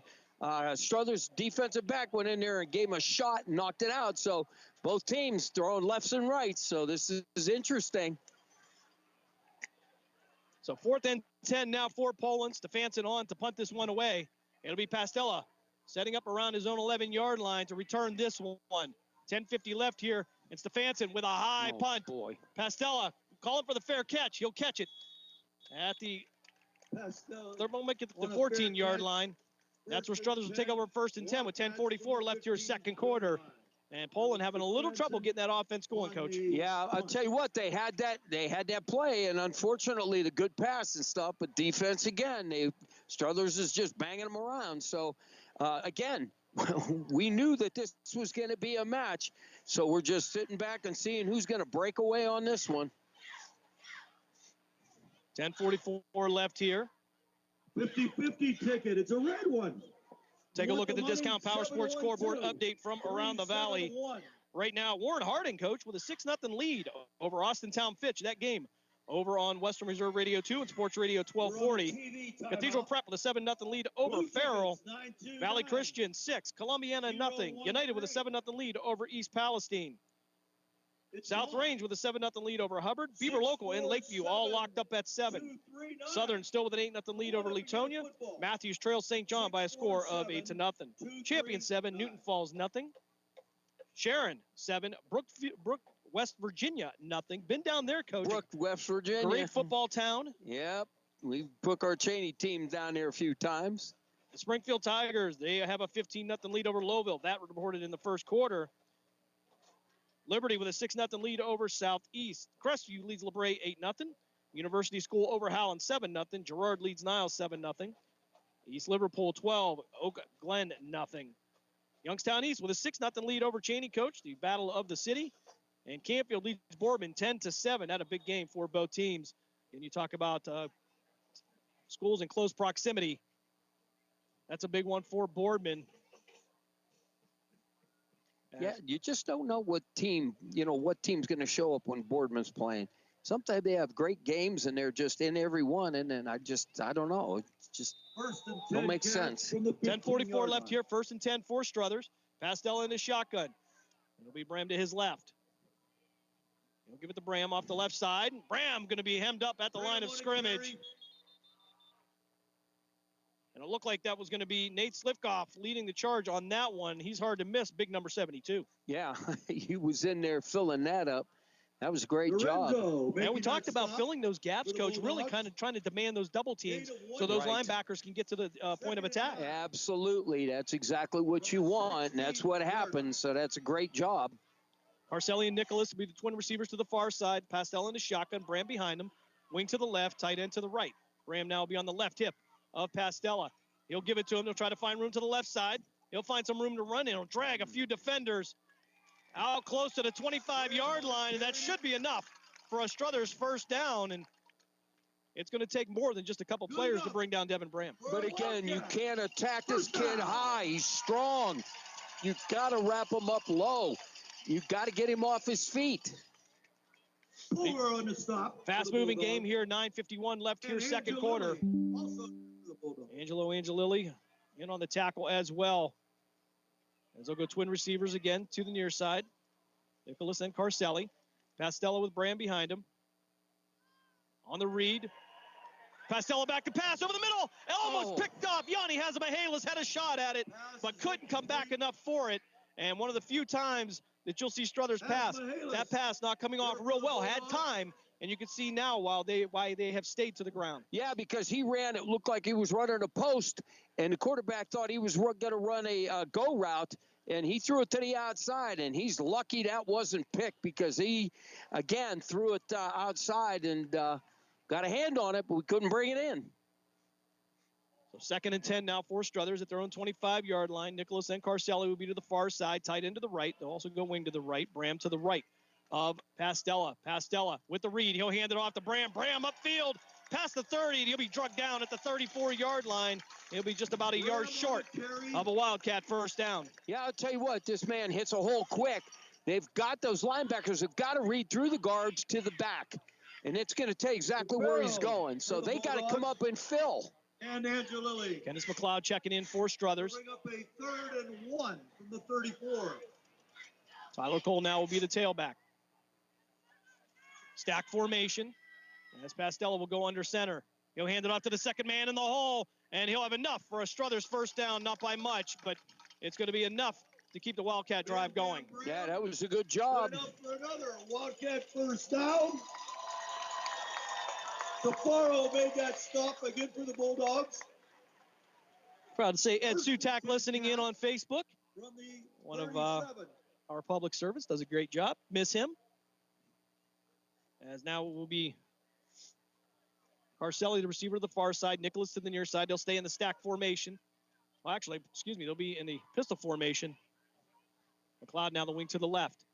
Struthers' defensive back went in there and gave him a shot and knocked it out. So both teams throwing lefts and rights. So this is interesting. So 4th and 10 now for Poland. Stefanson on to punt this one away. It'll be Pastella setting up around his own 11-yard line to return this one. 10:50 left here, and Stefanson with a high punt. Boy. Pastella calling for the fair catch. He'll catch it at the 14-yard line. That's where Struthers will take over 1st and 10 with 10:44 left here, second quarter. And Poland having a little trouble getting that offense going, Coach. Yeah, I'll tell you what, they had that play, and unfortunately the good pass and stuff, but defense again, Struthers is just banging them around. So again, we knew that this was going to be a match, so we're just sitting back and seeing who's going to break away on this one. 10:44 left here. 50-50 ticket. It's a red one. Take a look at the Discount Power Sports scoreboard update from around the valley. Right now, Warren Harding, Coach, with a 6-0 lead over Austintown Fitch. That game over on Western Reserve Radio 2 and Sports Radio 1240. Cathedral Prep with a 7-0 lead over Farrell. Valley Christian 6. Columbiana 0. United with a 7-0 lead over East Palestine. South Range with a 7-0 lead over Hubbard. Beaver Local and Lakeview all locked up at 7. Southern still with an 8-0 lead over Leetonia. Matthews trails St. John by a score of 8-0. Champion 7, Newton Falls nothing. Sharon 7, Brook West Virginia nothing. Been down there, Coach. Brook West Virginia. Great football town. Yep. We took our Cheney team down there a few times. The Springfield Tigers, they have a 15-0 lead over Lowville. That reported in the first quarter. Liberty with a 6-0 lead over Southeast. Crestview leads LeBray 8-0. University School over Howland 7-0. Girard leads Niles 7-0. East Liverpool 12. Oak Glen nothing. Youngstown East with a 6-0 lead over Cheney, Coach. The battle of the city. And Campfield leads Boardman 10-7. That a big game for both teams. And you talk about schools in close proximity. That's a big one for Boardman. Yeah, you just don't know what team's going to show up when Boardman's playing. Sometimes they have great games and they're just in every one, and then I don't know. It just don't make sense. 10:44 left here. 1st and 10 for Struthers. Pastel in his shotgun. It'll be Bram to his left. He'll give it to Bram off the left side. Bram going to be hemmed up at the line of scrimmage. And it looked like that was going to be Nate Slifkoff leading the charge on that one. He's hard to miss, big number 72. Yeah, he was in there filling that up. That was a great job. And we talked about filling those gaps, Coach, really kind of trying to demand those double teams so those linebackers can get to the point of attack. Absolutely. That's exactly what you want, and that's what happened, so that's a great job. Carcelli and Nicholas will be the twin receivers to the far side. Pastel in the shotgun, Bram behind him. Wing to the left, tight end to the right. Bram now will be on the left hip of Pastella. He'll give it to him. He'll try to find room to the left side. He'll find some room to run in. He'll drag a few defenders out close to the 25-yard line, and that should be enough for a Struthers first down. And it's going to take more than just a couple players to bring down Devin Bram. But again, you can't attack this kid high. He's strong. You've got to wrap him up low. You've got to get him off his feet. On the stop. Fast-moving game here. 9:51 left here, second quarter. Angelo Angelilli in on the tackle as well. As they'll go twin receivers again to the near side. Nicholas and Carcelli. Pastella with Bram behind him. On the read. Pastella back to pass over the middle. Almost picked off. Yanni Hazamahalis had a shot at it, but couldn't come back enough for it. And one of the few times that you'll see Struthers pass, that pass not coming off real well, had time. And you can see now why they have stayed to the ground. Yeah, because he ran, it looked like he was running a post, and the quarterback thought he was going to run a go route, and he threw it to the outside, and he's lucky that wasn't picked because he, again, threw it outside and got a hand on it, but we couldn't bring it in. So 2nd and 10 now for Struthers at their own 25-yard line. Nicholas and Carcelli will be to the far side, tight end to the right. They'll also go wing to the right. Bram to the right of Pastella. Pastella with the read. He'll hand it off to Bram. Bram upfield past the 30. And he'll be drugged down at the 34-yard line. He'll be just about a yard short of a Wildcat first down. Yeah, I'll tell you what, this man hits a hole quick. They've got those linebackers have got to read through the guards to the back. And it's going to take exactly where he's going. So they got to come up and fill. And Angelilli. Kenneth McLeod checking in for Struthers. Bring up a 3rd and 1 from the 34. Tyler Cole now will be the tailback. Stack formation. As Pastella will go under center. He'll hand it off to the second man in the hole, and he'll have enough for a Struthers first down, not by much, but it's going to be enough to keep the Wildcat drive going. Yeah, that was a good job. Enough for another Wildcat first down. Safaro made that stop again for the Bulldogs. Proud to say Ed Sutak listening in on Facebook. One of our public service, does a great job. Miss him. As now it will be Carcelli, the receiver to the far side. Nicholas to the near side. They'll stay in the stack formation. Well, actually, excuse me, they'll be in the pistol formation. McLeod now the wing to the left.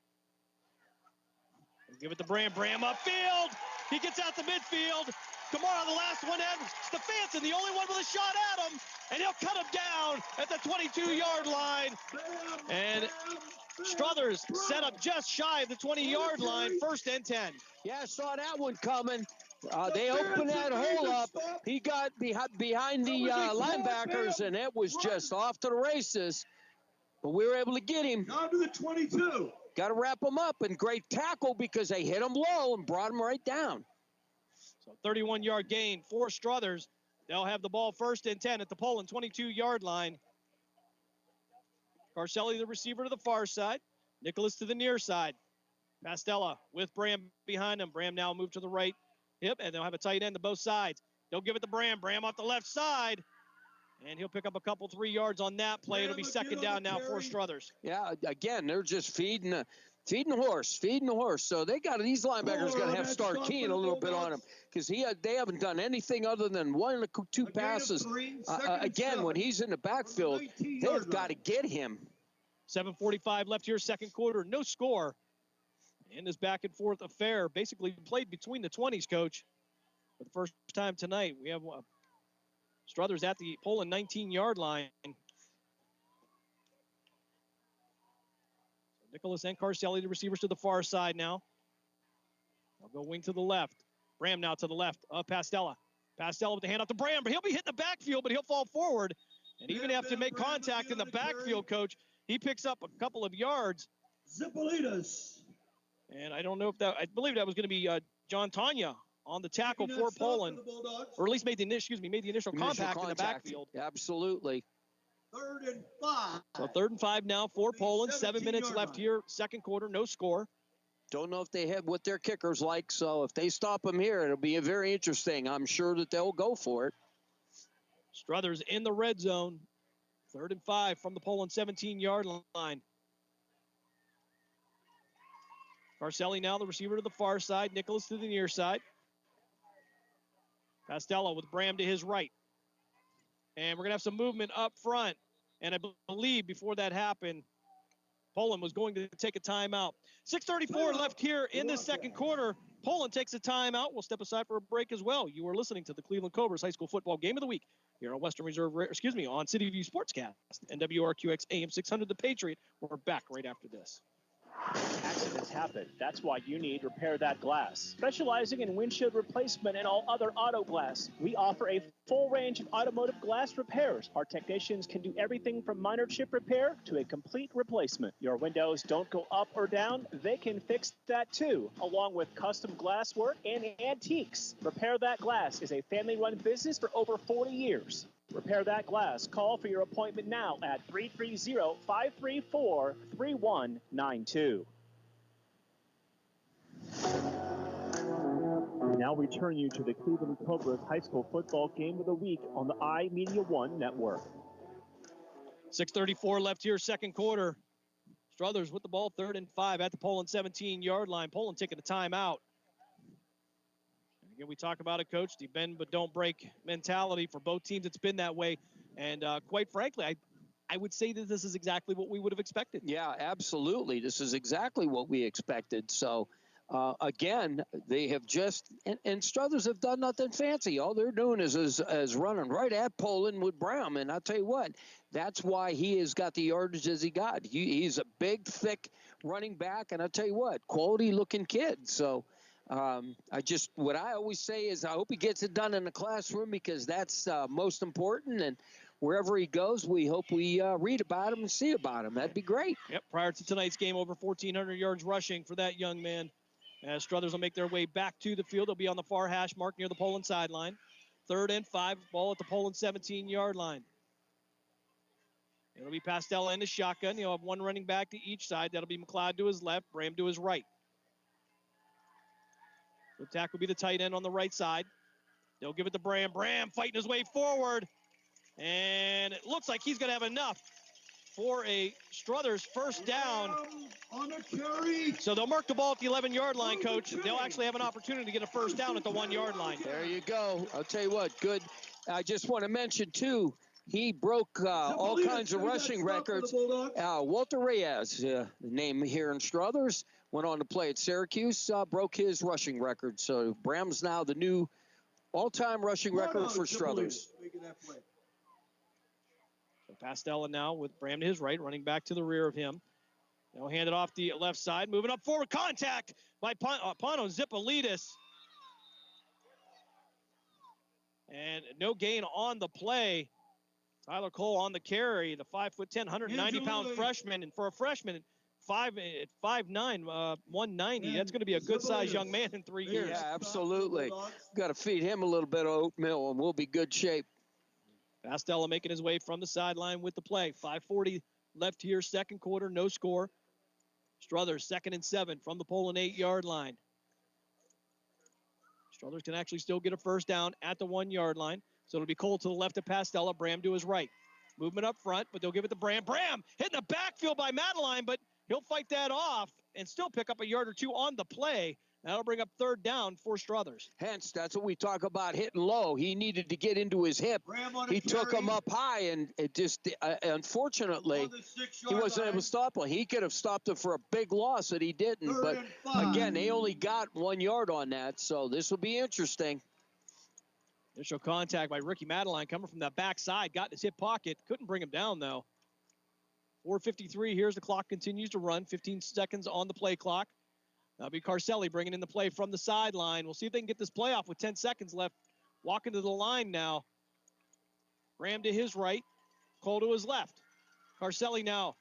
They'll give it to Bram. Bram upfield. He gets out the midfield. Kamara, the last one in. Stefanson, the only one with a shot at him. And he'll cut him down at the 22-yard line. And Struthers set up just shy of the 20-yard line, 1st and 10. Yeah, I saw that one coming. They opened that hole up. He got behind the linebackers, and it was just off to the races. But we were able to get him. Down to the 22. got to wrap them up, and great tackle because they hit him low and brought him right down. So 31-yard gain for Struthers. They'll have the ball 1st and 10 at the Poland 22-yard line. Carcelli, the receiver, to the far side. Nicholas to the near side. Pastella with Bram behind him. Bram now moved to the right hip, and they'll have a tight end to both sides. They'll give it to Bram. Bram off the left side. And he'll pick up a couple 3 yards on that play. It'll be 2nd down now for Struthers. Yeah, again, they're just feeding the horse. So these linebackers got to have to start keying a little bit on him because they haven't done anything other than 1 or 2 passes. Again, when he's in the backfield, they've got to get him. 7:45 left here, second quarter. No score in this back-and-forth affair. Basically played between the 20s, Coach. For the first time tonight, we have Struthers at the Poland 19-yard line. Nicholas and Carcelli, the receivers, to the far side now. They'll go wing to the left. Bram now to the left of Pastella. Pastella with the hand off to Bram, but he'll be hitting the backfield, but he'll fall forward. And even have to make contact in the backfield, Coach. He picks up a couple of yards. Zipolitas. And I don't know if I believe that was going to be John Tanya on the tackle for Poland. Or at least made the initial contact in the backfield. Absolutely. 3rd and 5. So 3rd and 5 now for Poland. 7 minutes left here, second quarter, no score. Don't know if they have what their kicker's like, so if they stop them here, it'll be very interesting. I'm sure that they'll go for it. Struthers in the red zone. 3rd and 5 from the Poland 17-yard line. Carcelli now the receiver to the far side. Nicholas to the near side. Pastella with Bram to his right. And we're going to have some movement up front. And I believe before that happened, Poland was going to take a timeout. 6:34 left here in this second quarter. Poland takes a timeout. We'll step aside for a break as well. You are listening to the Cleveland Cobras High School Football Game of the Week here on Western Reserve, on City View Sportscast and WRQX AM 600 The Patriot. We're back right after this. Accidents happen. That's why you need Repair That Glass. Specializing in windshield replacement and all other auto glass, we offer a full range of automotive glass repairs. Our technicians can do everything from minor chip repair to a complete replacement. Your windows don't go up or down, they can fix that too, along with custom glass work and antiques. Repair That Glass is a family-run business for over 40 years. Repair That Glass. Call for your appointment now at 330-534-3192. We now return you to the Cleveland Cobras High School Football Game of the Week on the iMedia One Network. 6:34 left here, second quarter. Struthers with the ball, 3rd and 5 at the Poland 17-yard line. Poland taking a timeout. Again, we talk about it, Coach, the bend but don't break mentality for both teams. It's been that way. And quite frankly, I would say that this is exactly what we would have expected. Yeah, absolutely. This is exactly what we expected. So, again, they have just – and Struthers have done nothing fancy. All they're doing is running right at Poland with Brown. And I'll tell you what, that's why he has got the yardage as he got. He's a big, thick running back. And I'll tell you what, quality-looking kid. So – what I always say is I hope he gets it done in the classroom because that's most important. And wherever he goes, we hope we read about him and see about him. That'd be great. Yep. Prior to tonight's game, over 1,400 yards rushing for that young man. As Struthers will make their way back to the field. They'll be on the far hash mark near the Poland sideline. 3rd and 5, ball at the Poland 17-yard line. It'll be Pastella in the shotgun. He'll have one running back to each side. That'll be McLeod to his left, Bram to his right. The tackle will be the tight end on the right side. They'll give it to Bram. Bram fighting his way forward. And it looks like he's going to have enough for a Struthers first down. On a carry. So they'll mark the ball at the 11-yard line, Coach. They'll actually have an opportunity to get a first down at the 1-yard line. There you go. I'll tell you what, good. I just want to mention, too, he broke all kinds of rushing records. Walter Reyes, the name here in Struthers, went on to play at Syracuse, broke his rushing record. So Bram's now the new all-time rushing record for Struthers. So Pastella now with Bram to his right, running back to the rear of him. They'll hand it off the left side, moving up forward. Contact by Pano Zipolitas. And no gain on the play. Tyler Cole on the carry, the 5'10", 190-pound freshman. And for a freshman, at 5'9", 190. That's going to be a good-sized young man in 3 years. Yeah, absolutely. Got to feed him a little bit of oatmeal, and we'll be good shape. Pastella making his way from the sideline with the play. 5:40 left here, second quarter, no score. Struthers 2nd and 7 from the Poland 8-yard line. Struthers can actually still get a first down at the 1-yard line. So it'll be Cole to the left of Pastella, Bram to his right. Movement up front, but they'll give it to Bram. Bram hit in the backfield by Madeline, but he'll fight that off and still pick up a yard or two on the play. That'll bring up 3rd down for Struthers. Hence, that's what we talk about hitting low. He needed to get into his hip. He took him up high, and it just, unfortunately, he wasn't able to stop him. He could have stopped it for a big loss that he didn't. But, again, they only got 1 yard on that, so this will be interesting. Initial contact by Ricky Madeline coming from that backside. Got in his hip pocket. Couldn't bring him down, though. 4:53. Here's the clock continues to run. 15 seconds on the play clock. That'll be Carcelli bringing in the play from the sideline. We'll see if they can get this play off with 10 seconds left. Walking to the line now. Graham to his right. Cole to his left. Carcelli now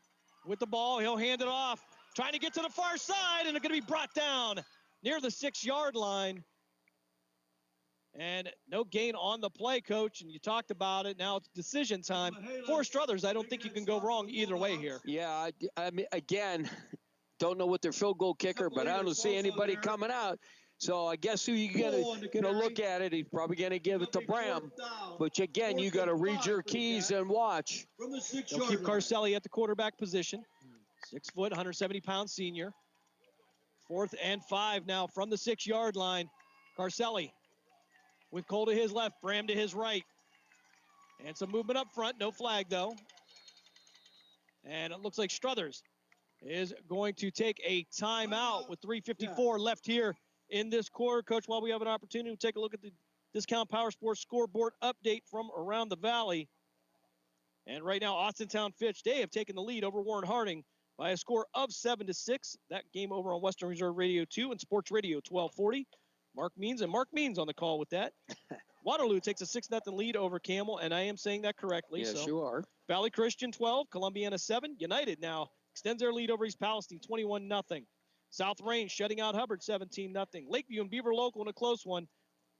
with the ball. He'll hand it off. Trying to get to the far side, and it's going to be brought down near the 6-yard line. And no gain on the play, Coach, and you talked about it. Now it's decision time. For Struthers, I don't think you can go wrong either way here. Yeah, I mean, again, don't know what their field goal kicker, but I don't see anybody coming out. So I guess who you gonna look at it, he's probably going to give it to Bram. But, again, you got to read your keys and watch. They'll keep Carcelli at the quarterback position. 6 foot, 170-pound senior. 4th and 5 now from the 6-yard line. Carcelli with Cole to his left, Bram to his right. And some movement up front. No flag, though. And it looks like Struthers is going to take a timeout with 3:54 left here in this quarter. Coach, while we have an opportunity to take a look at the Discount Power Sports scoreboard update from around the valley. And right now, Austintown Fitch, they have taken the lead over Warren Harding by a score of 7-6. That game over on Western Reserve Radio 2 and Sports Radio 1240. Mark Means on the call with that. Waterloo takes a 6-0 lead over Camel, and I am saying that correctly. Yes, you are. Valley Christian 12, Columbiana 7. United now extends their lead over East Palestine 21-0. South Range shutting out Hubbard 17-0. Lakeview and Beaver Local in a close one.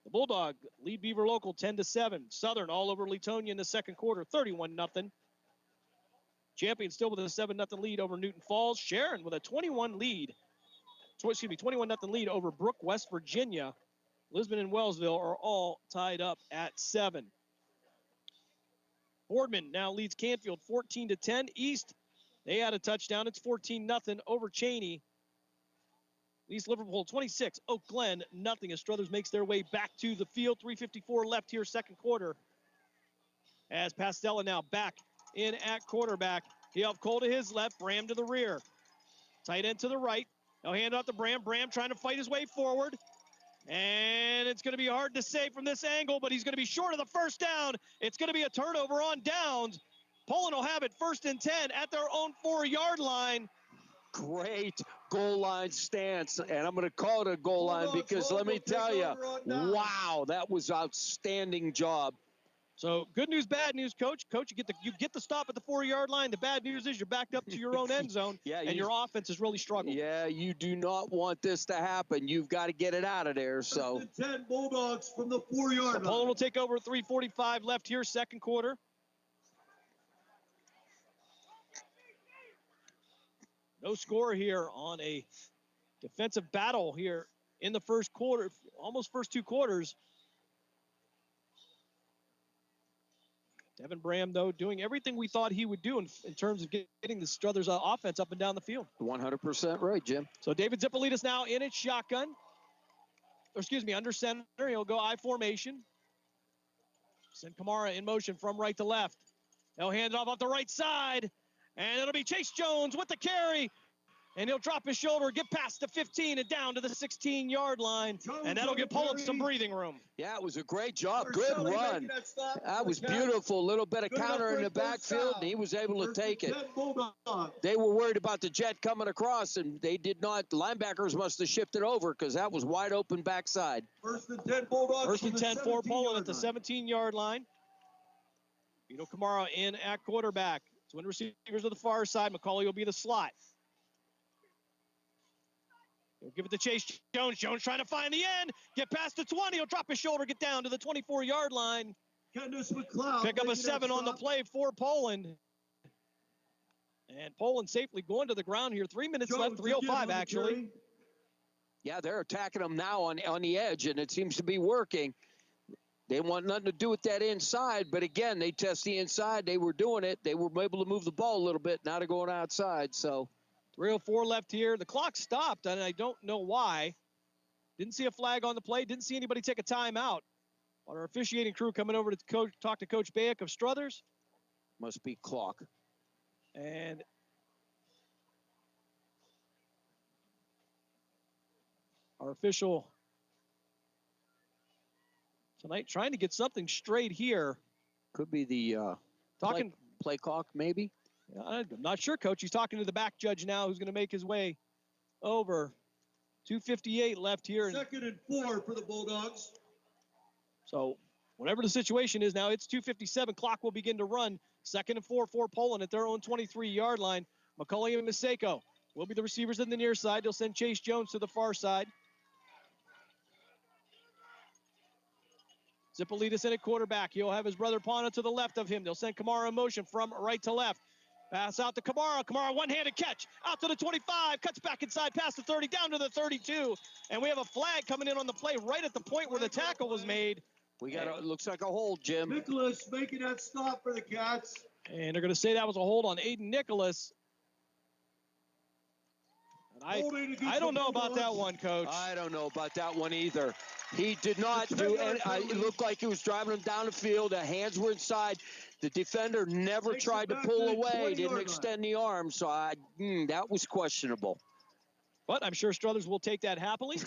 The Bulldog lead Beaver Local 10-7. Southern all over Leetonia in the second quarter 31-0. Champion still with a 7-0 lead over Newton Falls. Sharon with a 21-0 lead over Brook, West Virginia. Lisbon and Wellsville are all tied up at 7. Boardman now leads Canfield 14-10. East, they had a touchdown. It's 14-0 over Cheney. East Liverpool 26, Oak Glen nothing as Struthers makes their way back to the field. 3:54 left here, second quarter. As Pastella now back in at quarterback. He'll have Cole to his left, Bram to the rear. Tight end to the right. They'll hand it off to Bram. Bram trying to fight his way forward. And it's going to be hard to say from this angle, but he's going to be short of the first down. It's going to be a turnover on downs. Poland will have it 1st and 10 at their own 4-yard line. Great goal line stance, and I'm going to call it a goal line because let me tell you, wow, that was outstanding job. So good news, bad news, Coach. Coach, you get the stop at the 4-yard line. The bad news is you're backed up to your own end zone, and your offense has really struggled. Yeah, you do not want this to happen. You've got to get it out of there. So 10 Bulldogs from the 4-yard line. Poland will take over at 3:45 left here, second quarter. No score here on a defensive battle here in the first quarter, almost first 2 quarters. Devin Bram, though, doing everything we thought he would do in terms of getting the Struthers offense up and down the field. 100% right, Jim. So David Zippolitas now in at shotgun. Under center. He'll go I formation. Send Kamara in motion from right to left. They'll hand it off the right side. And it'll be Chase Jones with the carry. And he'll drop his shoulder, get past the 15 and down to the 16-yard line. And that'll give Poland some breathing room. Yeah, it was a great job. Good run. That was beautiful. A little bit of counter in the backfield, and he was able to take it. They were worried about the jet coming across, and they did not. Linebackers must have shifted over because that was wide open backside. 1st and 10 Bulldogs. 1st and 10 for Poland at the 17-yard line. Vito Kamara in at quarterback. Twin receivers to the far side. McCauley will be the slot. He'll give it to Chase Jones. Jones trying to find the end. Get past the 20. He'll drop his shoulder, get down to the 24-yard line. Pick up a 7 on the play for Poland. And Poland safely going to the ground here. 3 minutes left, 3:05 actually. Yeah, they're attacking them now on the edge, and it seems to be working. They want nothing to do with that inside, but again, they test the inside. They were doing it. They were able to move the ball a little bit. Now they're going outside, so. 3:04 left here. The clock stopped, and I don't know why. Didn't see a flag on the play. Didn't see anybody take a timeout. Our officiating crew coming over to talk to Coach Bayek of Struthers. Must be clock. And our official tonight trying to get something straight here. Could be the play clock, maybe. I'm not sure, Coach. He's talking to the back judge now, who's going to make his way over. 2:58 left here. 2nd and 4 for the Bulldogs. So whatever the situation is now, it's 2:57. Clock will begin to run. 2nd and 4 for Poland at their own 23-yard line. McCauley and Maseko will be the receivers in the near side. They'll send Chase Jones to the far side. Zipolitis in at quarterback. He'll have his brother Pana to the left of him. They'll send Kamara in motion from right to left. Pass out to Kamara. Kamara, one-handed catch. Out to the 25. Cuts back inside past the 30. Down to the 32. And we have a flag coming in on the play right at the point where the tackle was made. We got looks like a hold, Jim. Nicholas making that stop for the Cats. And they're going to say that was a hold on Aiden Nicholas. And I don't know about that one, Coach. I don't know about that one either. He did not do it. It looked like he was driving him down the field. The hands were inside. The defender never tried to pull away, didn't extend the arm. So that was questionable. But I'm sure Struthers will take that happily.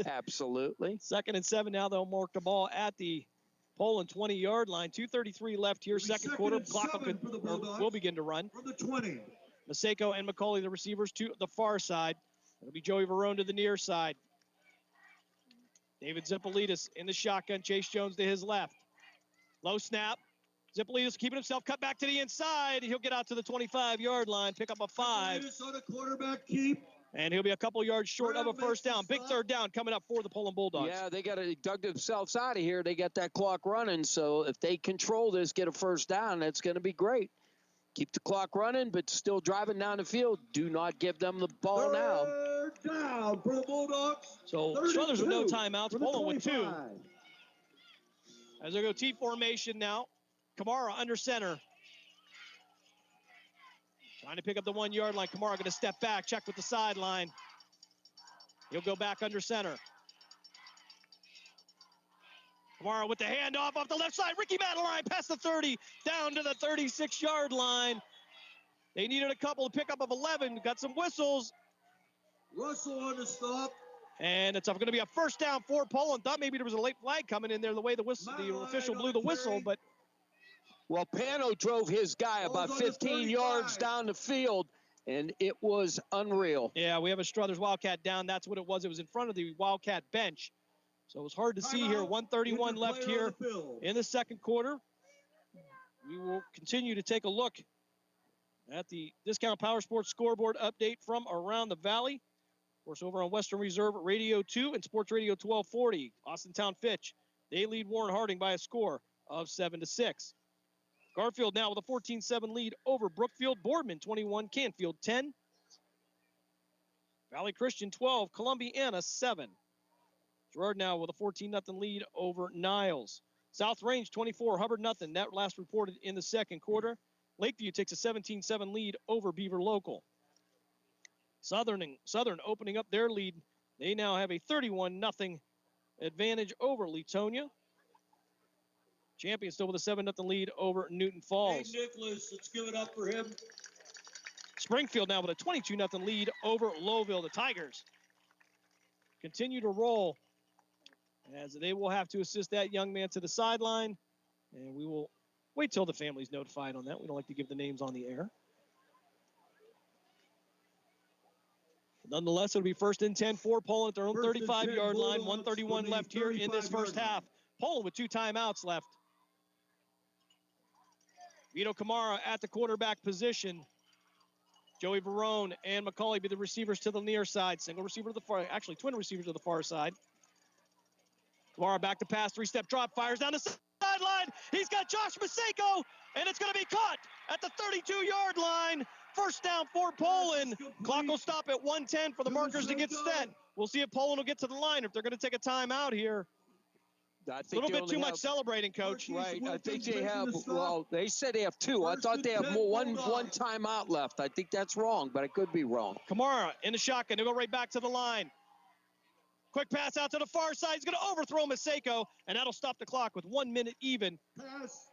Absolutely. 2nd and 7 now. They'll mark the ball at the Poland 20-yard line. 2:33 left here, second quarter. Clock will begin to run. From the 20. Maseko and McCauley, the receivers, to the far side. It'll be Joey Verone to the near side. David Zipolitis in the shotgun. Chase Jones to his left. Low snap. Zipolitis keeping himself cut back to the inside. He'll get out to the 25-yard line, pick up a 5. On a quarterback keep. And he'll be a couple yards short of a first down. Big third down coming up for the Poland Bulldogs. Yeah, they dug themselves out of here. They got that clock running. So if they control this, get a first down, that's going to be great. Keep the clock running, but still driving down the field. Do not give them the ball now. Third down for the Bulldogs. So Struthers with no timeouts. Poland with 2. As they go T formation now. Kamara under center. Trying to pick up the 1-yard line. Kamara going to step back, check with the sideline. He'll go back under center. Kamara with the handoff off the left side. Ricky Madeline past the 30, down to the 36-yard line. They needed a couple to pick up of 11. Got some whistles. Russell on the stop. And it's going to be a first down for Poland. Thought maybe there was a late flag coming in there the way the official blew the whistle, but. Well, Pano drove his guy about 15 yards down the field, and it was unreal. Yeah, we have a Struthers Wildcat down. That's what it was. It was in front of the Wildcat bench. So it was hard to see here. 1:31 left here in the second quarter. We will continue to take a look at the Discount Power Sports scoreboard update from around the valley. Of course, over on Western Reserve Radio 2 and Sports Radio 1240. Austintown Fitch, they lead Warren Harding by a score of 7-6. Garfield now with a 14-7 lead over Brookfield. Boardman 21, Canfield 10. Valley Christian 12, Columbiana 7. Girard now with a 14-0 lead over Niles. South Range 24, Hubbard nothing. That last reported in the second quarter. Lakeview takes a 17-7 lead over Beaver Local. Southern opening up their lead. They now have a 31-0 advantage over Leetonia. Champion still with a 7-0 lead over Newton Falls. Hey, Nicholas, let's give it up for him. Springfield now with a 22-0 lead over Lowville. The Tigers continue to roll as they will have to assist that young man to the sideline. And we will wait till the family's notified on that. We don't like to give the names on the air. Nonetheless, it'll be 1st and 10 for Poland at their own 35-yard line. 1:31 left here in this first half. Poland with 2 timeouts left. Vito Kamara at the quarterback position. Joey Verone and McCauley be the receivers to the near side. Single receiver to the far, actually twin receivers to the far side. Kamara back to pass, three-step drop, fires down the sideline. He's got Josh Maseko, and it's going to be caught at the 32-yard line. First down for Poland. Clock will stop at 1:10 for the markers to get set. We'll see if Poland will get to the line, if they're going to take a timeout here. I A think little bit too much celebrating, Coach. Right. I think they have, well, they said they have two. I thought they have one timeout left. I think that's wrong, but I could be wrong. Kamara in the shotgun. They'll go right back to the line. Quick pass out to the far side. He's going to overthrow Maseko, and that'll stop the clock with 1 minute even. Pass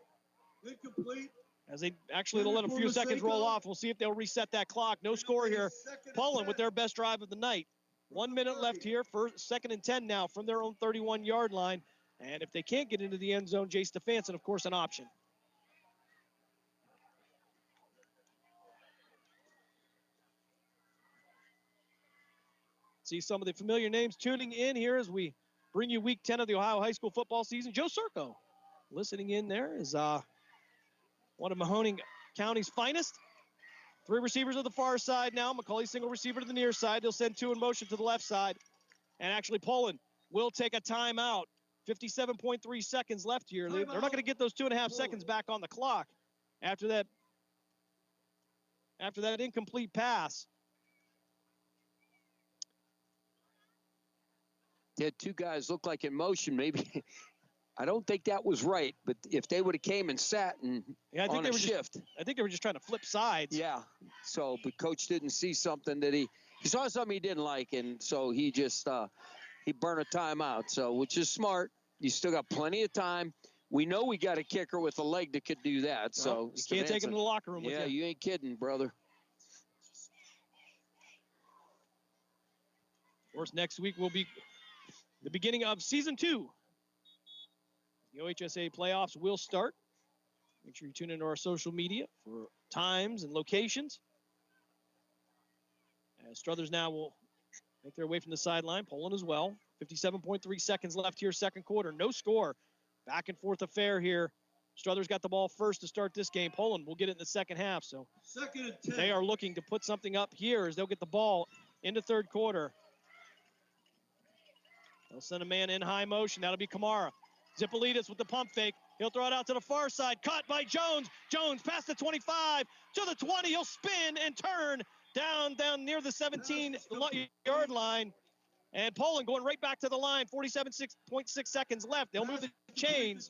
incomplete. As they'll let a few seconds roll off. We'll see if they'll reset that clock. No score here. Poland with their best drive of the night. 1 minute left here. Second and 10 now from their own 31-yard line. And if they can't get into the end zone, Jay Stefanson, of course, an option. See some of the familiar names tuning in here as we bring you week 10 of the Ohio high school football season. Joe Circo listening in there is one of Mahoning County's finest. Three receivers to the far side now. McCauley single receiver to the near side. They'll send two in motion to the left side. And actually Poland will take a timeout. 57.3 seconds left here. They're not going to get those 2.5 seconds back on the clock after that incomplete pass. They had two guys look like in motion. Maybe I don't think that was right, but if they would have came and sat and I think on a shift. I think they were just trying to flip sides. Yeah. So, but coach didn't see something that he saw something he didn't like, and so he just he burned a timeout. So, which is smart. You still got plenty of time. We know we got a kicker with a leg that could do that. So you can't take him to the locker room with you. Yeah, you ain't kidding, brother. Of course, next week will be the beginning of season 2. The OHSA playoffs will start. Make sure you tune into our social media for times and locations. As Struthers now will make their way from the sideline. Poland as well. 57.3 seconds left here, second quarter. No score. Back and forth affair here. Struthers got the ball first to start this game. Poland will get it in the second half. So Second and 10. they are looking to put something up here as they'll get the ball into third quarter. They'll send a man in high motion. That'll be Kamara. Zipolidis with the pump fake. He'll throw it out to the far side. Caught by Jones. Jones past the 25 to the 20. He'll spin and turn down near the 17-yard line. And Poland going right back to the line. 47.6 seconds left. They'll move the chains.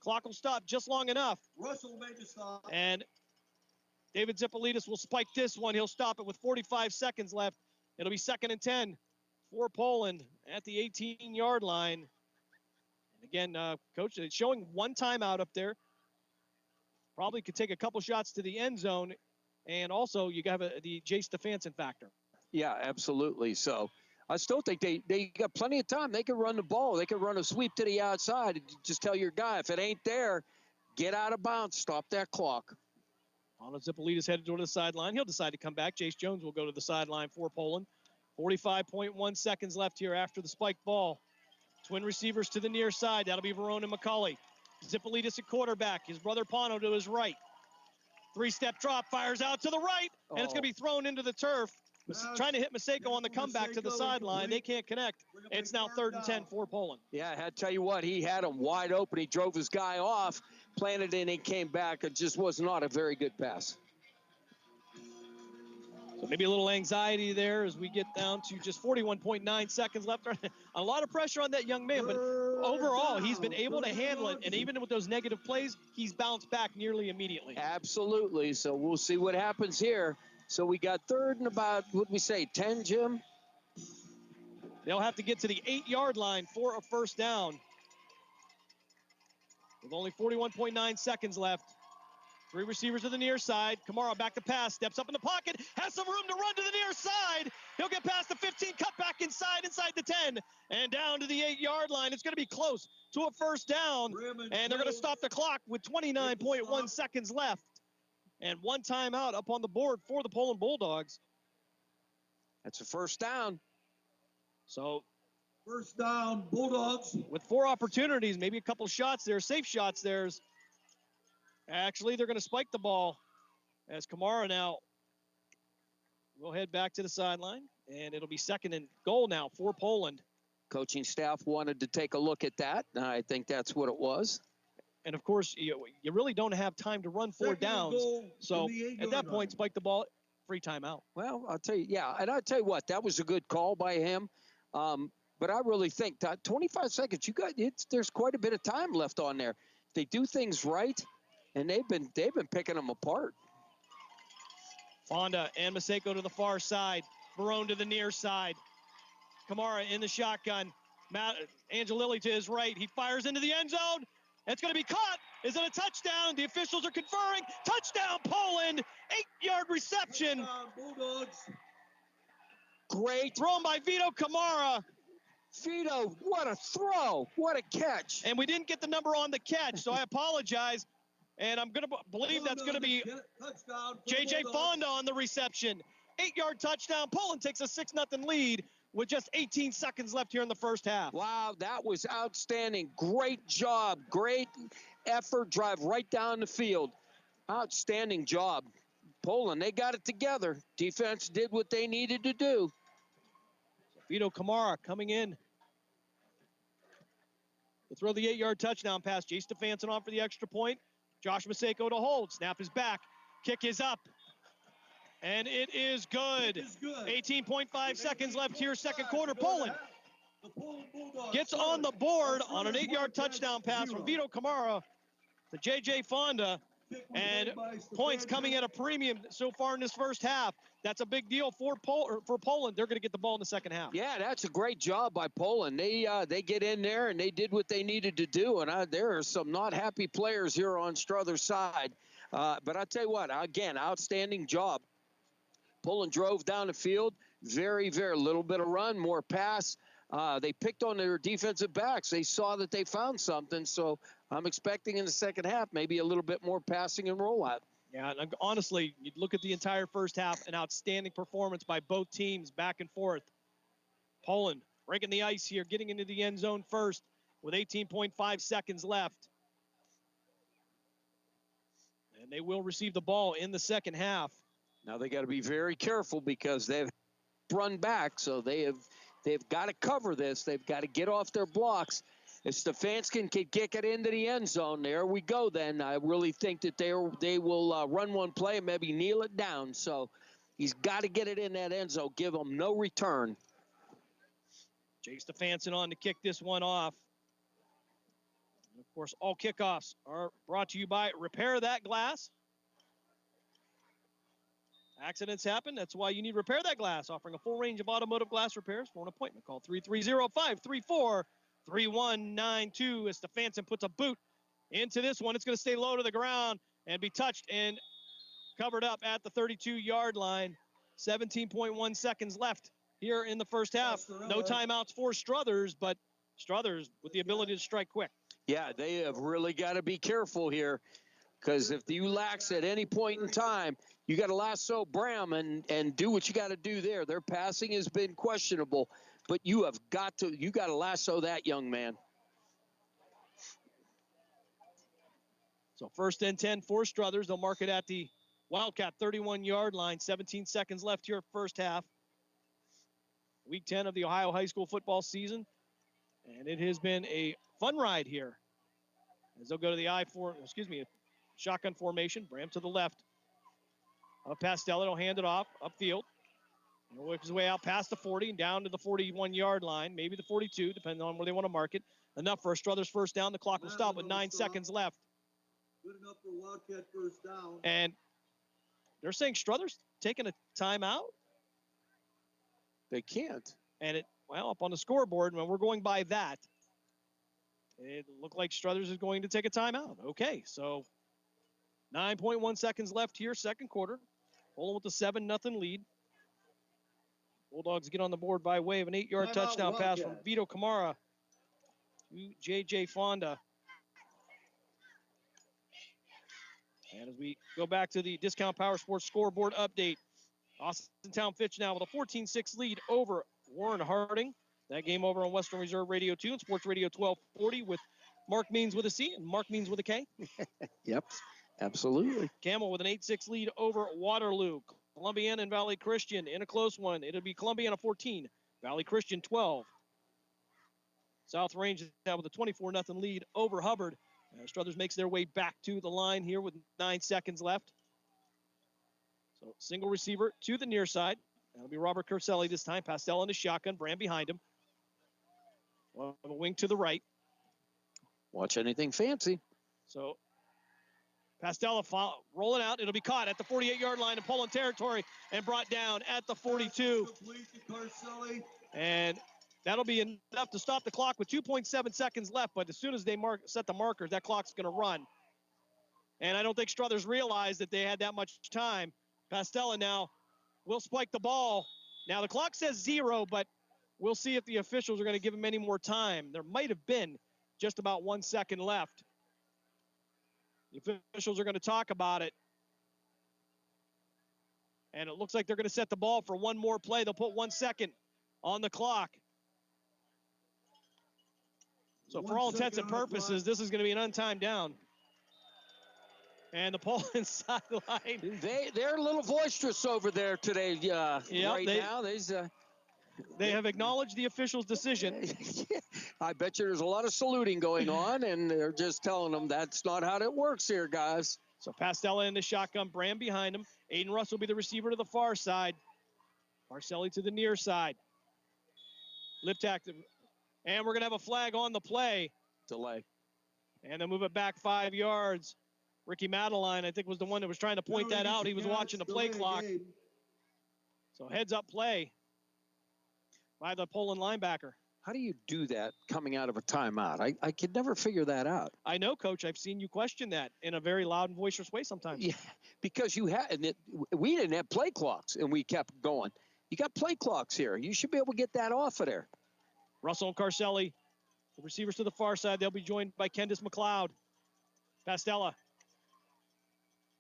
Clock will stop just long enough. Russell made the stop. And David Zipolidis will spike this one. He'll stop it with 45 seconds left. It'll be second and 10 for Poland at the 18-yard line. And again, Coach, it's showing one timeout up there. Probably could take a couple shots to the end zone. And also, you have the Jay Stefanson factor. Yeah, absolutely. So I still think they got plenty of time. They could run the ball. They could run a sweep to the outside. Just tell your guy, if it ain't there, get out of bounds. Stop that clock. Arnold Zipolidis headed toward the sideline. He'll decide to come back. Jace Jones will go to the sideline for Poland. 45.1 seconds left here after the spiked ball. Twin receivers to the near side. That'll be Verone and McCauley. Zipolidis at quarterback. His brother Pano to his right. Three-step drop, fires out to the right, and it's going to be thrown into the turf. Trying to hit Maseko on the comeback to the sideline. They can't connect. It's now third and 10 for Poland. Yeah, I had to tell you what, he had him wide open. He drove his guy off, planted in, and came back. It just was not a very good pass. So maybe a little anxiety there as we get down to just 41.9 seconds left. A lot of pressure on that young man, but overall, he's been able to handle it. And even with those negative plays, he's bounced back nearly immediately. Absolutely. So we'll see what happens here. So we got third and about, what'd we say, 10, Jim? They'll have to get to the 8-yard line for a first down. With only 41.9 seconds left. Three receivers to the near side. Kamara back to pass. Steps up in the pocket. Has some room to run to the near side. He'll get past the 15. Cut back inside the 10. And down to the 8-yard line. It's going to be close to a first down. And they're going to stop the clock with 29.1 seconds left. And one timeout up on the board for the Poland Bulldogs. That's a first down. So first down, Bulldogs. With 4 opportunities, maybe a couple shots there, safe shots there. Actually, they're going to spike the ball as Kamara now We'll head back to the sideline, and it'll be 2nd and goal now for Poland. Coaching staff wanted to take a look at that. I think that's what it was. And, of course, you really don't have time to run 4 downs. So, at that point, spike the ball, free timeout. Well, I'll tell you, yeah, and I'll tell you what, that was a good call by him. But I really think that 25 seconds, there's quite a bit of time left on there. They do things right, and they've been picking them apart. Fonda and Maseko to the far side. Barone to the near side. Kamara in the shotgun. Angelilli to his right. He fires into the end zone. It's going to be caught. Is it a touchdown? The officials are conferring. Touchdown, Poland. 8-yard reception. Bulldogs. Great. Thrown by Vito Kamara. Vito, what a throw. What a catch. And we didn't get the number on the catch, so I apologize. And I'm going to believe that's going to be J.J. Fonda on the reception. 8-yard touchdown. Poland takes a 6-0 lead with just 18 seconds left here in the first half. Wow, that was outstanding. Great job. Great effort. Drive right down the field. Outstanding job. Poland, they got it together. Defense did what they needed to do. Vito Kamara coming in to throw the 8-yard touchdown pass. Jay Stefanson on for the extra point. Josh Maseko to hold. Snap is back. Kick is up. And it is good. 18.5 seconds left here, second quarter. Poland gets on the board on an 8-yard touchdown pass from Vito Kamara to J.J. Fonda. And points coming at a premium so far in this first half. That's a big deal for Poland. They're going to get the ball in the second half. Yeah, that's a great job by Poland. They get in there and they did what they needed to do. And there are some not happy players here on Struthers' side. But I'll tell you what, again, outstanding job. Poland drove down the field. Very, very little bit of run, more pass. They picked on their defensive backs. They saw that they found something. So I'm expecting in the second half maybe a little bit more passing and rollout. Yeah, and honestly, you look at the entire first half, an outstanding performance by both teams back and forth. Poland breaking the ice here, getting into the end zone first with 18.5 seconds left. And they will receive the ball in the second half. Now they got to be very careful because they've run back, so they've got to cover this. They've got to get off their blocks. If Stefanson can kick it into the end zone, there we go then. I really think that they will run one play and maybe kneel it down. So he's got to get it in that end zone, give them no return. Jay Stefanson on to kick this one off. And of course, all kickoffs are brought to you by Repair That Glass. Accidents happen. That's why you need Repair That Glass, offering a full range of automotive glass repairs. For an appointment, call 330-534-3192 as Stefanson puts a boot into this one. It's going to stay low to the ground and be touched and covered up at the 32-yard line. 17.1 seconds left here in the first half. No timeouts for Struthers, but Struthers with the ability to strike quick. Yeah, they have really got to be careful here, because if you lax at any point in time, you got to lasso Bram and do what you got to do there. Their passing has been questionable, but you got to lasso that young man. So 1st and 10 for Struthers. They'll mark it at the Wildcat 31-yard line. 17 seconds left here first half. Week 10 of the Ohio high school football season. And it has been a fun ride here as they'll go to the shotgun formation. Bram to the left. Pastello will hand it off upfield. He'll work his way out past the 40 and down to the 41-yard line, maybe the 42, depending on where they want to mark it. Enough for a Struthers first down. The clock will stop with 9 seconds left. Good enough for Wildcat first down. And they're saying Struthers taking a timeout. They can't. And up on the scoreboard, when we're going by that, it looked like Struthers is going to take a timeout. Okay, so 9.1 seconds left here, second quarter. Poland with a 7-0 lead. Bulldogs get on the board by way of an 8-yard touchdown pass from Vito Kamara to J.J. Fonda. And as we go back to the Discount Power Sports scoreboard update, Austintown Fitch now with a 14-6 lead over Warren Harding. That game over on Western Reserve Radio 2 and Sports Radio 1240 with Mark Means with a C and Mark Means with a K. Yep, absolutely. Camel with an 8-6 lead over Waterloo. Columbiana and Valley Christian in a close one. It'll be Columbiana 14, Valley Christian 12. South Range now with a 24-0 lead over Hubbard. Struthers makes their way back to the line here with 9 seconds left. So single receiver to the near side. That'll be Robert Curselli this time. Pastel in the shotgun. Brand behind him. Well, a wing to the right. Watch anything fancy. So Pastella rolling out. It'll be caught at the 48-yard line in Poland territory and brought down at the 42. And that'll be enough to stop the clock with 2.7 seconds left. But as soon as they set the markers, that clock's going to run. And I don't think Struthers realized that they had that much time. Pastella now will spike the ball. Now the clock says 0, but we'll see if the officials are going to give him any more time. There might have been just about 1 second left. The officials are going to talk about it. And it looks like they're going to set the ball for one more play. They'll put 1 second on the clock. So for all intents and purposes, this is going to be an untimed down. And the Poland sideline. They're a little boisterous over there today. Now. They have acknowledged the official's decision. I bet you there's a lot of saluting going on, and they're just telling them that's not how it works here, guys. So Pastella in the shotgun, Brand behind him. Aiden Russ will be the receiver to the far side. Marcelli to the near side. Lip tack. And we're going to have a flag on the play. Delay. And they'll move it back 5 yards. Ricky Madeline, I think, was the one that was trying to point that out. He was watching the play clock. So heads up play by the Poland linebacker. How do you do that coming out of a timeout? I could never figure that out. I know, Coach. I've seen you question that in a very loud and boisterous way sometimes. Yeah, because we didn't have play clocks, and we kept going. You got play clocks here. You should be able to get that off of there. Russell and Carcelli, the receivers to the far side. They'll be joined by Kendis McLeod. Pastella.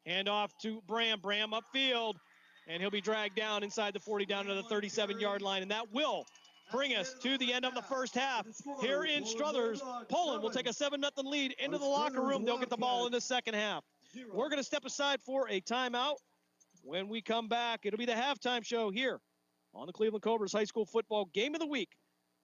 Hand off to Bram. Bram upfield. And he'll be dragged down inside the 40 down to the 37-yard line. And that will bring us to the end of the first half. Here in Struthers, Poland will take a 7-0 lead into the locker room. They'll get the ball in the second half. We're going to step aside for a timeout. When we come back, it'll be the halftime show here on the Cleveland Cobras High School Football Game of the Week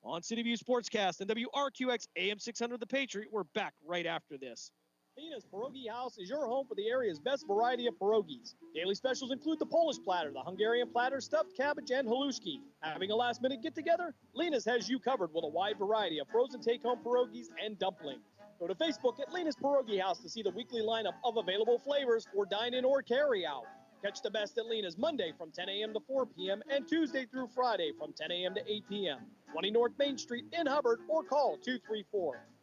on City View Sportscast and WRQX AM 600 The Patriot. We're back right after this. Lena's Pierogi House is your home for the area's best variety of pierogies. Daily specials include the Polish platter, the Hungarian platter, stuffed cabbage, and halushki. Having a last-minute get-together? Lena's has you covered with a wide variety of frozen take-home pierogies and dumplings. Go to Facebook at Lena's Pierogi House to see the weekly lineup of available flavors for dine-in or carry-out. Catch the best at Lena's Monday from 10 a.m. to 4 p.m. and Tuesday through Friday from 10 a.m. to 8 p.m. 20 North Main Street in Hubbard or call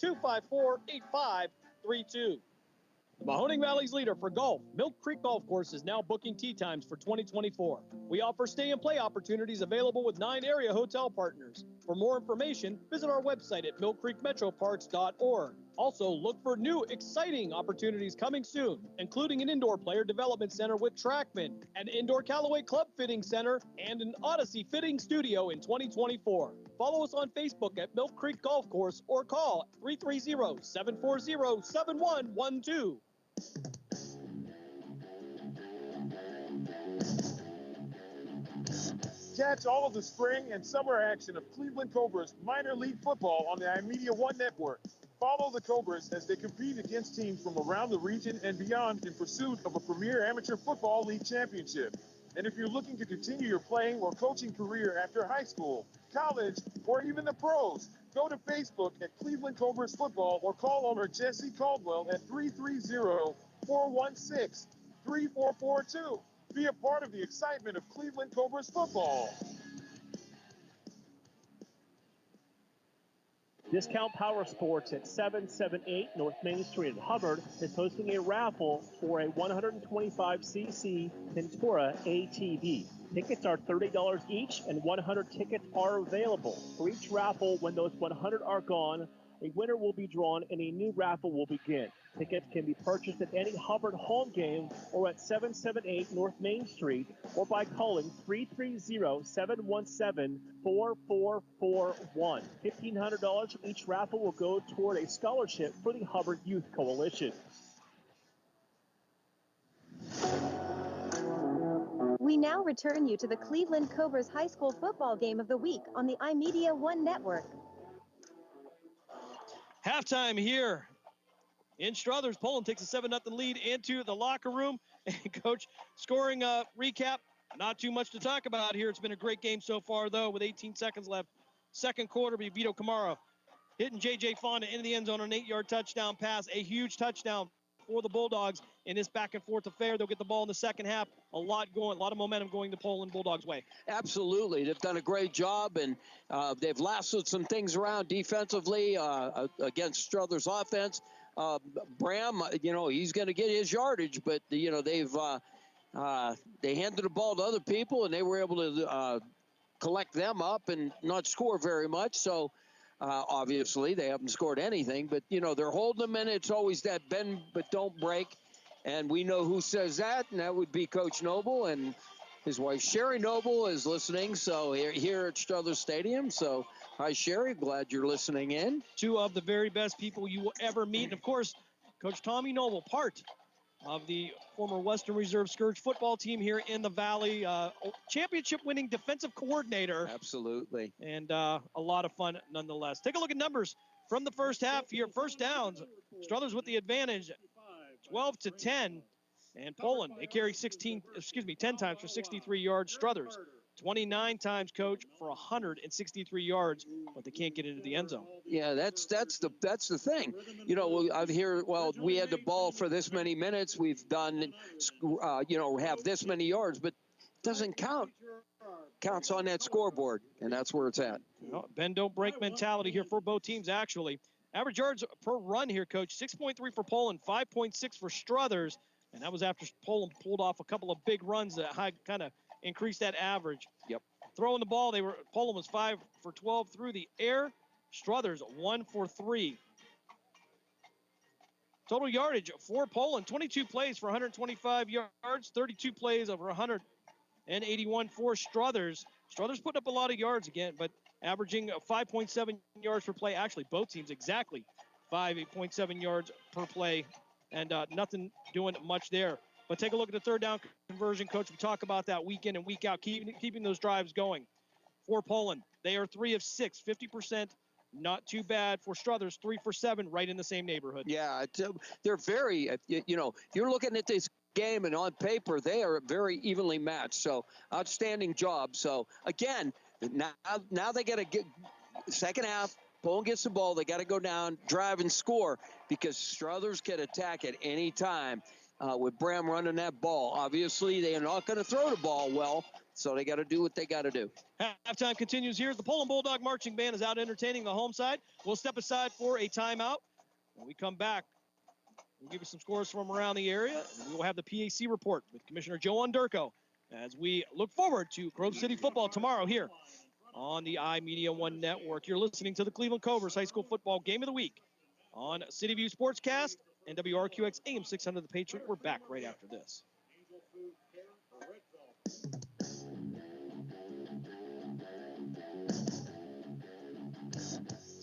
234-254-8532. The Mahoning Valley's leader for golf, Milk Creek Golf Course, is now booking tee times for 2024. We offer stay and play opportunities available with 9 area hotel partners. For more information, visit our website at millcreekmetroparks.org. Also, look for new, exciting opportunities coming soon, including an indoor player development center with Trackman, an indoor Callaway Club Fitting Center, and an Odyssey Fitting Studio in 2024. Follow us on Facebook at Milk Creek Golf Course or call 330-740-7112. Catch all of the spring and summer action of Cleveland Cobras minor league football on the iMedia One Network. Follow the Cobras as they compete against teams from around the region and beyond in pursuit of a premier amateur football league championship. And if you're looking to continue your playing or coaching career after high school, college, or even the pros, go to Facebook at Cleveland Cobras Football or call owner Jesse Caldwell at 330-416-3442. Be a part of the excitement of Cleveland Cobras football. Discount Power Sports at 778 North Main Street in Hubbard is hosting a raffle for a 125cc Ventura ATV. Tickets are $30 each, and 100 tickets are available. For each raffle, when those 100 are gone, a winner will be drawn and a new raffle will begin. Tickets can be purchased at any Hubbard home game or at 778 North Main Street or by calling 330-717-4441. $1,500 from each raffle will go toward a scholarship for the Hubbard Youth Coalition. We now return you to the Cleveland Cobras High School football game of the week on the iMedia One Network. Halftime here in Struthers. Poland takes a 7-0 lead into the locker room. And Coach, scoring recap, not too much to talk about here. It's been a great game so far, though, with 18 seconds left. Second quarter, Vito Camara hitting J.J. Fonda into the end zone on an 8-yard touchdown pass. A huge touchdown for the Bulldogs in this back-and-forth affair. They'll get the ball in the second half. A lot of momentum going the Poland Bulldogs' way. Absolutely. They've done a great job, and they've lassoed some things around defensively against Struthers' offense. Bram, he's going to get his yardage, but, they handed the ball to other people, and they were able to collect them up and not score very much. So, obviously, they haven't scored anything, but, they're holding them, and it's always that bend but don't break. And we know who says that, and that would be Coach Noble, and his wife Sherry Noble is listening, so here at Struthers Stadium. So, hi, Sherry. Glad you're listening in. Two of the very best people you will ever meet. And, of course, Coach Tommy Noble, part of the former Western Reserve Scourge football team here in the Valley. Championship-winning defensive coordinator. Absolutely. And a lot of fun nonetheless. Take a look at numbers from the first half here. First downs, Struthers with the advantage, 12-10. And Poland, they carry 10 times for 63 yards. Struthers, 29 times, Coach, for 163 yards, but they can't get into the end zone. Yeah, that's the thing. Out here, we had the ball for this many minutes. We've done, have this many yards, but it doesn't count. Counts on that scoreboard, and that's where it's at. Bend don't break mentality here for both teams, actually. Average yards per run here, Coach, 6.3 for Poland, 5.6 for Struthers. And that was after Poland pulled off a couple of big runs that kind of increased that average. Yep. Throwing the ball, Poland was 5 for 12 through the air. Struthers 1 for 3. Total yardage for Poland, 22 plays for 125 yards, 32 plays over 181 for Struthers. Struthers putting up a lot of yards again, but averaging 5.7 yards per play. Actually, both teams exactly 5.7 yards per play. And nothing doing much there. But take a look at the third down conversion, Coach. We talk about that week in and week out, keeping those drives going. For Poland, they are 3 of 6, 50%. Not too bad. For Struthers, 3 for 7, right in the same neighborhood. Yeah, they're very, if you're looking at this game and on paper, they are very evenly matched. So, outstanding job. So, again, now they got to get second half. Poland gets the ball. They got to go down, drive, and score because Struthers can attack at any time with Bram running that ball. Obviously, they are not going to throw the ball well, so they got to do what they got to do. Halftime continues here. The Poland Bulldog Marching Band is out entertaining the home side. We'll step aside for a timeout. When we come back, we'll give you some scores from around the area, and we will have the PAC report with Commissioner Joe Underko as we look forward to Grove City football tomorrow here on the iMedia One Network. You're listening to the Cleveland Cobras High School Football Game of the Week on City View Sportscast and WRQX AM 600 The Patriot. We're back right after this.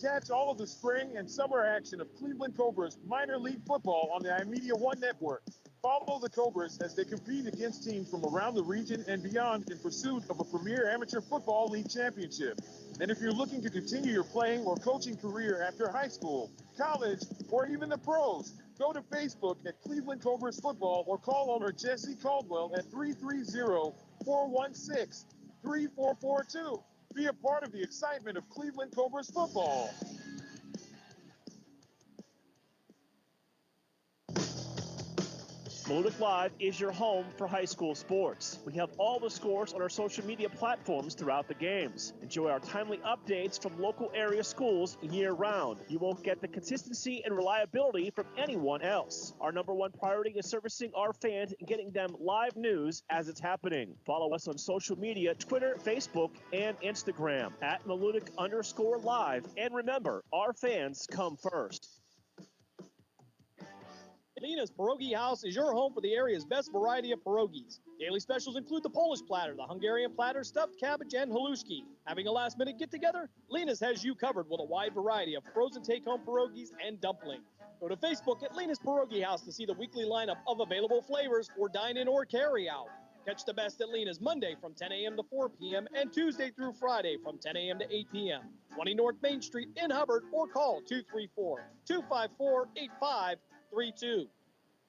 Catch all of the spring and summer action of Cleveland Cobras minor league football on the iMedia One Network. Follow the Cobras as they compete against teams from around the region and beyond in pursuit of a premier amateur football league championship. And if you're looking to continue your playing or coaching career after high school, college, or even the pros, go to Facebook at Cleveland Cobras Football or call owner Jesse Caldwell at 330-416-3442. Be a part of the excitement of Cleveland Cobras football. Meludic Live is your home for high school sports. We have all the scores on our social media platforms throughout the games. Enjoy our timely updates from local area schools year-round. You won't get the consistency and reliability from anyone else. Our number one priority is servicing our fans and getting them live news as it's happening. Follow us on social media, Twitter, Facebook, and Instagram at Meludic_live. And remember, our fans come first. Lena's Pierogi House is your home for the area's best variety of pierogies. Daily specials include the Polish platter, the Hungarian platter, stuffed cabbage, and halushki. Having a last-minute get-together? Lena's has you covered with a wide variety of frozen take-home pierogies and dumplings. Go to Facebook at Lena's Pierogi House to see the weekly lineup of available flavors for dine-in or carry-out. Catch the best at Lena's Monday from 10 a.m. to 4 p.m. and Tuesday through Friday from 10 a.m. to 8 p.m. 20 North Main Street in Hubbard, or call 234-254-8532.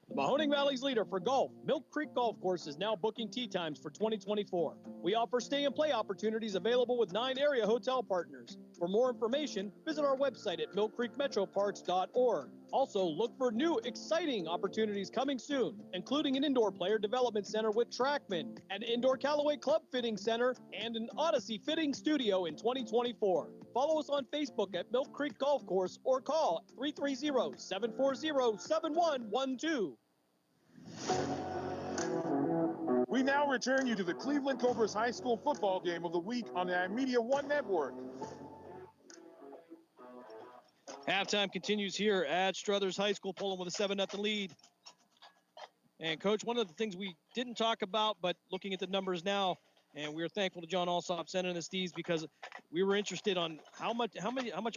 The Mahoning Valley's leader for golf, Milk Creek Golf Course, is now booking tee times for 2024. We offer stay and play opportunities available with 9 area hotel partners. For more information, visit our website at millcreekmetroparks.org. Also, look for new, exciting opportunities coming soon, including an indoor player development center with Trackman, an indoor Callaway Club Fitting Center, and an Odyssey Fitting Studio in 2024. Follow us on Facebook at Milk Creek Golf Course or call 330-740-7112. We now return you to the Cleveland Cobras High School football game of the week on the iMedia One Network. Halftime continues here at Struthers High School, pulling with a 7-0 lead. And, Coach, one of the things we didn't talk about, but looking at the numbers now, and we're thankful to John Alsop sending us these because we were interested on how much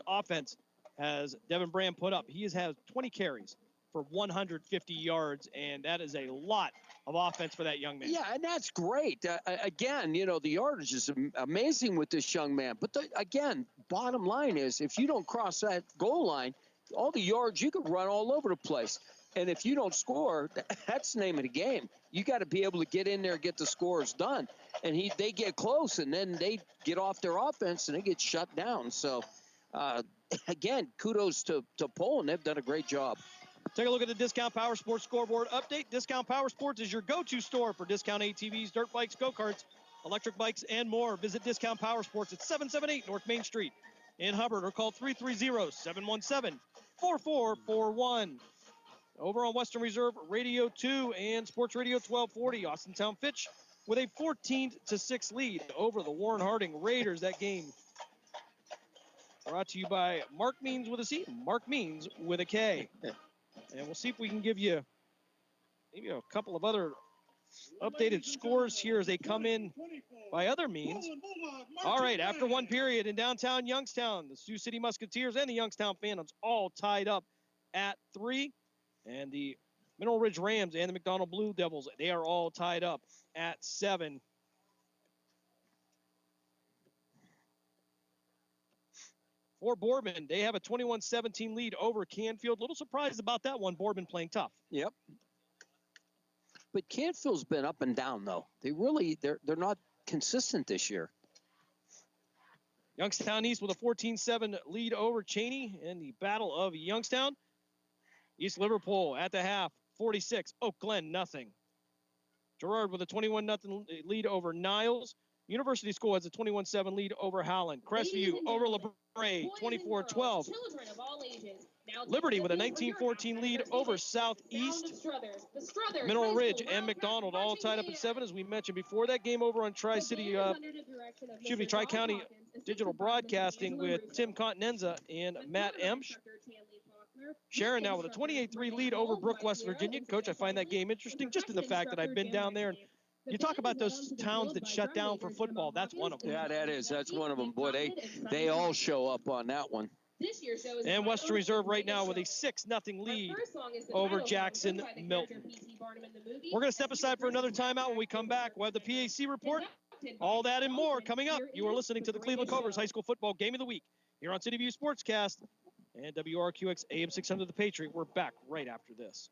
offense has Devin Brand put up. He has had 20 carries for 150 yards, and that is a lot of offense for that young man. Yeah, and that's great. Again, you know, the yardage is amazing with this young man. But, again, bottom line is if you don't cross that goal line, all the yards, you could run all over the place. And if you don't score, that's the name of the game. You got to be able to get in there and get the scores done. And they get close, and then they get off their offense, and they get shut down. So, again, kudos to Poland. They've done a great job. Take a look at the Discount Power Sports scoreboard update. Discount Power Sports is your go-to store for discount ATVs, dirt bikes, go-karts, electric bikes, and more. Visit Discount Power Sports at 778 North Main Street in Hubbard, or call 330-717-4441. Over on Western Reserve Radio 2 and Sports Radio 1240, Austintown Fitch with a 14-6 lead over the Warren Harding Raiders. That game brought to you by Mark Means with a C, Mark Means with a K. And we'll see if we can give you maybe a couple of other updated scores here as they come in by other means. All right, after one period in downtown Youngstown, the Sioux City Musketeers and the Youngstown Phantoms all tied up at 3. And the Mineral Ridge Rams and the McDonald Blue Devils, they are all tied up at 7. For Boardman, they have a 21-17 lead over Canfield. A little surprised about that one. Boardman playing tough. Yep. But Canfield's been up and down, though. They're not consistent this year. Youngstown East with a 14-7 lead over Cheney in the Battle of Youngstown. East Liverpool at the half, 46. Oak Glen, nothing. Girard with a 21-0 lead over Niles. University School has a 21-7 lead over Howland. Crestview over LeBray, 24-12. Liberty with a 19-14 lead over Southeast. Mineral Ridge and McDonald all tied up at 7, as we mentioned before. That game over on Tri-County Digital Broadcasting with Tim Continenza and Matt Emsch. Sharon now with a 28-3 lead over Brook, West Virginia. Coach, I find that game interesting just in the fact that I've been down there. And you talk about those towns that shut down for football. That's one of them. Yeah, that's one of them. Boy, they all show up on that one. And Western Reserve right now with a 6-0 lead over Jackson Milton. We're going to step aside for another timeout. When we come back, we'll have the PAC report. All that and more coming up. You are listening to the Cleveland Cobras High School Football Game of the Week here on City View Sportscast and WRQX AM 600 The Patriot. We're back right after this.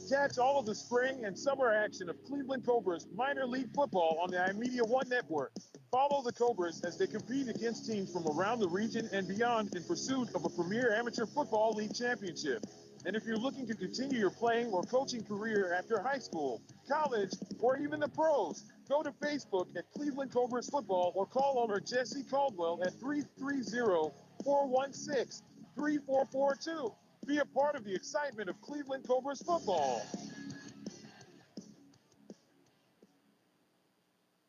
Catch all of the spring and summer action of Cleveland Cobras minor league football on the iMedia One Network. Follow the Cobras as they compete against teams from around the region and beyond in pursuit of a premier amateur football league championship. And if you're looking to continue your playing or coaching career after high school, college, or even the pros, go to Facebook at Cleveland Cobras Football or call owner Jesse Caldwell at 330-416-3442. Be a part of the excitement of Cleveland Cobras football.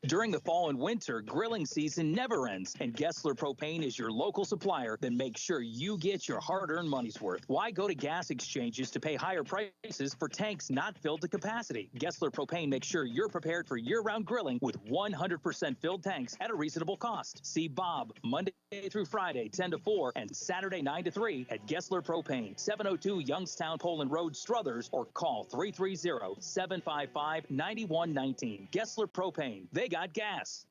During the fall and winter, grilling season never ends, and Gessler Propane is your local supplier that makes sure you get your hard-earned money's worth. Why go to gas exchanges to pay higher prices for tanks not filled to capacity? Gessler Propane makes sure you're prepared for year-round grilling with 100% filled tanks at a reasonable cost. See Bob Monday through Friday, 10 to 4, and Saturday, 9 to 3 at Gessler Propane, 702 Youngstown Poland Road, Struthers, or call 330-755-9119. Gessler Propane. They got gas.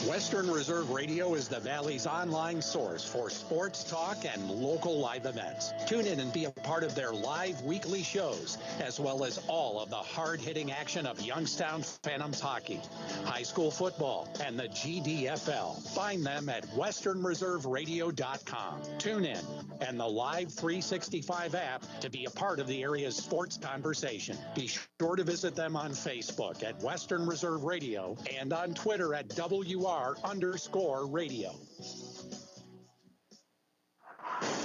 Western Reserve Radio is the Valley's online source for sports talk and local live events. Tune in and be a part of their live weekly shows, as well as all of the hard-hitting action of Youngstown Phantoms hockey, high school football, and the GDFL. Find them at westernreserveradio.com. Tune in and the Live 365 app to be a part of the area's sports conversation. Be sure to visit them on Facebook at Western Reserve Radio and on Twitter at WR_radio.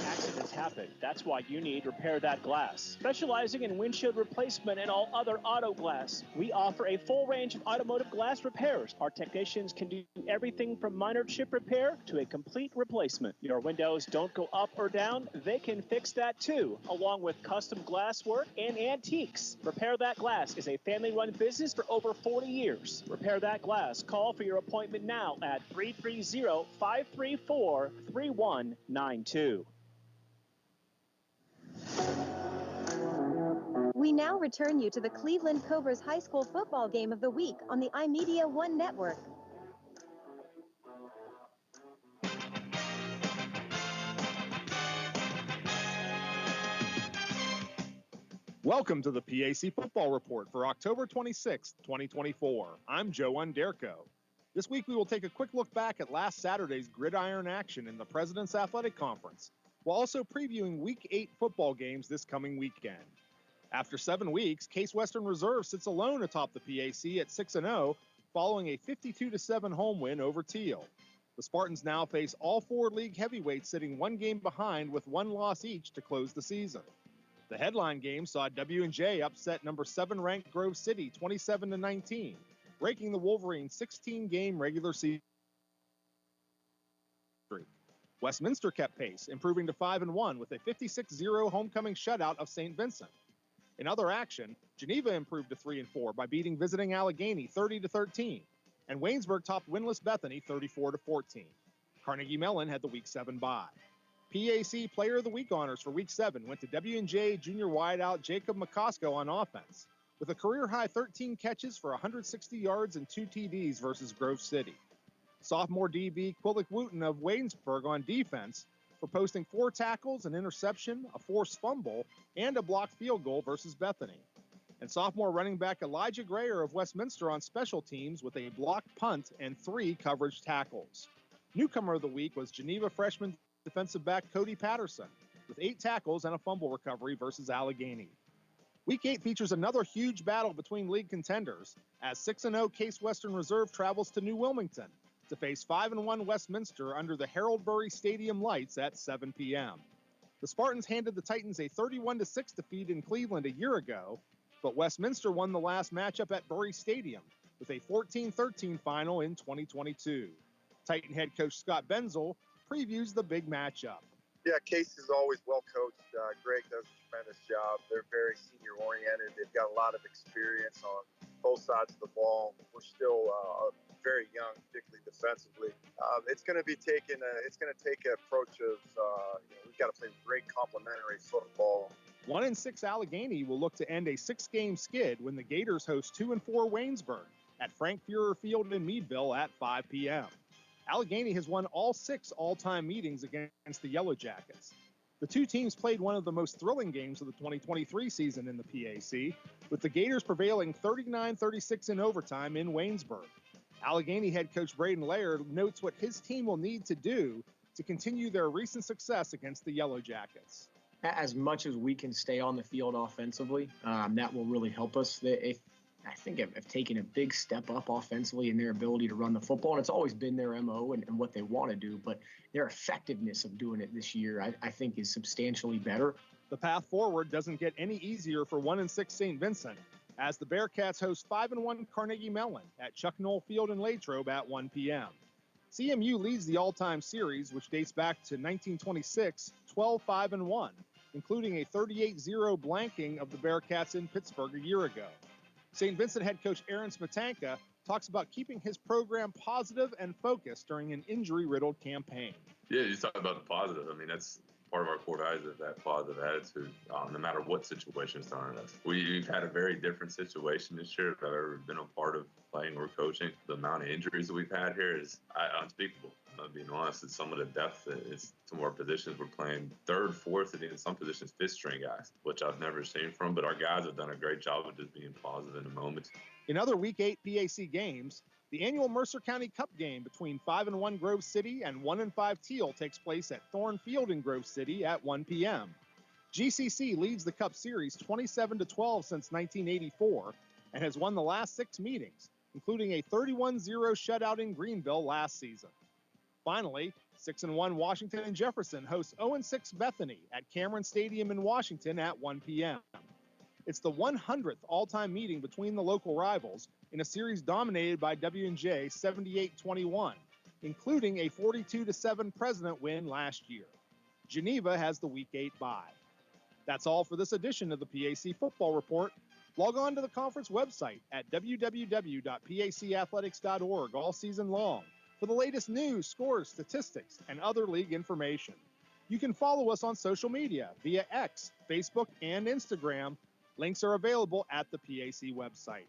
Accidents happen. That's why you need Repair That Glass. Specializing in windshield replacement and all other auto glass, we offer a full range of automotive glass repairs. Our technicians can do everything from minor chip repair to a complete replacement. Your windows don't go up or down, they can fix that too, along with custom glass work and antiques. Repair That Glass is a family-run business for over 40 years. Repair That Glass. Call for your appointment now at 330-534-3192. We now return you to the Cleveland Cobras High School football game of the week on the iMedia One Network. Welcome to the PAC Football Report for October 26, 2024. I'm Joe Underco. This week we will take a quick look back at last Saturday's gridiron action in the President's Athletic Conference, while also previewing Week 8 football games this coming weekend. After 7 weeks, Case Western Reserve sits alone atop the PAC at 6-0, following a 52-7 home win over Teal. The Spartans now face all 4 league heavyweights sitting 1 game behind with 1 loss each to close the season. The headline game saw W&J upset number 7 ranked Grove City 27-19, breaking the Wolverines' 16-game regular season streak. Westminster kept pace, improving to 5-1 with a 56-0 homecoming shutout of St. Vincent. In other action, Geneva improved to 3-4 by beating visiting Allegheny 30-13, and Waynesburg topped winless Bethany 34-14. Carnegie Mellon had the Week 7 bye. PAC Player of the Week honors for Week 7 went to W&J junior wideout Jacob McCosco on offense, with a career-high 13 catches for 160 yards and 2 TDs versus Grove City. Sophomore DB Quillick Wooten of Waynesburg on defense for posting 4 tackles, an interception, a forced fumble, and a blocked field goal versus Bethany. And sophomore running back Elijah Grayer of Westminster on special teams with a blocked punt and 3 coverage tackles. Newcomer of the week was Geneva freshman defensive back Cody Patterson with 8 tackles and a fumble recovery versus Allegheny. Week 8 features another huge battle between league contenders as 6-0 Case Western Reserve travels to New Wilmington to face 5-1 Westminster under the Harold Burry Stadium lights at 7 p.m. The Spartans handed the Titans a 31-6 defeat in Cleveland a year ago, but Westminster won the last matchup at Burry Stadium with a 14-13 final in 2022. Titan head coach Scott Benzel previews the big matchup. Yeah, Case is always well coached. Greg does a tremendous job. They're very senior oriented. They've got a lot of experience on both sides of the ball. We're still very young, particularly defensively. It's going to take an approach of we've got to play great complementary football. 1-6 Allegheny will look to end a 6-game skid when the Gators host 2-4 Waynesburg at Frank Fuhrer Field in Meadville at 5 p.m. Allegheny has won all 6 all-time meetings against the Yellow Jackets. The two teams played one of the most thrilling games of the 2023 season in the PAC, with the Gators prevailing 39-36 in overtime in Waynesburg. Allegheny head coach Braden Laird notes what his team will need to do to continue their recent success against the Yellow Jackets. As much as we can stay on the field offensively, that will really help us. I think have taken a big step up offensively in their ability to run the football, and it's always been their MO and what they want to do, but their effectiveness of doing it this year, I think, is substantially better. The path forward doesn't get any easier for 1-6 St. Vincent, as the Bearcats host 5-1 Carnegie Mellon at Chuck Noll Field in Latrobe at 1 p.m. CMU leads the all-time series, which dates back to 1926, 12-5-1, including a 38-0 blanking of the Bearcats in Pittsburgh a year ago. St. Vincent head coach Aaron Smetanka talks about keeping his program positive and focused during an injury-riddled campaign. Yeah, you talk about the positive. I mean, that's part of our core values is that positive attitude, no matter what situation is thrown at us. We've had a very different situation this year that I've ever been a part of playing or coaching. The amount of injuries that we've had here is unspeakable. I'm being honest, it's some of the depth. It's some of our positions we're playing third, fourth, and in some positions fifth string guys, which I've never seen from. But our guys have done a great job of just being positive in the moment. In other Week 8 PAC games, the annual Mercer County Cup game between 5-1 Grove City and 1-5 Teal takes place at Thorne Field in Grove City at 1 p.m. GCC leads the Cup Series 27-12 since 1984 and has won the last 6 meetings, including a 31-0 shutout in Greenville last season. Finally, 6-1 Washington and Jefferson hosts 0-6 Bethany at Cameron Stadium in Washington at 1 p.m. It's the 100th all-time meeting between the local rivals in a series dominated by W&J 78-21, including a 42-7 President win last year. Geneva has the Week 8 bye. That's all for this edition of the PAC Football Report. Log on to the conference website at www.pacathletics.org all season long for the latest news, scores, statistics, and other league information. You can follow us on social media via X, Facebook, and Instagram. Links are available at the PAC website.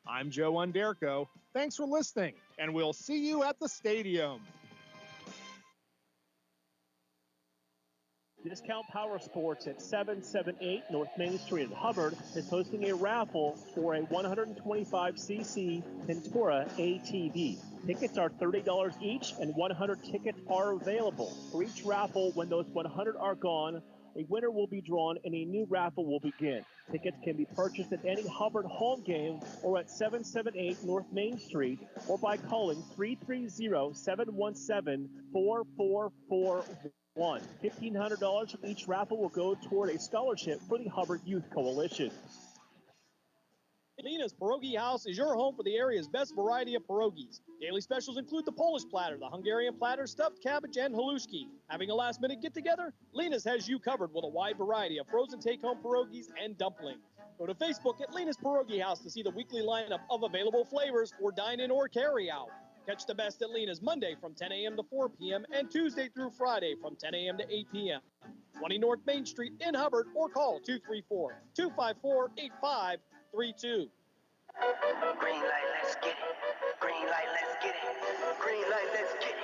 I'm Joe Underko. Thanks for listening, and we'll see you at the stadium. Discount Power Sports at 778 North Main Street in Hubbard is hosting a raffle for a 125cc Ventura ATV. Tickets are $30 each, and 100 tickets are available. For each raffle, when those 100 are gone, a winner will be drawn and a new raffle will begin. Tickets can be purchased at any Hubbard home game or at 778 North Main Street or by calling 330-717-4441. $1,500 from each raffle will go toward a scholarship for the Hubbard Youth Coalition. Lena's Pierogi House is your home for the area's best variety of pierogies. Daily specials include the Polish platter, the Hungarian platter, stuffed cabbage, and halushki. Having a last-minute get-together? Lena's has you covered with a wide variety of frozen take-home pierogies and dumplings. Go to Facebook at Lena's Pierogi House to see the weekly lineup of available flavors for dine-in or carry-out. Catch the best at Lena's Monday from 10 a.m. to 4 p.m. and Tuesday through Friday from 10 a.m. to 8 p.m. 20 North Main Street in Hubbard or call 234-254-8532. Green light, let's get it. Green light, let's get it. Green light, let's get it.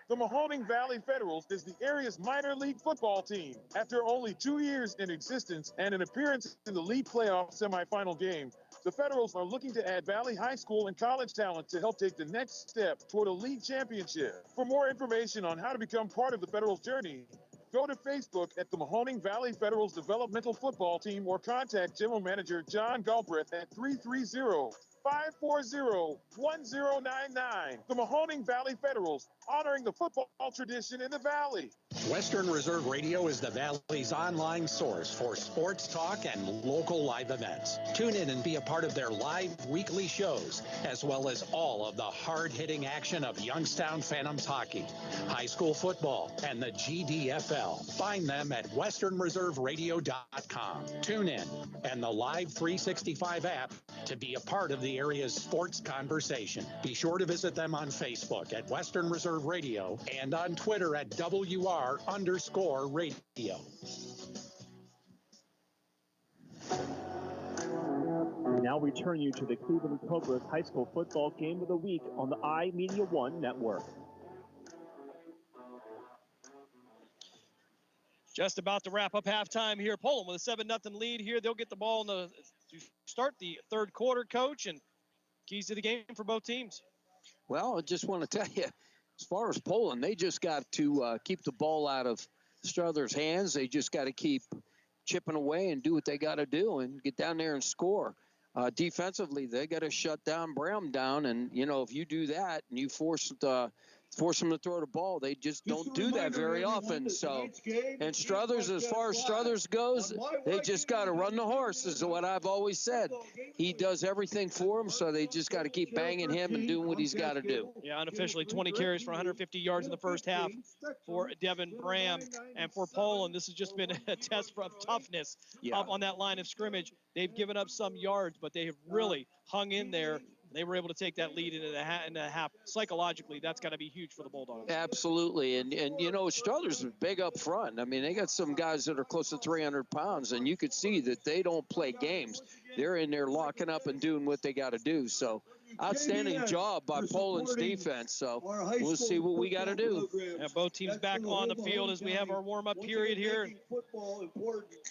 The Mahoning Valley Federals is the area's minor league football team. After only 2 years in existence and an appearance in the league playoff semifinal game, the Federals are looking to add Valley High School and college talent to help take the next step toward a league championship. For more information on how to become part of the Federals' journey, go to Facebook at the Mahoning Valley Federals Developmental Football Team or contact General Manager John Galbraith at 330-540-1099. The Mahoning Valley Federals, honoring the football tradition in the Valley. Western Reserve Radio is the Valley's online source for sports talk and local live events. Tune in and be a part of their live weekly shows, as well as all of the hard-hitting action of Youngstown Phantoms hockey, high school football, and the GDFL. Find them at westernreserveradio.com. Tune in and the Live 365 app to be a part of the area's sports conversation. Be sure to visit them on Facebook at Western Reserve Radio and on Twitter at WR_radio. We now return you to the Cleveland Cobras High School Football Game of the Week on the iMedia One Network. Just about to wrap up halftime here. Poland with a 7-0 lead here. They'll get the ball to start the third quarter, Coach, and keys to the game for both teams. Well, I just want to tell you, as far as Poland, they just got to keep the ball out of Struthers' hands. They just got to keep chipping away and do what they got to do and get down there and score. Defensively, they got to shut down Brown down. And, you know, if you do that and you force force them to throw the ball. They just don't do that very often. So, and Struthers, as far as Struthers goes, they just got to run the horse, is what I've always said. He does everything for them, so they just got to keep banging him and doing what he's got to do. Yeah, unofficially 20 carries for 150 yards in the first half for Devin Bram. And for Poland, this has just been a test of toughness up on that line of scrimmage. They've given up some yards, but they have really hung in there. They were able to take that lead into the half. Psychologically, that's got to be huge for the Bulldogs. Absolutely. And you know, Struthers is big up front. I mean, they got some guys that are close to 300 pounds, and you could see that they don't play games. They're in there locking up and doing what they got to do. So, outstanding job by Poland's defense. So, we'll see what we got to do. Yeah, both teams back on the field as we have our warm-up period here.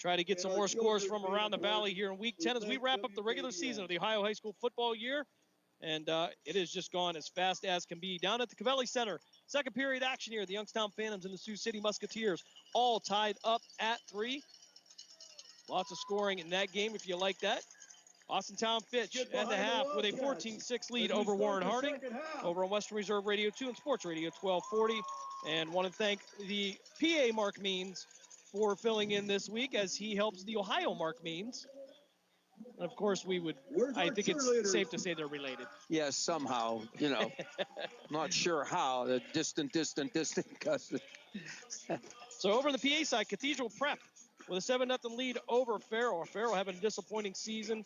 Try to get some more scores from around the valley here in Week 10 as we wrap up the regular season of the Ohio High School football year. And it has just gone as fast as can be. Down at the Covelli Center, second period action here. The Youngstown Phantoms and the Sioux City Musketeers all tied up at 3. Lots of scoring in that game if you like that. Austintown Fitch at the half with a 14-6 lead over Warren Harding over on Western Reserve Radio 2 and Sports Radio 1240. And want to thank the PA Mark Means for filling in this week as he helps the Ohio Mark Means. And of course, I think it's safe to say they're related. Yes, somehow, you know. Not sure how. The distant cousin. So over on the PA side, Cathedral Prep with a 7-0 lead over Farrell. Farrell having a disappointing season.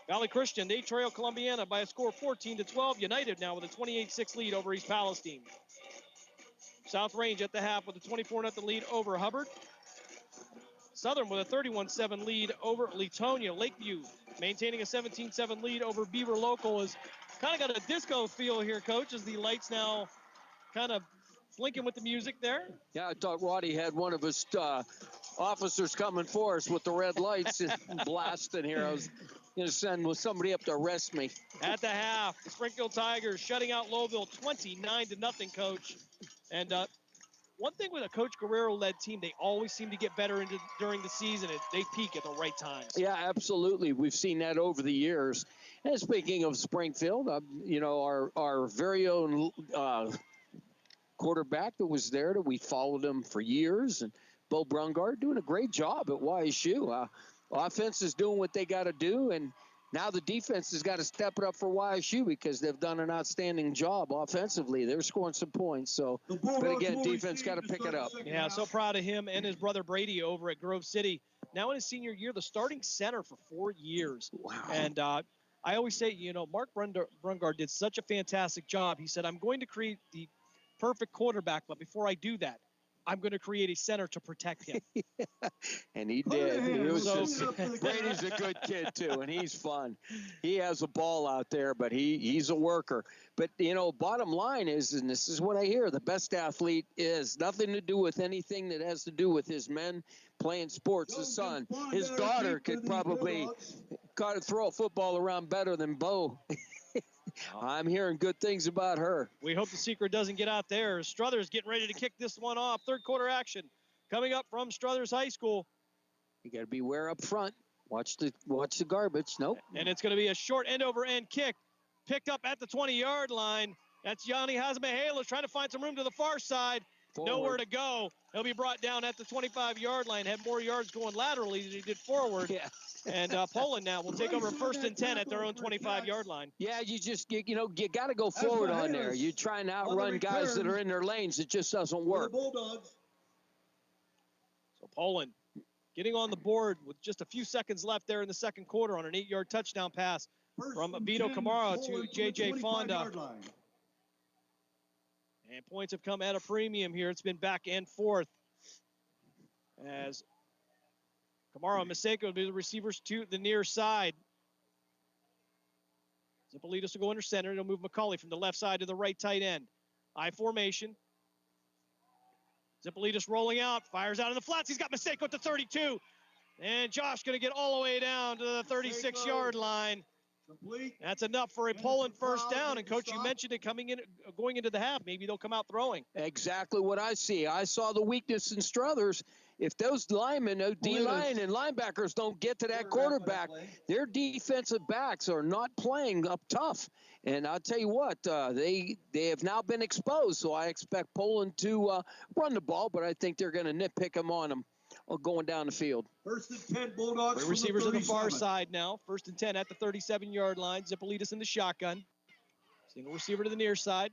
Valley Christian, they trail Columbiana by a score of 14-12. United now with a 28-6 lead over East Palestine. South Range at the half with a 24-0 lead over Hubbard. Southern with a 31-7 lead over Latonia. Lakeview maintaining a 17-7 lead over Beaver Local. Is kind of got a disco feel here, Coach, as the lights now kind of blinking with the music there. Yeah, I thought Roddy had one of his officers coming for us with the red lights and blasting here. I was going to send somebody up to arrest me. At the half, the Springfield Tigers shutting out Lowville 29-0, Coach. And one thing with a Coach Guerrero-led team, they always seem to get better during the season, and they peak at the right times. Yeah, absolutely. We've seen that over the years. And speaking of Springfield, you know, our very own quarterback that was there, that we followed him for years, and Bo Brungard doing a great job at YSU. Offense is doing what they got to do, and now the defense has got to step it up for YSU because they've done an outstanding job offensively. They're scoring some points. So, but again, defense got to pick it up. Yeah, so proud of him and his brother Brady over at Grove City. Now in his senior year, the starting center for 4 years. Wow. And I always say, you know, Mark Brungard did such a fantastic job. He said, I'm going to create the perfect quarterback, but before I do that, I'm going to create a center to protect him. And he did. Brady's a good kid, too, and he's fun. He has a ball out there, but he's a worker. But, you know, bottom line is, and this is what I hear, the best athlete is nothing to do with anything that has to do with his men playing sports. His son, his daughter could probably throw a football around better than Bo. I'm hearing good things about her. We hope the secret doesn't get out there. Struthers getting ready to kick this one off. Third quarter action coming up from Struthers High School. You got to beware up front. Watch the garbage. Nope. And it's going to be a short end-over-end kick. Picked up at the 20-yard line. That's Yanni Hazmahalis trying to find some room to the far side. Forward. Nowhere to go. He'll be brought down at the 25-yard line. Had more yards going laterally than he did forward. Yeah. And Poland now will take over 1st and 10 at their own 25-yard line. Yeah, you got to go forward on there. You're trying to outrun guys that are in their lanes. It just doesn't work. So Poland getting on the board with just a few seconds left there in the second quarter on an 8-yard touchdown pass from Vito Camara to J.J. Fonda. And points have come at a premium here. It's been back and forth as Kamara and Maseko will be the receivers to the near side. Zippolitos will go under center. He'll move McCauley from the left side to the right tight end. I formation. Zippolitos rolling out, fires out in the flats. He's got Maseko at the 32. And Josh going to get all the way down to the 36-yard line. Complete. That's enough for a Poland first down. And, Coach, you mentioned it going into the half. Maybe they'll come out throwing. Exactly what I see. I saw the weakness in Struthers, if those linemen, D-line and linebackers don't get to that quarterback, their defensive backs are not playing up tough. And I'll tell you what, they have now been exposed, so I expect Poland to run the ball, but I think they're going to nitpick them on them going down the field. 1st and 10 Bulldogs. Three receivers on the far side now. 1st and 10 at the 37-yard line. Zipolitis in the shotgun. Single receiver to the near side.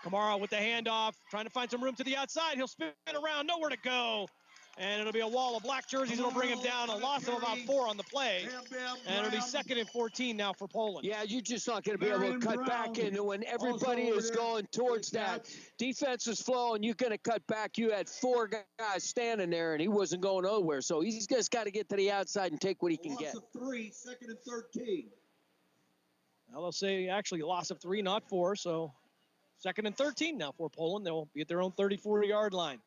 Kamara with the handoff, trying to find some room to the outside. He'll spin around, nowhere to go. And it'll be a wall of black jerseys. It'll bring him down. A loss of about 4 on the play. And it'll be 2nd and 14 now for Poland. Yeah, you're just not going to be able to cut back in when everybody is going towards that. Defense is flowing. You're going to cut back. You had 4 guys standing there, and he wasn't going nowhere. So he's just got to get to the outside and take what he can get. Loss of 3, 2nd and 13. Well, they'll say actually a loss of 3, not 4. So 2nd and 13 now for Poland. They'll be at their own 34-yard line.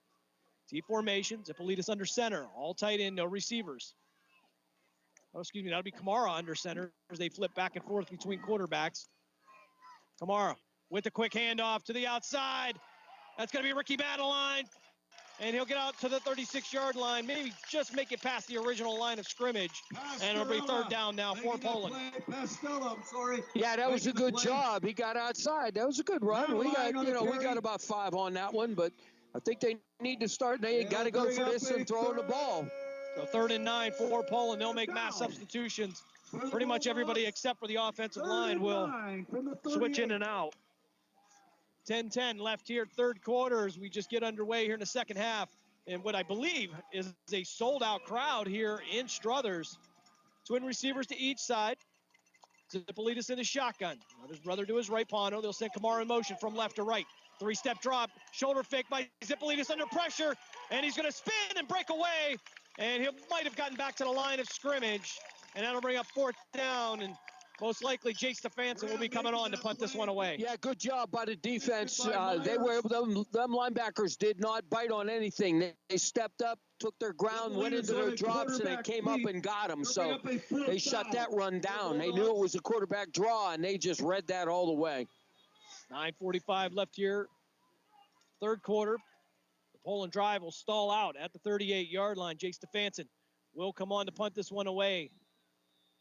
T formation, Zipolitis under center, all tight end, no receivers. Oh, excuse me, that'll be Kamara under center as they flip back and forth between quarterbacks. Kamara with the quick handoff to the outside. That's going to be Ricky Madeline, and he'll get out to the 36-yard line, maybe just make it past the original line of scrimmage, and it'll be 3rd down now for Poland. Pastella, I'm sorry. Yeah, that was a good job. He got outside. That was a good run. We got about 5 on that one, but I think they need to start. They got to go for this and throw the ball. So 3rd and 9 for Poland. They'll make mass substitutions. Pretty much everybody except for the offensive line will switch in and out. 10-10 left here, 3rd quarter as we just get underway here in the 2nd half. And what I believe is a sold-out crowd here in Struthers. Twin receivers to each side. Zipolitis in the shotgun. Now his brother to his right, Pono. They'll send Kamara in motion from left to right. 3-step drop, shoulder fake by Zipolitis under pressure, and he's going to spin and break away, and he might have gotten back to the line of scrimmage, and that'll bring up 4th down, and most likely Jay Stefanson will be coming on to punt this one away. Yeah, good job by the defense. They were able to, them linebackers did not bite on anything. They stepped up, took their ground, went into their drops, and they came up and got them. So they shut that run down. They knew it was a quarterback draw, and they just read that all the way. 9:45 left here, 3rd quarter. The Poland drive will stall out at the 38-yard line. Jay Stefanson will come on to punt this one away.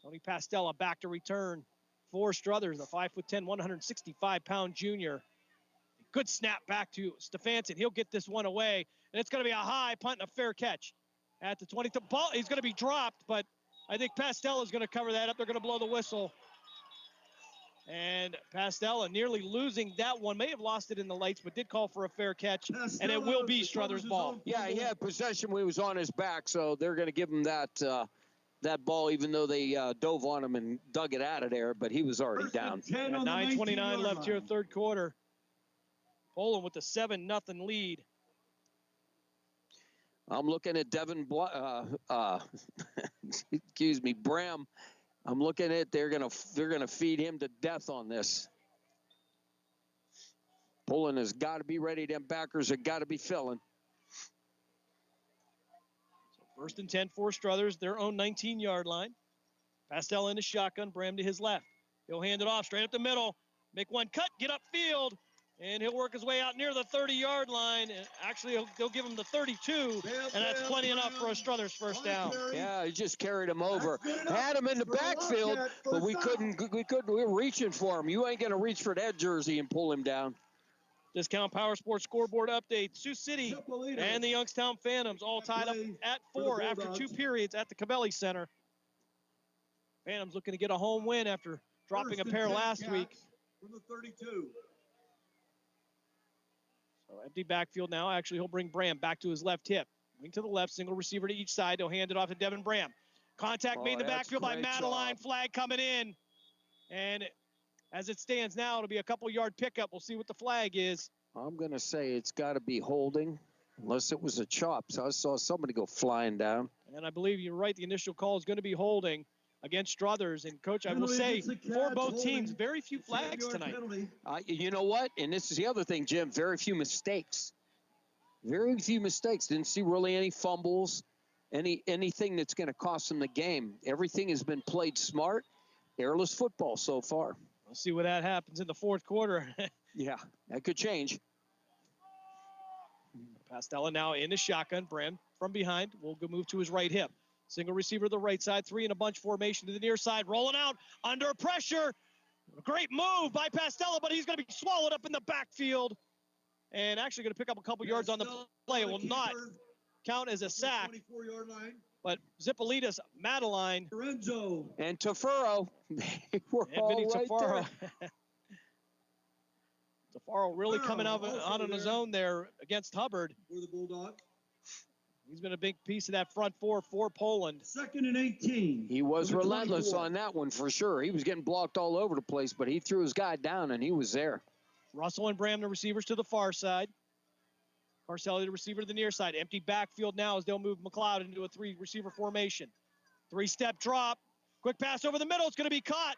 Tony Pastella back to return for Struthers, the 5'10", 165-pound junior. Good snap back to Stefanson. He'll get this one away, and it's going to be a high punt and a fair catch. At the 20, the ball, he's going to be dropped, but I think Pastella is going to cover that up. They're going to blow the whistle. And Pastella nearly losing that one. May have lost it in the lights, but did call for a fair catch. And it will be Struthers' ball. Yeah, he had possession when he was on his back, so they're going to give him that ball, even though they dove on him and dug it out of there, but he was already down. 9:29 left here, 3rd quarter. Poland with a 7-0 lead. I'm looking at excuse me, Bram. I'm looking at they're gonna feed him to death on this. Poland has got to be ready. Them backers have got to be filling. So 1st and 10 for Struthers, their own 19-yard line. Pastella in the shotgun, Bram to his left. He'll hand it off straight up the middle, make one cut, get upfield, and he'll work his way out near the 30-yard line. Actually, they'll give him the 32, and that's plenty enough for a Struthers 1st down. Yeah, he just carried him over. Had him in the backfield, but we couldn't. We were reaching for him. You ain't gonna reach for that jersey and pull him down. Discount Power Sports scoreboard update. Sioux City and the Youngstown Phantoms all tied up at 4 after 2 periods at the Cabelli Center. Phantoms looking to get a home win after dropping a pair last week. From the 32. So empty backfield now. Actually, he'll bring Bram back to his left hip. Wing to the left, single receiver to each side. He'll hand it off to Devin Bram. Contact made in the backfield by Madeline. Flag coming in. And as it stands now, it'll be a couple-yard pickup. We'll see what the flag is. I'm going to say it's got to be holding, unless it was a chop. So I saw somebody go flying down. And I believe you're right. The initial call is going to be holding against Struthers. And, Coach, I will say, for both teams, very few flags tonight. You know what? And this is the other thing, Jim. Very few mistakes. Very few mistakes. Didn't see really any fumbles, anything that's going to cost them the game. Everything has been played smart. Airless football so far. We'll see what that happens in the 4th quarter. Yeah, that could change. Pastella now in the shotgun. Bram from behind will go move to his right hip. Single receiver to the right side, 3 in a bunch formation to the near side, rolling out under pressure. Great move by Pastella, but he's going to be swallowed up in the backfield and actually going to pick up a couple yards on the play. It will not count as a sack. 24-yard line. But Zippolitas, Madeline, Lorenzo, and Tafaro, they were and all Vinny right Tafaro. there. Tafaro really coming out on his own there against Hubbard. For the Bulldogs. He's been a big piece of that front four for Poland. 2nd and 18. He was Number relentless 24. on that one for sure. He was getting blocked all over the place, but he threw his guy down, and he was there. Russell and Bram, the receivers to the far side. Carcelli, the receiver to the near side. Empty backfield now as they'll move McLeod into a 3-receiver formation. 3-step drop. Quick pass over the middle. It's going to be caught.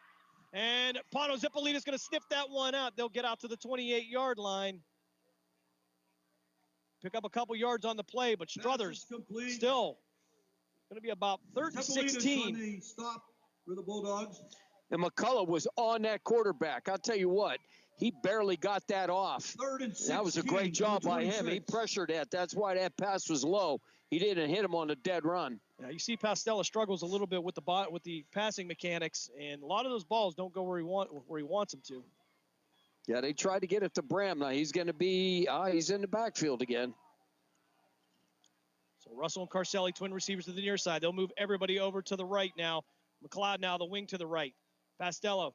And Pano Zippolita's going to sniff that one out. They'll get out to the 28-yard line. Pick up a couple yards on the play, but Struthers still going to be about 3rd and 16. On the stop for the Bulldogs. And McCullough was on that quarterback. I'll tell you what, he barely got that off. 3rd and 16. That was a great job by him. He pressured that. That's why that pass was low. He didn't hit him on the dead run. Yeah, you see Pastella struggles a little bit with the passing mechanics, and a lot of those balls don't go where he wants them to. Yeah, they tried to get it to Bram. Now he's going to be he's in the backfield again. So Russell and Carcelli, twin receivers to the near side. They'll move everybody over to the right now. McLeod now the wing to the right. Pastello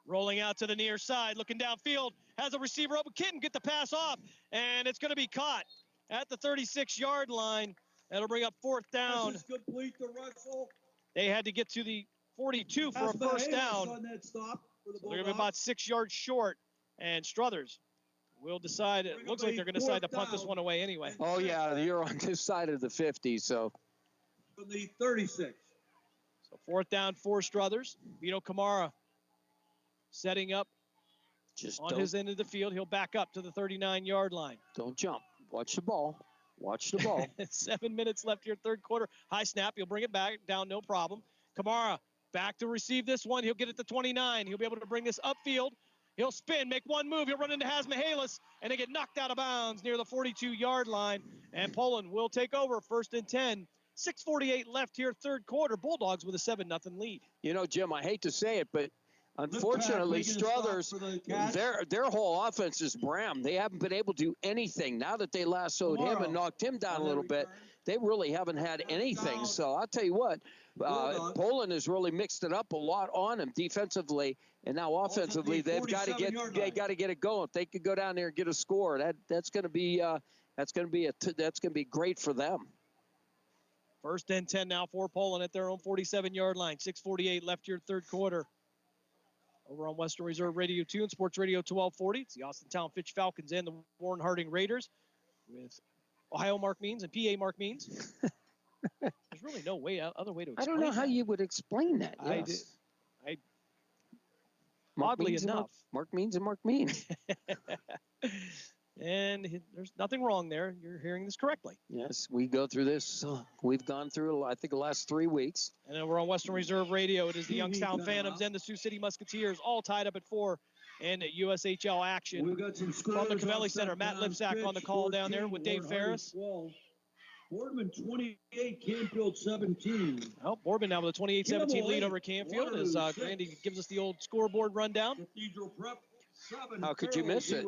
rolling out to the near side, looking downfield, has a receiver open. Kitten get the pass off, and it's going to be caught at the 36-yard line. That'll bring up 4th down. This is complete to Russell. They had to get to the 42 for a first down. On that stop for the So they're going to be about 6 yards short, and Struthers will decide. It looks like they're going to decide to punt this one away anyway. Oh, yeah, you're on this side of the 50, so. From the 36. So 4th down for Struthers. Vito Kamara setting up just on his end of the field. He'll back up to the 39-yard line. Don't jump. Watch the ball. Watch the ball. 7 minutes left here, 3rd quarter. High snap. He'll bring it back down, no problem. Kamara back to receive this one. He'll get it to 29. He'll be able to bring this upfield. He'll spin, make one move. He'll run into Hasmahalis, and they get knocked out of bounds near the 42-yard line. And Poland will take over, 1st and 10. 6:48 left here, 3rd quarter. Bulldogs with a 7-0 lead. You know, Jim, I hate to say it, but unfortunately, Struthers, their whole offense is Bram. They haven't been able to do anything. Now that they lassoed him and knocked him down a little bit, they really haven't had anything. So I'll tell you what, Poland has really mixed it up a lot on him defensively, and now offensively they've got to get it going. If they could go down there and get a score, that's going to be great for them. 1st and 10 now for Poland at their own 47-yard line. 6:48 left here, 3rd quarter. Over on Western Reserve Radio 2 and Sports Radio 1240. It's the Austintown Fitch Falcons and the Warren Harding Raiders with Ohio Mark Means and PA Mark Means. There's really no other way to explain I don't know how you would explain that. Yes. Oddly enough. Mark Means and Mark Means. And there's nothing wrong there. You're hearing this correctly. Yes, we go through this. We've gone through, I think, the last 3 weeks. And then we're on Western Reserve Radio. It is the Youngstown Phantoms and the Sioux City Musketeers all tied up at 4 in USHL action. We've got some from the Covelli Center. Matt Lipsack on the call down there with Dave Ferris. Boardman 28, Canfield 17. Well, Boardman now with a 28-17 lead over Canfield as Randy gives us the old scoreboard rundown. Cathedral Prep. How could you miss it?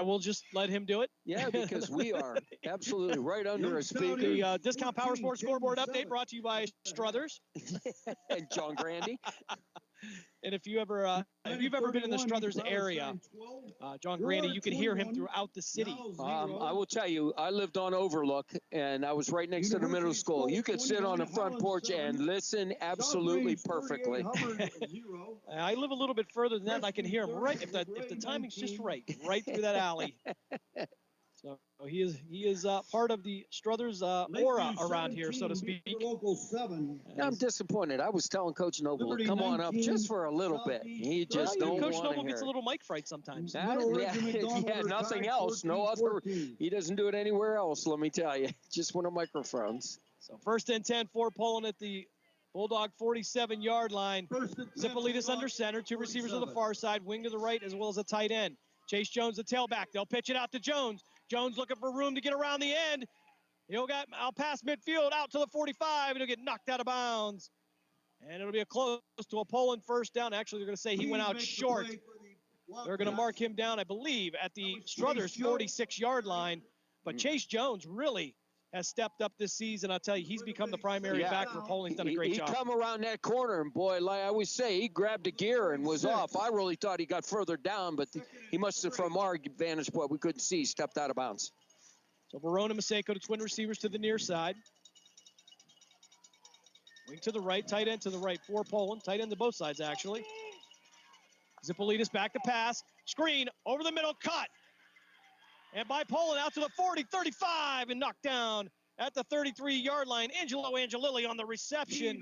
We'll just let him do it. Yeah, because we are absolutely right under a speaker. The Discount Power Sports Scoreboard Update brought to you by Struthers. And John Grandy. And if you've ever been in the Struthers area, John Grandy, you can hear him throughout the city. I will tell you, I lived on Overlook, and I was right next to the middle school. You could sit on the front porch and listen absolutely perfectly. I live a little bit further than that, and I can hear him right if the timing's just right through that alley. So he is part of the Struthers aura around here, so to speak. I'm disappointed. I was telling Coach Noble, come on up just for a little bit. He just don't want to hear. Coach Noble gets a little mic fright sometimes. Nothing else. No other. He doesn't do it anywhere else, let me tell you. Just one of microphones. So 1st and 10 for Poland at the Bulldog 47-yard line. Zippolitas under center. 2 receivers on the far side. Wing to the right as well as a tight end. Chase Jones, the tailback. They'll pitch it out to Jones. Jones looking for room to get around the end. He'll get out past midfield, out to the 45, and he'll get knocked out of bounds. And it'll be a close to a Poland first down. Actually, they're going to say he went out short. They're going to mark him down, I believe, at the Struthers 46-yard line. But Chase Jones really has stepped up this season. I'll tell you, he's become the primary back for Poland. He's done a great job. He come around that corner, and boy, like I always say, he grabbed a gear and was off. I really thought he got further down, but he must have, from our vantage point, we couldn't see, stepped out of bounds. So Verona Maseko, the twin receivers to the near side. Wing to the right, tight end to the right for Poland. Tight end to both sides, actually. Zipolidis back to pass. Screen over the middle, cut. And by Poland out to the 40, 35, and knocked down at the 33-yard line. Angelo Angelilli on the reception.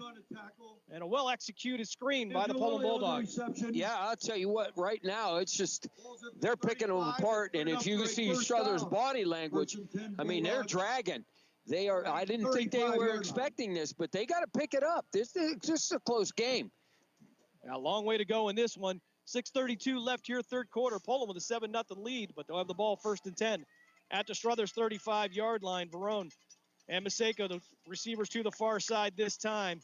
And a well-executed screen by the Poland Bulldogs. Yeah, I'll tell you what, right now, it's just, they're picking them apart. And if you see Struthers' body language, I mean, they're dragging. They are. I didn't think they were expecting this, but they got to pick it up. This is a close game. A long way to go in this one. 6:32 left here, third quarter. Poland with a 7-0 lead, but they'll have the ball first and 10 at the Struthers 35-yard line. Verone and Maseko, the receivers to the far side this time.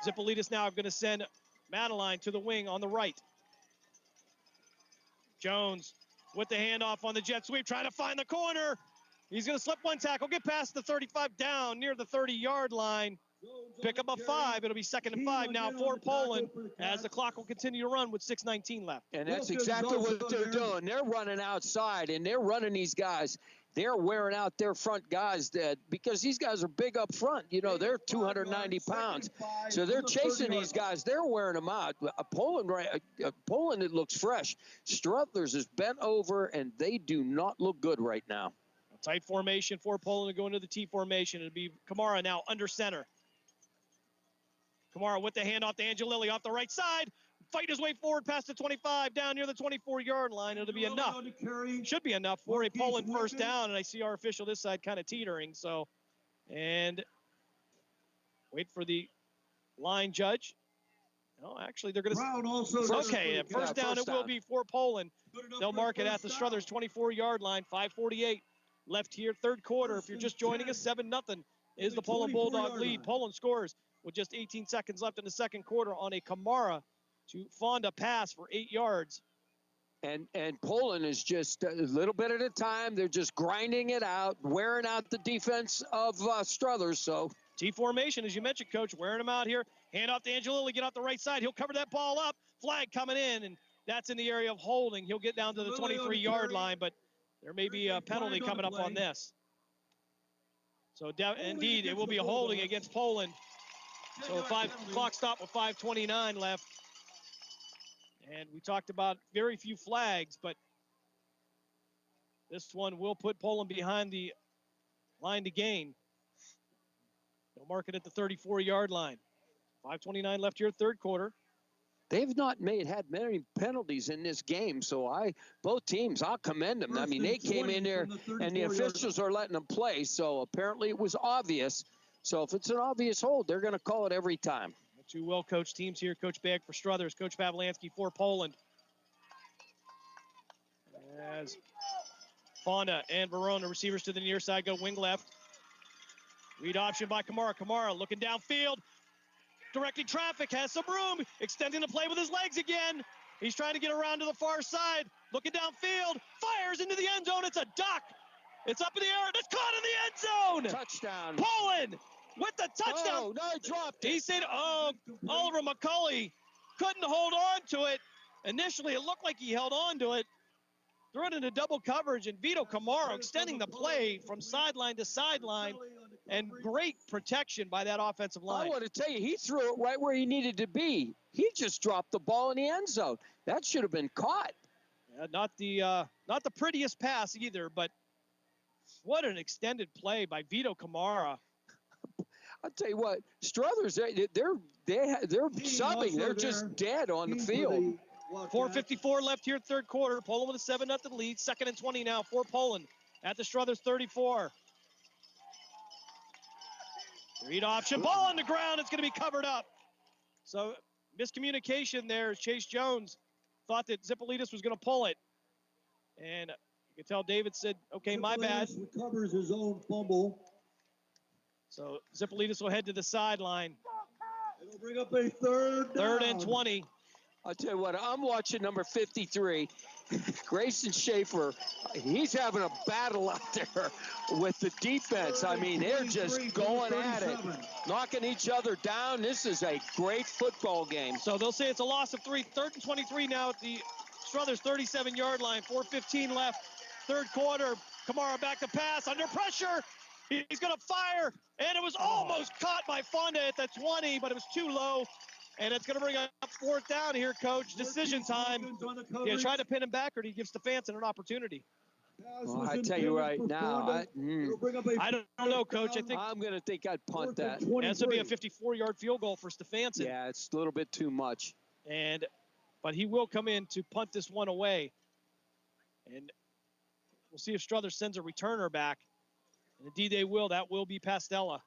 Zipolidis now going to send Madeline to the wing on the right. Jones with the handoff on the jet sweep, trying to find the corner. He's going to slip one tackle, get past the 35, down near the 30-yard line. Pick up a 5. It'll be 2nd and 5 now for Poland as the clock will continue to run with 6:19 left. And that's exactly what they're doing. They're running outside, and they're running these guys. They're wearing out their front guys because these guys are big up front. You know, they're 290 pounds. So they're chasing these guys. They're wearing them out. Poland, it looks fresh. Struthers is bent over, and they do not look good right now. A tight formation for Poland to go into the T formation. It'll be Kamara now under center. Kamara with the handoff to Angelilli off the right side. Fight his way forward past the 25, down near the 24-yard line. It'll be enough. Should be enough for a Poland first down. And I see our official this side kind of teetering. So, and wait for the line judge. No, actually, they're going to. Okay, first down it will be for Poland. They'll mark it at the Struthers 24-yard line. 5:48 left here, third quarter. If you're just joining us, 7-0 is the Poland Bulldog lead. Poland scores with just 18 seconds left in the second quarter on a Kamara to Fonda pass for 8 yards. And Poland is just a little bit at a time. They're just grinding it out, wearing out the defense of Struthers. So T formation, as you mentioned, Coach, wearing them out here. Hand off to Angelilli, get off the right side. He'll cover that ball up. Flag coming in, and that's in the area of holding. He'll get down to the 23-yard line, but there may be a penalty coming up on this. So indeed, it will be a holding against Poland. So clock stop with 5:29 left. And we talked about very few flags, but this one will put Poland behind the line to gain. They'll mark it at the 34-yard line. 5:29 left here, third quarter. They've not had many penalties in this game, so both teams, I'll commend them. I mean, they came in there, and the officials are letting them play, so apparently it was obvious. So if it's an obvious hold, they're going to call it every time. Two well-coached teams here. Coach Bagg for Struthers, Coach Pavlansky for Poland. As Fonda and Verona, receivers to the near side, go wing left. Read option by Kamara. Kamara looking downfield. Directing traffic, has some room. Extending the play with his legs again. He's trying to get around to the far side. Looking downfield. Fires into the end zone. It's a duck. It's up in the air. It's caught in the end zone. Touchdown. Poland with the touchdown. Oh, no, he dropped it. He said, Oliver McCulley couldn't hold on to it. Initially, it looked like he held on to it. Threw it into double coverage, and Vito Camaro extending the play from sideline to sideline, and great protection by that offensive line. I want to tell you, he threw it right where he needed to be. He just dropped the ball in the end zone. That should have been caught. Yeah, not the prettiest pass either, but what an extended play by Vito Camara. I'll tell you what, Struthers, they're subbing. They're just dead on the field. 4:54 left here, third quarter. Poland with a 7-0 lead. 2nd and 20 now for Poland at the Struthers 34. Read option, ball on the ground. It's going to be covered up. So miscommunication there as Chase Jones thought that Zipolidis was going to pull it. And You can tell David said, okay, my bad. Recovers his own fumble. So Zipolitis will head to the sideline. It'll bring up a third down. 3rd and 20. I'll tell you what, I'm watching number 53, Grayson Schaefer. He's having a battle out there with the defense. I mean, they're just going at it, knocking each other down. This is a great football game. So they'll say it's a loss of 3. 3rd and 23 now at the Struthers 37-yard line. 4:15 left. 3rd quarter. Kamara back to pass under pressure. He's going to fire, and it was almost caught by Fonda at the 20, but it was too low. And it's going to bring up 4th down here, Coach. Decision time. Do you try to pin him back, or do you give Stefanson an opportunity? Well, I tell you right now, I don't know, Coach. I'm going to think I'd punt that. This would be a 54-yard field goal for Stefanson. Yeah, it's a little bit too much. But he will come in to punt this one away. And we'll see if Struthers sends a returner back. And indeed they will. That will be Pastella.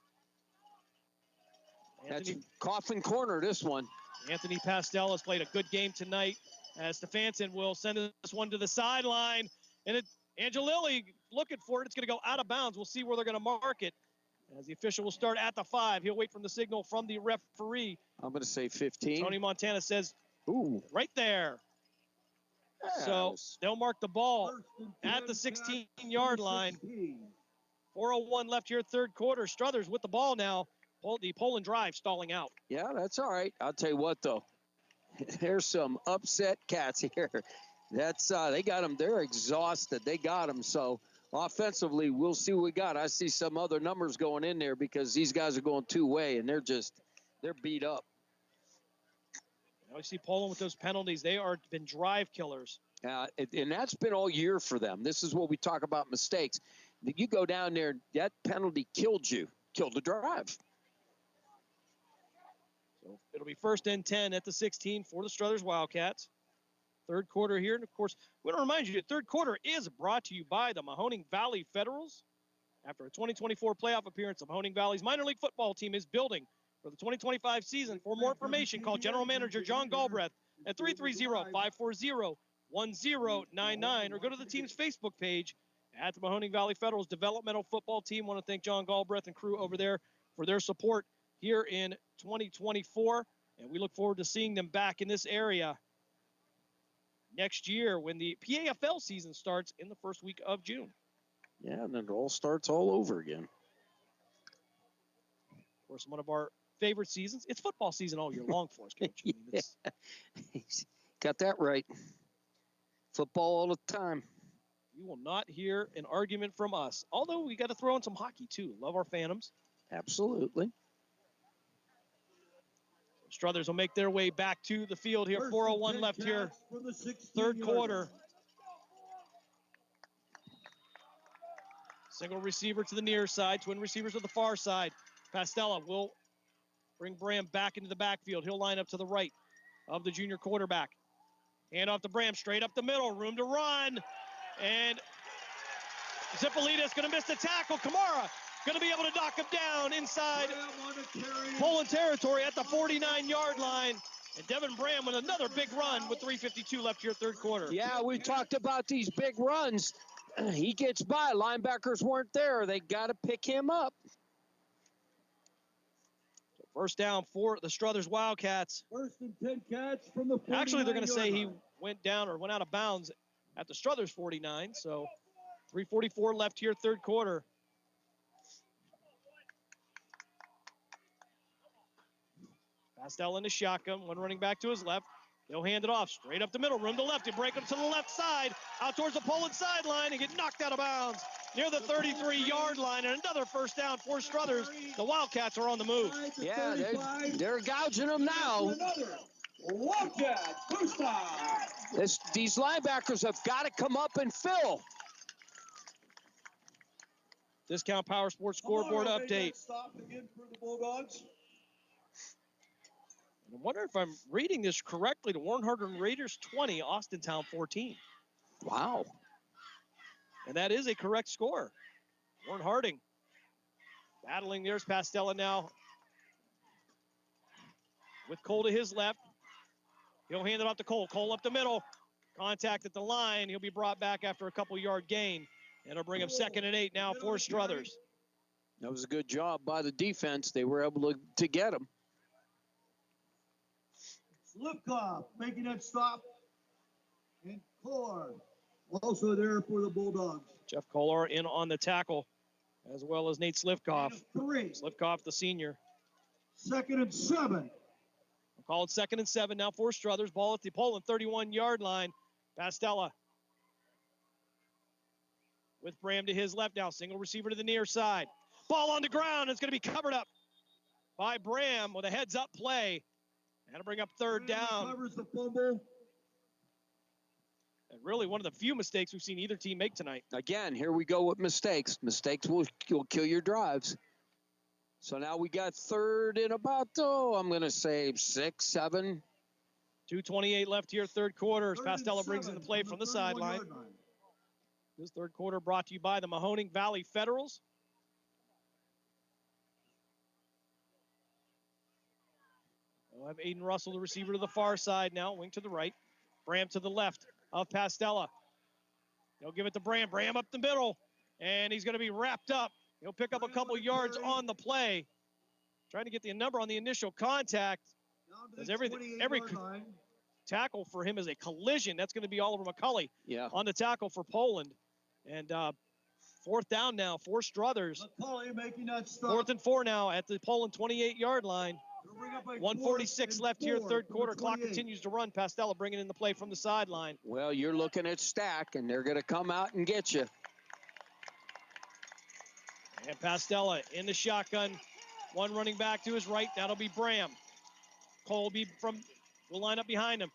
That's coffin corner, this one. Anthony Pastella has played a good game tonight, as Stefanson will send this one to the sideline. And Angelilli looking for it. It's going to go out of bounds. We'll see where they're going to mark it, as the official will start at the 5. He'll wait for the signal from the referee. I'm going to say 15. Tony Montana says, ooh, right there. Yes. So they'll mark the ball at the 16-yard line. 4:01 left here, 3rd quarter. Struthers with the ball now. The Poland drive stalling out. Yeah, that's all right. I'll tell you what, though. There's some upset cats here. That's they got them. They're exhausted. They got them. So offensively, we'll see what we got. I see some other numbers going in there because these guys are going two-way, and they're beat up. Now we see Poland with those penalties. They are been drive killers. And that's been all year for them. This is what we talk about mistakes. You go down there, that penalty killed the drive. So it'll be 1st and 10 at the 16 for the Struthers Wildcats. 3rd quarter here. And, of course, we want to remind you, the 3rd quarter is brought to you by the Mahoning Valley Federals. After a 2024 playoff appearance, the Mahoning Valley's minor league football team is building for the 2025 season. For more information, call General Manager John Galbraith at 330-540-1099 or go to the team's Facebook page at the Mahoning Valley Federals Developmental Football Team. I want to thank John Galbraith and crew over there for their support here in 2024, and we look forward to seeing them back in this area next year when the PAFL season starts in the 1st week of June. Yeah, and then it all starts all over again. Of course, one of our favorite seasons. It's football season all year long for us, Coach. I mean, got that right. Football all the time. You will not hear an argument from us, although we got to throw in some hockey, too. Love our Phantoms. Absolutely. Struthers will make their way back to the field here. 4:01 left here, 3rd quarter. Single receiver to the near side, twin receivers to the far side. Pastella will bring Bram back into the backfield. He'll line up to the right of the junior quarterback. Hand off to Bram, straight up the middle, room to run. And Zipolitis going to miss the tackle. Kamara going to be able to knock him down inside Poland territory at the 49-yard line. And Devin Bram with another big run with 3:52 left here, 3rd quarter. Yeah, we talked about these big runs. He gets by. Linebackers weren't there. They got to pick him up. So 1st down for the Struthers Wildcats. 1st and 10 catch from the 49-yard line. Actually, they're going to say he went down or went out of bounds at the Struthers 49. So 3:44 left here, 3rd quarter. Pastella in the shotgun, one running back to his left. He'll hand it off straight up the middle, room to left. He'll break it to the left side, out towards the Poland sideline, and get knocked out of bounds near the 33-yard line. And another 1st down for Struthers. The Wildcats are on the move. Yeah, they're gouging them now. Wildcat booster. These linebackers have got to come up and fill. Discount Power Sports scoreboard update. Stop again for the Bulldogs. I wonder if I'm reading this correctly. The Warren Harding Raiders 20, Austintown 14. Wow. And that is a correct score. Warren Harding battling. There's Pastella now with Cole to his left. He'll hand it off to Cole. Cole up the middle. Contact at the line. He'll be brought back after a couple-yard gain. It'll bring up 2nd and 8 now for Struthers. That was a good job by the defense. They were able to get him. Slipkov making that stop. And Kolar also there for the Bulldogs. Jeff Kolar in on the tackle, as well as Nate Slipkov. 3. Slipkov, the senior. 2nd and 7. We'll call it 2nd and 7 now for Struthers. Ball at the Poland 31-yard line. Pastella with Bram to his left now. Single receiver to the near side. Ball on the ground. It's going to be covered up by Bram with a heads-up play. That'll bring up 3rd down. Covers the fumble. And really one of the few mistakes we've seen either team make tonight. Again, here we go with mistakes. Mistakes will kill your drives. So now we got 3rd and about, I'm going to say 6, 7. 2:28 left here, 3rd quarter, as Pastella brings in the play from the sideline. This 3rd quarter brought to you by the Mahoning Valley Federals. We'll have Aiden Russell, the receiver, to the far side now, wing to the right. Bram to the left of Pastella. He'll give it to Bram. Bram up the middle, and he's going to be wrapped up. He'll pick up a couple yards on the play. Trying to get the number on the initial contact. As every tackle for him is a collision. That's going to be Oliver McCulley on the tackle for Poland. And 4th down now for Struthers. McCulley making that stop. 4th and 4 now at the Poland 28-yard line. 1:46 left here, 3rd quarter. Clock continues to run. Pastella bringing in the play from the sideline. Well, you're looking at Stack, and they're going to come out and get you. And Pastella in the shotgun. One running back to his right. That'll be Bram. Colby will line up behind him.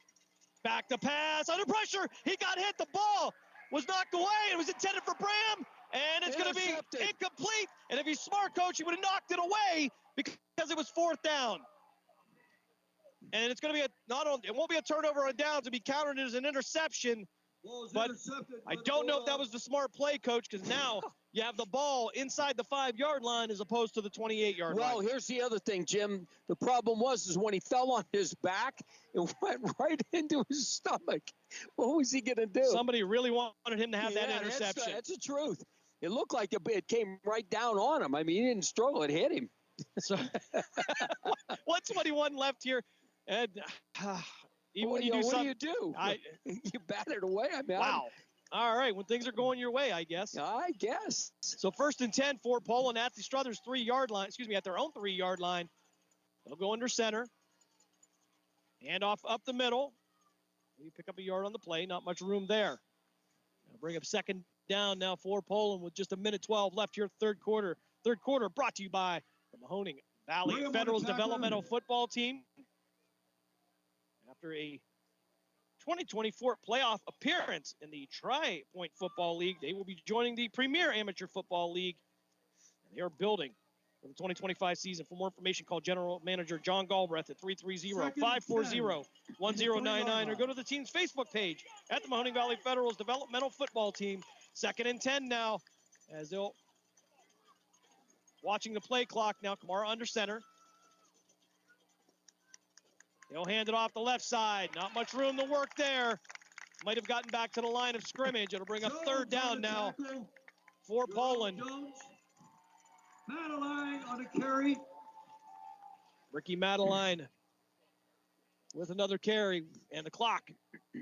Back to pass. Under pressure. He got hit. The ball was knocked away. It was intended for Bram. And it's going to be incomplete. And if he's smart, coach, he would have knocked it away because it was 4th down. And it's going to be it won't be a turnover on downs. It'll be counted as an interception. But I don't know if that was the smart play, coach, because now you have the ball inside the 5-yard line as opposed to the 28-yard line. Well, here's the other thing, Jim. The problem was when he fell on his back, it went right into his stomach. What was he going to do? Somebody really wanted him to have that interception. That's the truth. It looked like it came right down on him. I mean, he didn't struggle. It hit him. So 1:21 left here. And even when you do something, what do you do? You bat it away. I mean, wow. All right, when things are going your way, I guess. I guess. So 1st and 10 for Poland at the Struthers 3-yard line. At their own 3-yard line. They'll go under center. Hand off up the middle. You pick up a yard on the play. Not much room there. They'll bring up 2nd down now for Poland with just 1:12 left here, 3rd quarter. 3rd quarter brought to you by the Mahoning Valley Federals Developmental Football Team. After a 2024 playoff appearance in the Tri-Point Football League, they will be joining the Premier Amateur Football League. And they are building for the 2025 season. For more information, call General Manager John Galbraith at 330-540-1099 or go to the team's Facebook page at the Mahoning Valley Federals Developmental Football Team. 2nd and 10 now as they'll watching the play clock now. Kamara under center. They'll hand it off the left side. Not much room to work there. Might have gotten back to the line of scrimmage. It'll bring up 3rd down now for Poland. Madeline on a carry. Ricky Madeline with another carry. And the clock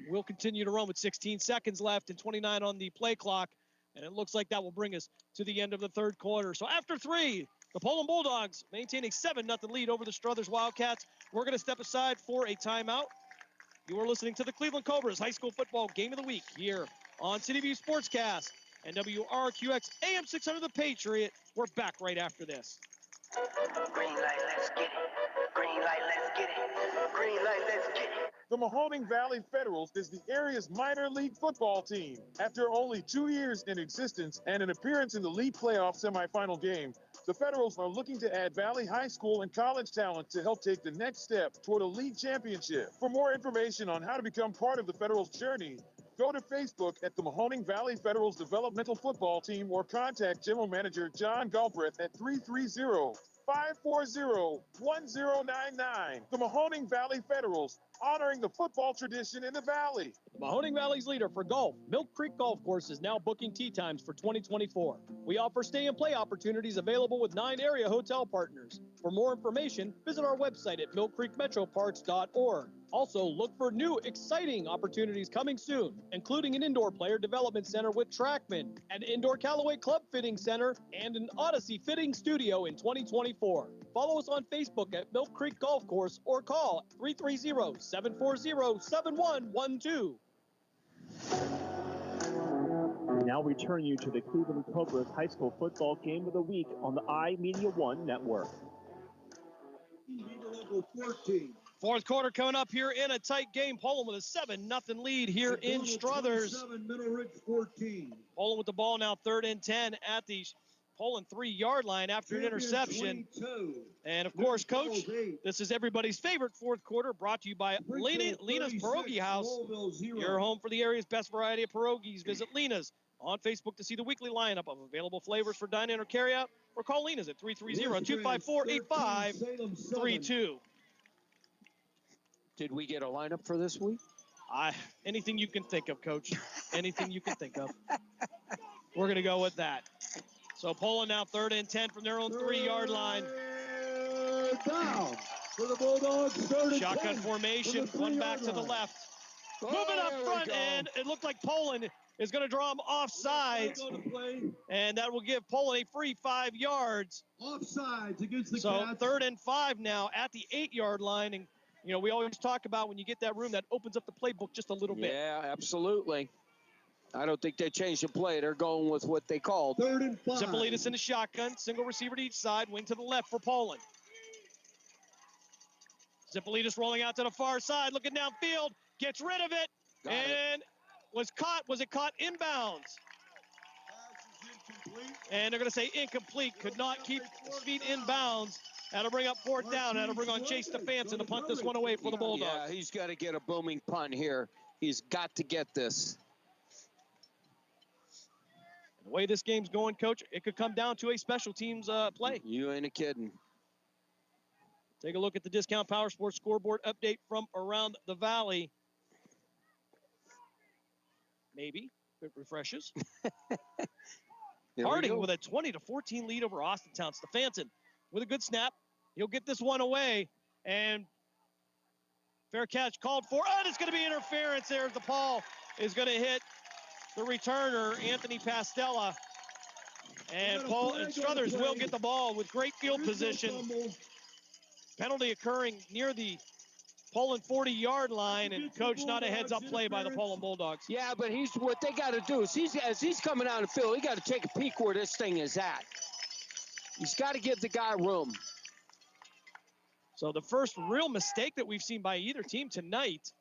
will continue to run with 16 seconds left and 29 on the play clock. And it looks like that will bring us to the end of the 3rd quarter. So after 3, the Poland Bulldogs maintain a 7-0 lead over the Struthers Wildcats. We're going to step aside for a timeout. You are listening to the Cleveland Cobras High School Football Game of the Week here on City View Sportscast and WRQX AM 600 The Patriot. We're back right after this. Green light, let's get it. Green light, let's get it. Green light, let's get it. The Mahoning Valley Federals is the area's minor league football team. After only 2 years in existence and an appearance in the league playoff semifinal game, the Federals are looking to add Valley High School and college talent to help take the next step toward a league championship. For more information on how to become part of the Federals' journey, go to Facebook at the Mahoning Valley Federals Developmental Football Team or contact General Manager John Galbraith at 330-540-1099. The Mahoning Valley Federals, honoring the football tradition in the Valley. The Mahoning Valley's leader for golf, Milk Creek Golf Course, is now booking tee times for 2024. We offer stay and play opportunities available with 9 area hotel partners. For more information, visit our website at millcreekmetroparks.org. Also, look for new, exciting opportunities coming soon, including an indoor player development center with Trackman, an indoor Callaway Club Fitting Center, and an Odyssey Fitting Studio in 2024. Follow us on Facebook at Milk Creek Golf Course or call 330-740-7112. Now return you to the Cleveland Cobras High School Football Game of the Week on the iMedia One Network. Level 14. Fourth quarter coming up here in a tight game. Poland with a 7-0 lead here in Struthers. Middle Ridge 14. Poland with the ball now 3rd and 10 at the Poland 3-yard line after an interception. 22. And of course, Coach, this is everybody's favorite fourth quarter, brought to you by Lena's Pierogi House. Your home for the area's best variety of pierogies. Visit Lena's on Facebook to see the weekly lineup of available flavors for dine-in or carry-out, or call Lena's at 330-254-8532. Did we get a lineup for this week? Anything you can think of, Coach. Anything you can think of. We're going to go with that. So Poland now 3rd and 10 from their own 3-yard line. Down for the Bulldogs. Shotgun formation, one back to the left. Moving up front, and it looked like Poland is going to draw him offsides. And that will give Poland a free 5 yards. Offsides against the So Cats. 3rd and 5 now at the 8-yard line. And, you know, we always talk about when you get that room, that opens up the playbook just a little bit. Yeah, absolutely. I don't think they changed the play. They're going with what they called. 3rd and 5. Zipolitis in the shotgun, single receiver to each side, wing to the left for Poland. Zipolitis rolling out to the far side, looking downfield, gets rid of it, was it caught inbounds? And they're going to say incomplete, could not keep his feet in bounds. That'll bring up 4th down. That'll bring on Chase Stefanson to punt this one away for the Bulldogs. Yeah, he's got to get a booming punt here. He's got to get this. The way this game's going, Coach, it could come down to a special teams play. You ain't a kidding. Take a look at the Discount Power Sports scoreboard update from around the Valley. Maybe it refreshes. Harding with a 20-14 lead over Austintown. Stefanson with a good snap. He'll get this one away, and fair catch called for. And it's going to be interference there as the ball is going to hit the returner, Anthony Pastella. And Struthers will get the ball with great field position. Penalty occurring near the Poland 40-yard line, and Coach, not a heads-up play by the Poland Bulldogs. Yeah, but what they got to do is as he's coming out of the field, he got to take a peek where this thing is at. He's got to give the guy room. So the first real mistake that we've seen by either team tonight,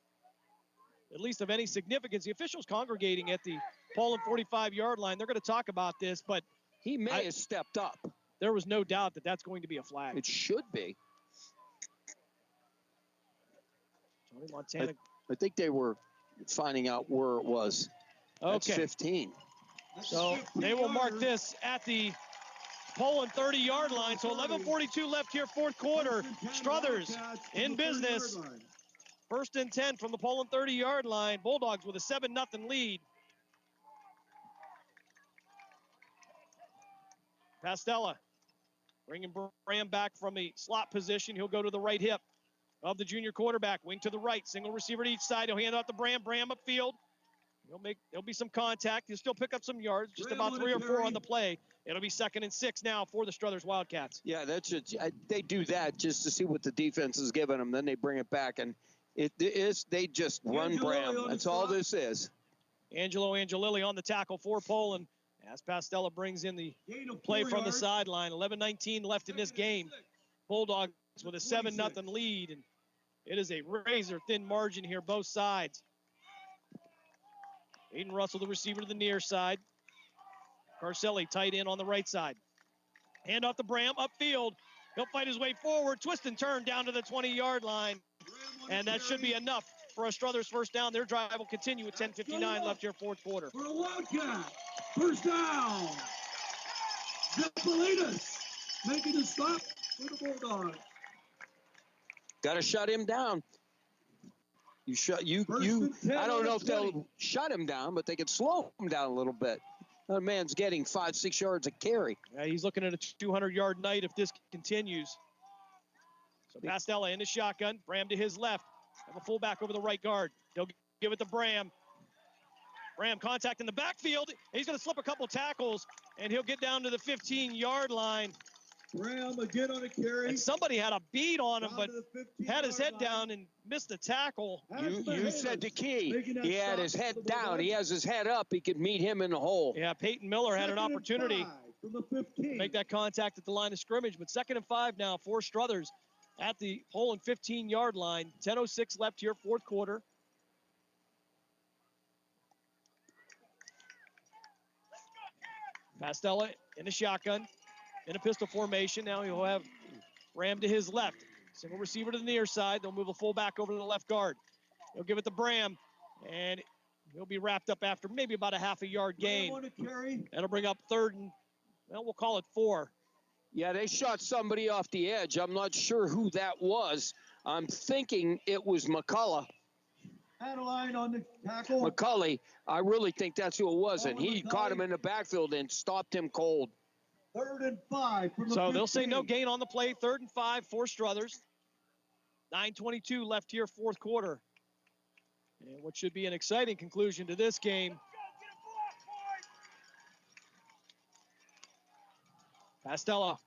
at least of any significance, the officials congregating at the Poland 45-yard line. They're going to talk about this, but he may have stepped up. There was no doubt that that's going to be a flag. It should be. Tony Montana. I think they were finding out where it was. That's 15. So they will mark this at the Poland 30-yard line. So 11:42 left here, fourth quarter. Struthers in business. 1st and 10 from the Poland 30-yard line. Bulldogs with a 7-0 lead. Pastella bringing Bram back from the slot position. He'll go to the right hip of the junior quarterback. Wing to the right. Single receiver to each side. He'll hand off to Bram. Bram upfield. There'll be some contact. He'll still pick up some yards. Just about 3 or 4 on the play. It'll be 2nd and 6 now for the Struthers Wildcats. Yeah, they do that just to see what the defense is giving them. Then they bring it back, and they just run Bram. That's all this is. Angelo Angelilli on the tackle for Poland as Pastella brings in the play from the sideline. 11:19 left in this game. Bulldogs with a 7-0 lead, and it is a razor-thin margin here, both sides. Aiden Russell, the receiver to the near side. Carcelli tight end on the right side. Hand off to Bram, upfield. He'll fight his way forward, twist and turn down to the 20-yard line. And that should be enough for a Struthers first down. Their drive will continue with 10:59 left here, fourth quarter. For a Wildcat, first down. Zipolitis making the stop for the Bulldogs. Got to shut him down. I don't know if they'll shut him down, but they could slow him down a little bit. That man's getting 5-6 yards a carry. Yeah, he's looking at a 200-yard night if this continues. So Pastella in the shotgun. Bram to his left. Have a fullback over the right guard. They'll give it to Bram. Bram contact in the backfield. He's going to slip a couple tackles, and he'll get down to the 15-yard line. Bram again on a carry. And somebody had a beat on him, but had his head down and missed the tackle. You said the key. He had his head down. He has his head up. He could meet him in the hole. Yeah, Peyton Miller had an opportunity to make that contact at the line of scrimmage. But 2nd and 5 now for Struthers at the Poland 15-yard line. 10:06 left here, fourth quarter. Pastella in the shotgun, in a pistol formation. Now he'll have Bram to his left. Single receiver to the near side. They'll move a fullback over to the left guard. He'll give it to Bram, and he'll be wrapped up after maybe about a half a yard gain. That'll bring up 3rd and, well, we'll call it 4. Yeah, they shot somebody off the edge. I'm not sure who that was. I'm thinking it was McCullough. Adeline on the tackle. McCulley, I really think that's who it was, and he caught him in the backfield and stopped him cold. 3rd and 5 from the So 15. they'll say no gain on the play. 3rd and 5 for Struthers. 9:22 left here, fourth quarter. And what should be an exciting conclusion to this game. Pastella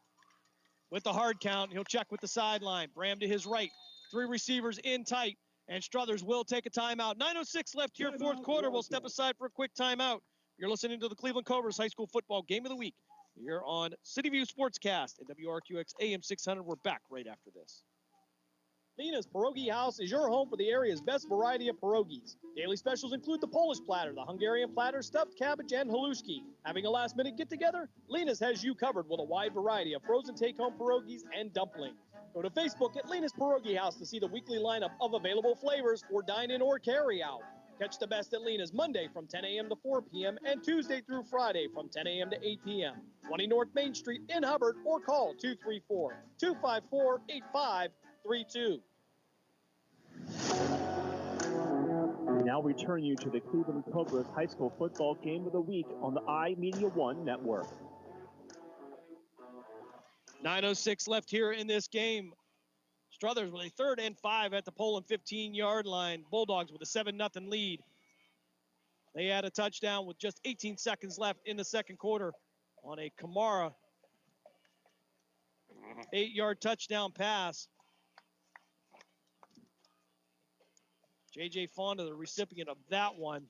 with the hard count. He'll check with the sideline. Bram to his right. 3 receivers in tight. And Struthers will take a timeout. 9:06 left here, fourth quarter. We'll step aside for a quick timeout. You're listening to the Cleveland Cobras High School Football Game of the Week here on City View Sportscast and WRQX AM 600. We're back right after this. Nina's Pierogi House is your home for the area's best variety of pierogies. Daily specials include the Polish platter, the Hungarian platter, stuffed cabbage, and haluski. Having a last-minute get-together? Lena's has you covered with a wide variety of frozen take-home pierogies and dumplings. Go to Facebook at Lena's Pierogi House to see the weekly lineup of available flavors for dine-in or carry-out. Catch the best at Lena's Monday from 10 a.m. to 4 p.m. and Tuesday through Friday from 10 a.m. to 8 p.m. 20 North Main Street in Hubbard, or call 234-254-8532. We now return you to the Cleveland Cobras High School Football Game of the Week on the iMedia One Network. 9:06 left here in this game. Struthers with a 3rd and 5 at the Poland 15-yard line. Bulldogs with a 7-0 lead. They had a touchdown with just 18 seconds left in the second quarter on a Kamara 8-yard touchdown pass. J.J. Fonda, the recipient of that one.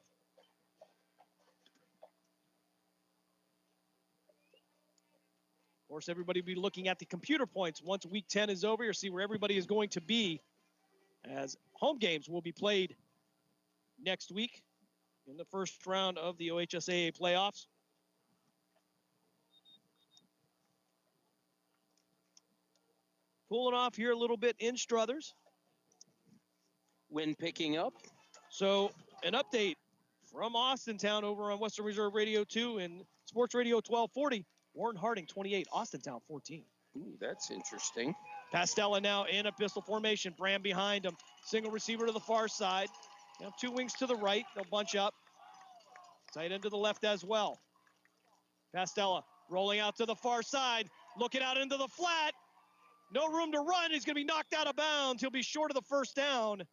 Of course, everybody will be looking at the computer points once Week 10 is over. You'll see where everybody is going to be, as home games will be played next week in the first round of the OHSAA playoffs. Cooling off here a little bit in Struthers. Wind picking up. So an update from Austintown over on Western Reserve Radio 2 and Sports Radio 1240. Warren Harding, 28. Austintown, 14. Ooh, that's interesting. Pastella now in a pistol formation. Bram behind him. Single receiver to the far side. Now 2 wings to the right. They'll bunch up. Tight end to the left as well. Pastella rolling out to the far side. Looking out into the flat. No room to run. He's going to be knocked out of bounds. He'll be short of the first down.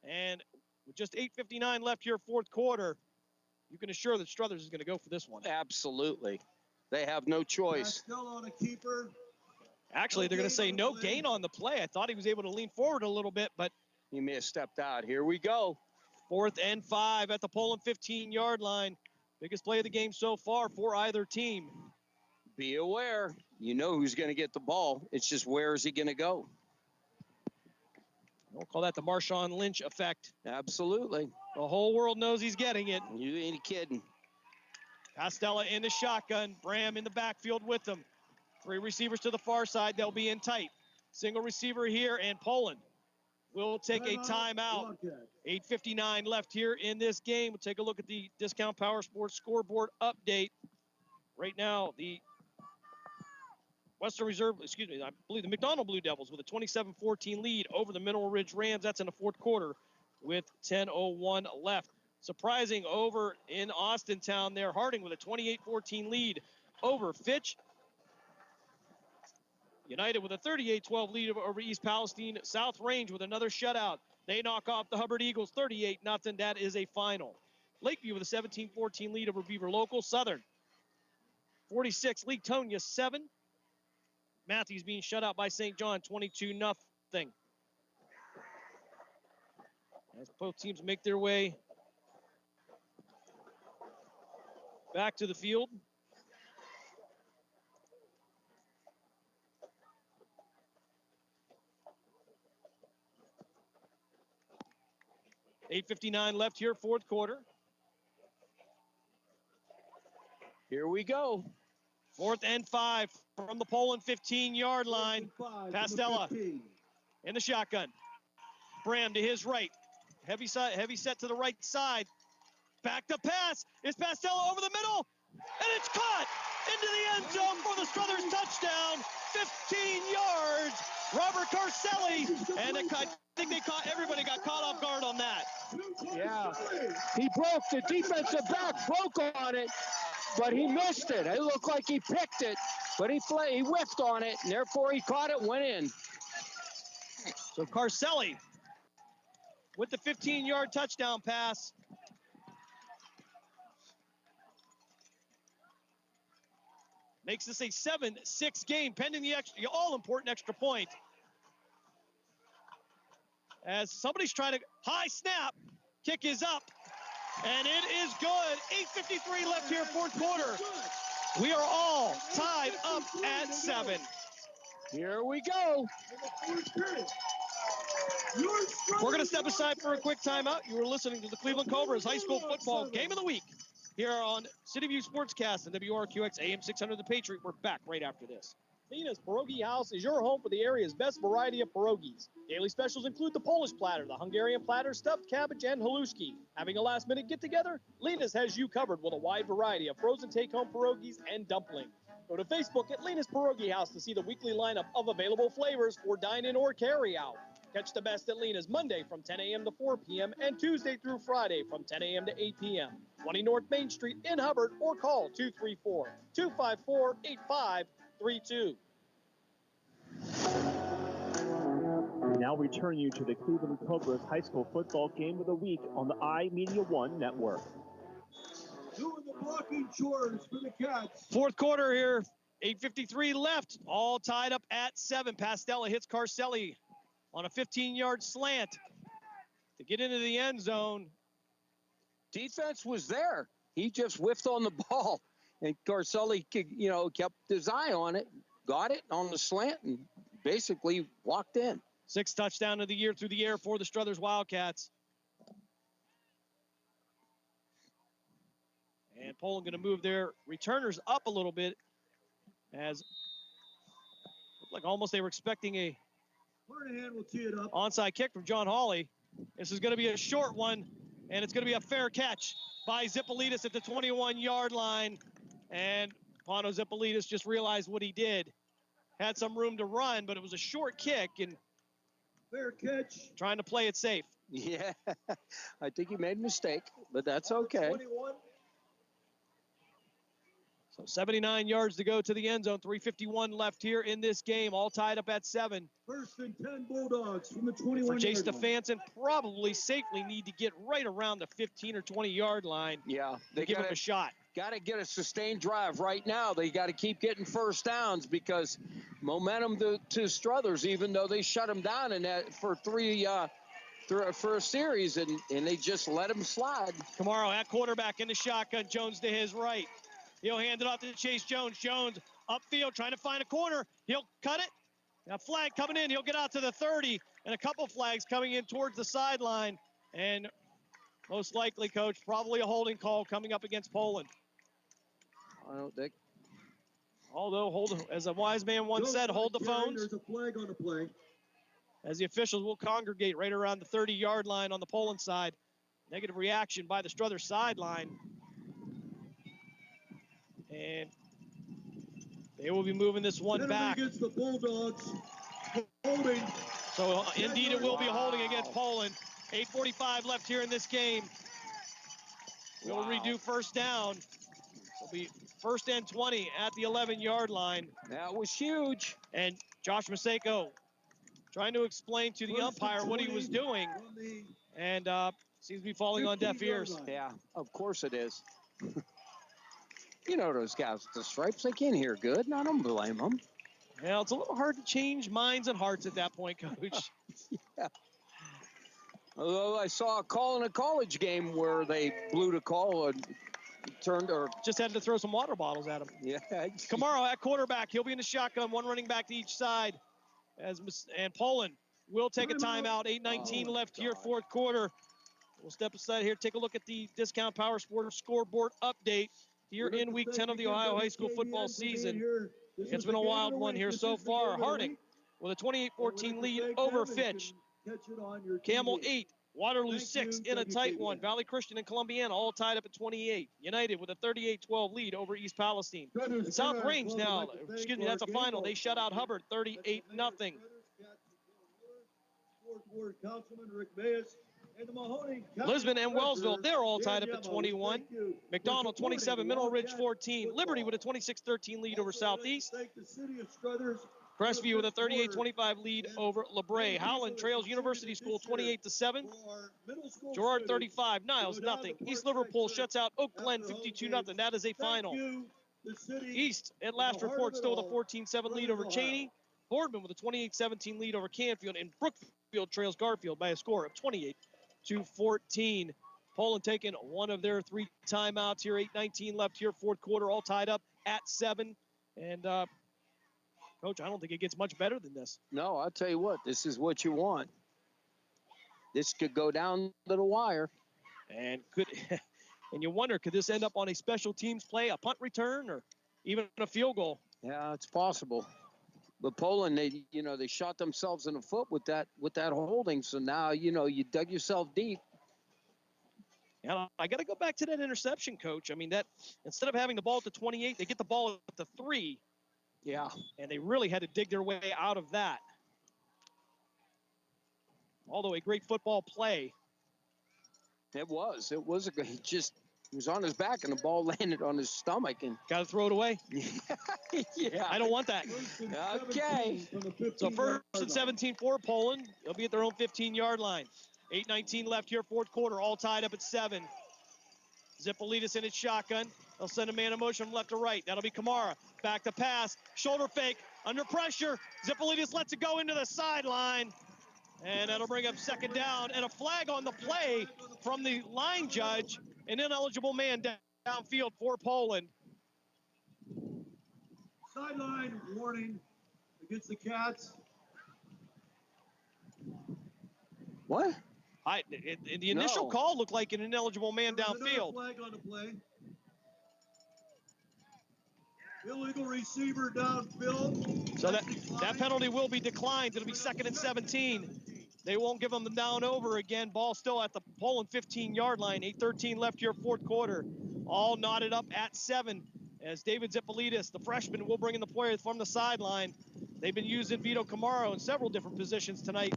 And with just 8:59 left here, fourth quarter, you can assure that Struthers is going to go for this one. Absolutely. They have no choice. Still on a keeper. Actually, they're going to say no gain on the play. I thought he was able to lean forward a little bit, but he may have stepped out. Here we go. 4th and 5 at the Poland 15-yard line. Biggest play of the game so far for either team. Be aware. You know who's going to get the ball. It's just where is he going to go? We'll call that the Marshawn Lynch effect. Absolutely. The whole world knows he's getting it. You ain't kidding. Pastella in the shotgun. Bram in the backfield with them. 3 receivers to the far side. They'll be in tight. Single receiver here, and Poland will take a timeout. 8:59 left here in this game. We'll take a look at the Discount Power Sports scoreboard update. Right now, the Western Reserve, I believe the McDonald Blue Devils with a 27-14 lead over the Mineral Ridge Rams. That's in the fourth quarter with 10:01 left. Surprising over in Austintown there. Harding with a 28-14 lead over Fitch. United with a 38-12 lead over East Palestine. South Range with another shutout. They knock off the Hubbard Eagles 38-0. That is a final. Lakeview with a 17-14 lead over Beaver Local. Southern 46, Lee Tonia 7. Matthews being shut out by St. John 22-0. As both teams make their way back to the field. $8:59 left here, fourth quarter. Here we go. 4th and 5 from the Poland 15-yard line. Pastella in the shotgun. Bram to his right. Heavy set to the right side. Back to pass. Is Pastella over the middle? And it's caught into the end zone for the Struthers touchdown. 15 yards. Robert Carselli. And I think everybody got caught off guard on that. Yeah. He broke, the defensive back broke on it, but he missed it. It looked like he picked it, but he whiffed on it, and therefore he caught it, went in. So Carselli with the 15-yard touchdown pass. Makes this a 7-6 game, pending the all-important extra point. As somebody's trying to, high snap, kick is up, and it is good. 8:53 left here, fourth quarter. We are all tied up at 7. Here we go. We're going to step aside for a quick timeout. You are listening to the Cleveland Cobras High School Football Game of the Week here on City View Sportscast and WRQX AM 600 The Patriot. We're back right after this. Lena's Pierogi House is your home for the area's best variety of pierogies. Daily specials include the Polish platter, the Hungarian platter, stuffed cabbage, and haluski. Having a last-minute get-together? Lena's has you covered with a wide variety of frozen take-home pierogies and dumplings. Go to Facebook at Lena's Pierogi House to see the weekly lineup of available flavors for dine-in or carry-out. Catch the best at Lena's Monday from 10 a.m. to 4 p.m. and Tuesday through Friday from 10 a.m. to 8 p.m. 20 North Main Street in Hubbard, or call 234-254-8532. We now return you to the Cleveland Cobras High School Football Game of the Week on the iMedia One Network. Doing the blocking chores for the Cats. Fourth quarter here, 8:53 left, all tied up at 7. Pastella hits Carselli on a 15-yard slant to get into the end zone. Defense was there. He just whiffed on the ball, and Carselli, kept his eye on it, got it on the slant, and basically walked in. 6th touchdown of the year through the air for the Struthers Wildcats. And Poland going to move their returners up a little bit, as looked like almost they were expecting a Moynihan will tee it up. onside kick from John Hawley. This is going to be a short one, and it's going to be a fair catch by Zippolitis at the 21-yard line. And Pano Zippolitis just realized what he did. Had some room to run, but it was a short kick, and fair catch. Trying to play it safe. Yeah, I think he made a mistake, but that's okay. 21. So 79 yards to go to the end zone. 3:51 left here in this game. All tied up at 7. 1st and 10 Bulldogs from the 21 For Jay yard line. Stefanson, probably safely need to get right around the 15 or 20-yard line. Yeah, they give him a shot. Got to get a sustained drive right now. They got to keep getting first downs because momentum to Struthers, even though they shut him down in that for a series, and they just let him slide. Kamaro at quarterback in the shotgun. Jones to his right. He'll hand it off to Chase Jones. Jones upfield trying to find a corner. He'll cut it. A flag coming in. He'll get out to the 30, and a couple flags coming in towards the sideline. And most likely, Coach, probably a holding call coming up against Poland. I don't think. Although, as a wise man once said, hold the phones. There's a flag on the play. As the officials will congregate right around the 30-yard line on the Poland side. Negative reaction by the Struthers sideline. And They will be moving this one Penalty back. against the Bulldogs. Holding. So indeed it will be holding against Poland. 8:45 left here in this game. We'll redo first down. It'll be 1st and 20 at the 11-yard line. That was huge. And Josh Maseko trying to explain to the umpire what he was doing. And seems to be falling on deaf ears. Yeah, of course it is. You know those guys with the stripes, they can't hear good, and I don't blame them. Well, it's a little hard to change minds and hearts at that point, Coach. Yeah. Although I saw a call in a college game where they blew the call and turned or just had to throw some water bottles at him. Yeah. Kamara at quarterback. He'll be in the shotgun, one running back to each side. And Poland will take a timeout. 8:19 left here, fourth quarter. We'll step aside here, take a look at the Discount Power Sports scoreboard update here in week 10 of the Ohio high school football season. It's been a wild one here so far. Harding with a 28-14 lead over Fitch. Camel 8, Waterloo 6 in a tight one. Valley Christian and Columbiana all tied up at 28. United with a 38-12 lead over East Palestine. South Range now, excuse me, that's a final. They shut out Hubbard 38-0. Councilman Rick Mayes. Lisbon and Wellsville, they're all tied up at 21. McDonald 27, Mineral Ridge 14. Liberty with a 26-13 lead over Southeast. Crestview with a 38-25 lead over LeBray. Howland trails University School 28-7. Girard 35, Niles nothing. East Liverpool shuts out Oak Glen 52-0. That is a final. East at last report still with a 14-7 lead over Cheney. Boardman with a 28-17 lead over Canfield, and Brookfield trails Garfield by a score of 28-14. Poland taking one of their 3 timeouts here. 8:19 left here, fourth quarter, all tied up at 7. And Coach, I don't think it gets much better than this. No, I'll tell you what, this is what you want. This could go down to the wire. And and you wonder, could this end up on a special teams play, a punt return, or even a field goal? Yeah, it's possible. But Poland, they shot themselves in the foot with that holding. So now, you dug yourself deep. And I got to go back to that interception, Coach. I mean, that instead of having the ball at the 28, they get the ball at the 3. Yeah. And they really had to dig their way out of that. Although a great football play. It was a great, he was on his back and the ball landed on his stomach and got to throw it away. Yeah, I don't want that. Okay. So 1st and 17 for Poland. They'll be at their own 15-yard line. 8:19 left here, fourth quarter, all tied up at 7. Zipolitis in his shotgun. They'll send a man in motion from left to right. That'll be Kamara. Back to pass. Shoulder fake. Under pressure. Zipolitis lets it go into the sideline. And that'll bring up second down. And a flag on the play from the line judge. An ineligible man downfield for Poland. Sideline warning against the Cats. What? The initial call looked like an ineligible man downfield. Flag on the play. Illegal receiver downfield. So that penalty will be declined. It'll be 2nd and 17. They won't give them the down over again. Ball still at the Poland 15-yard line. 8:13 left here, fourth quarter. All knotted up at 7 as David Zipolitis, the freshman, will bring in the player from the sideline. They've been using Vito Camaro in several different positions tonight.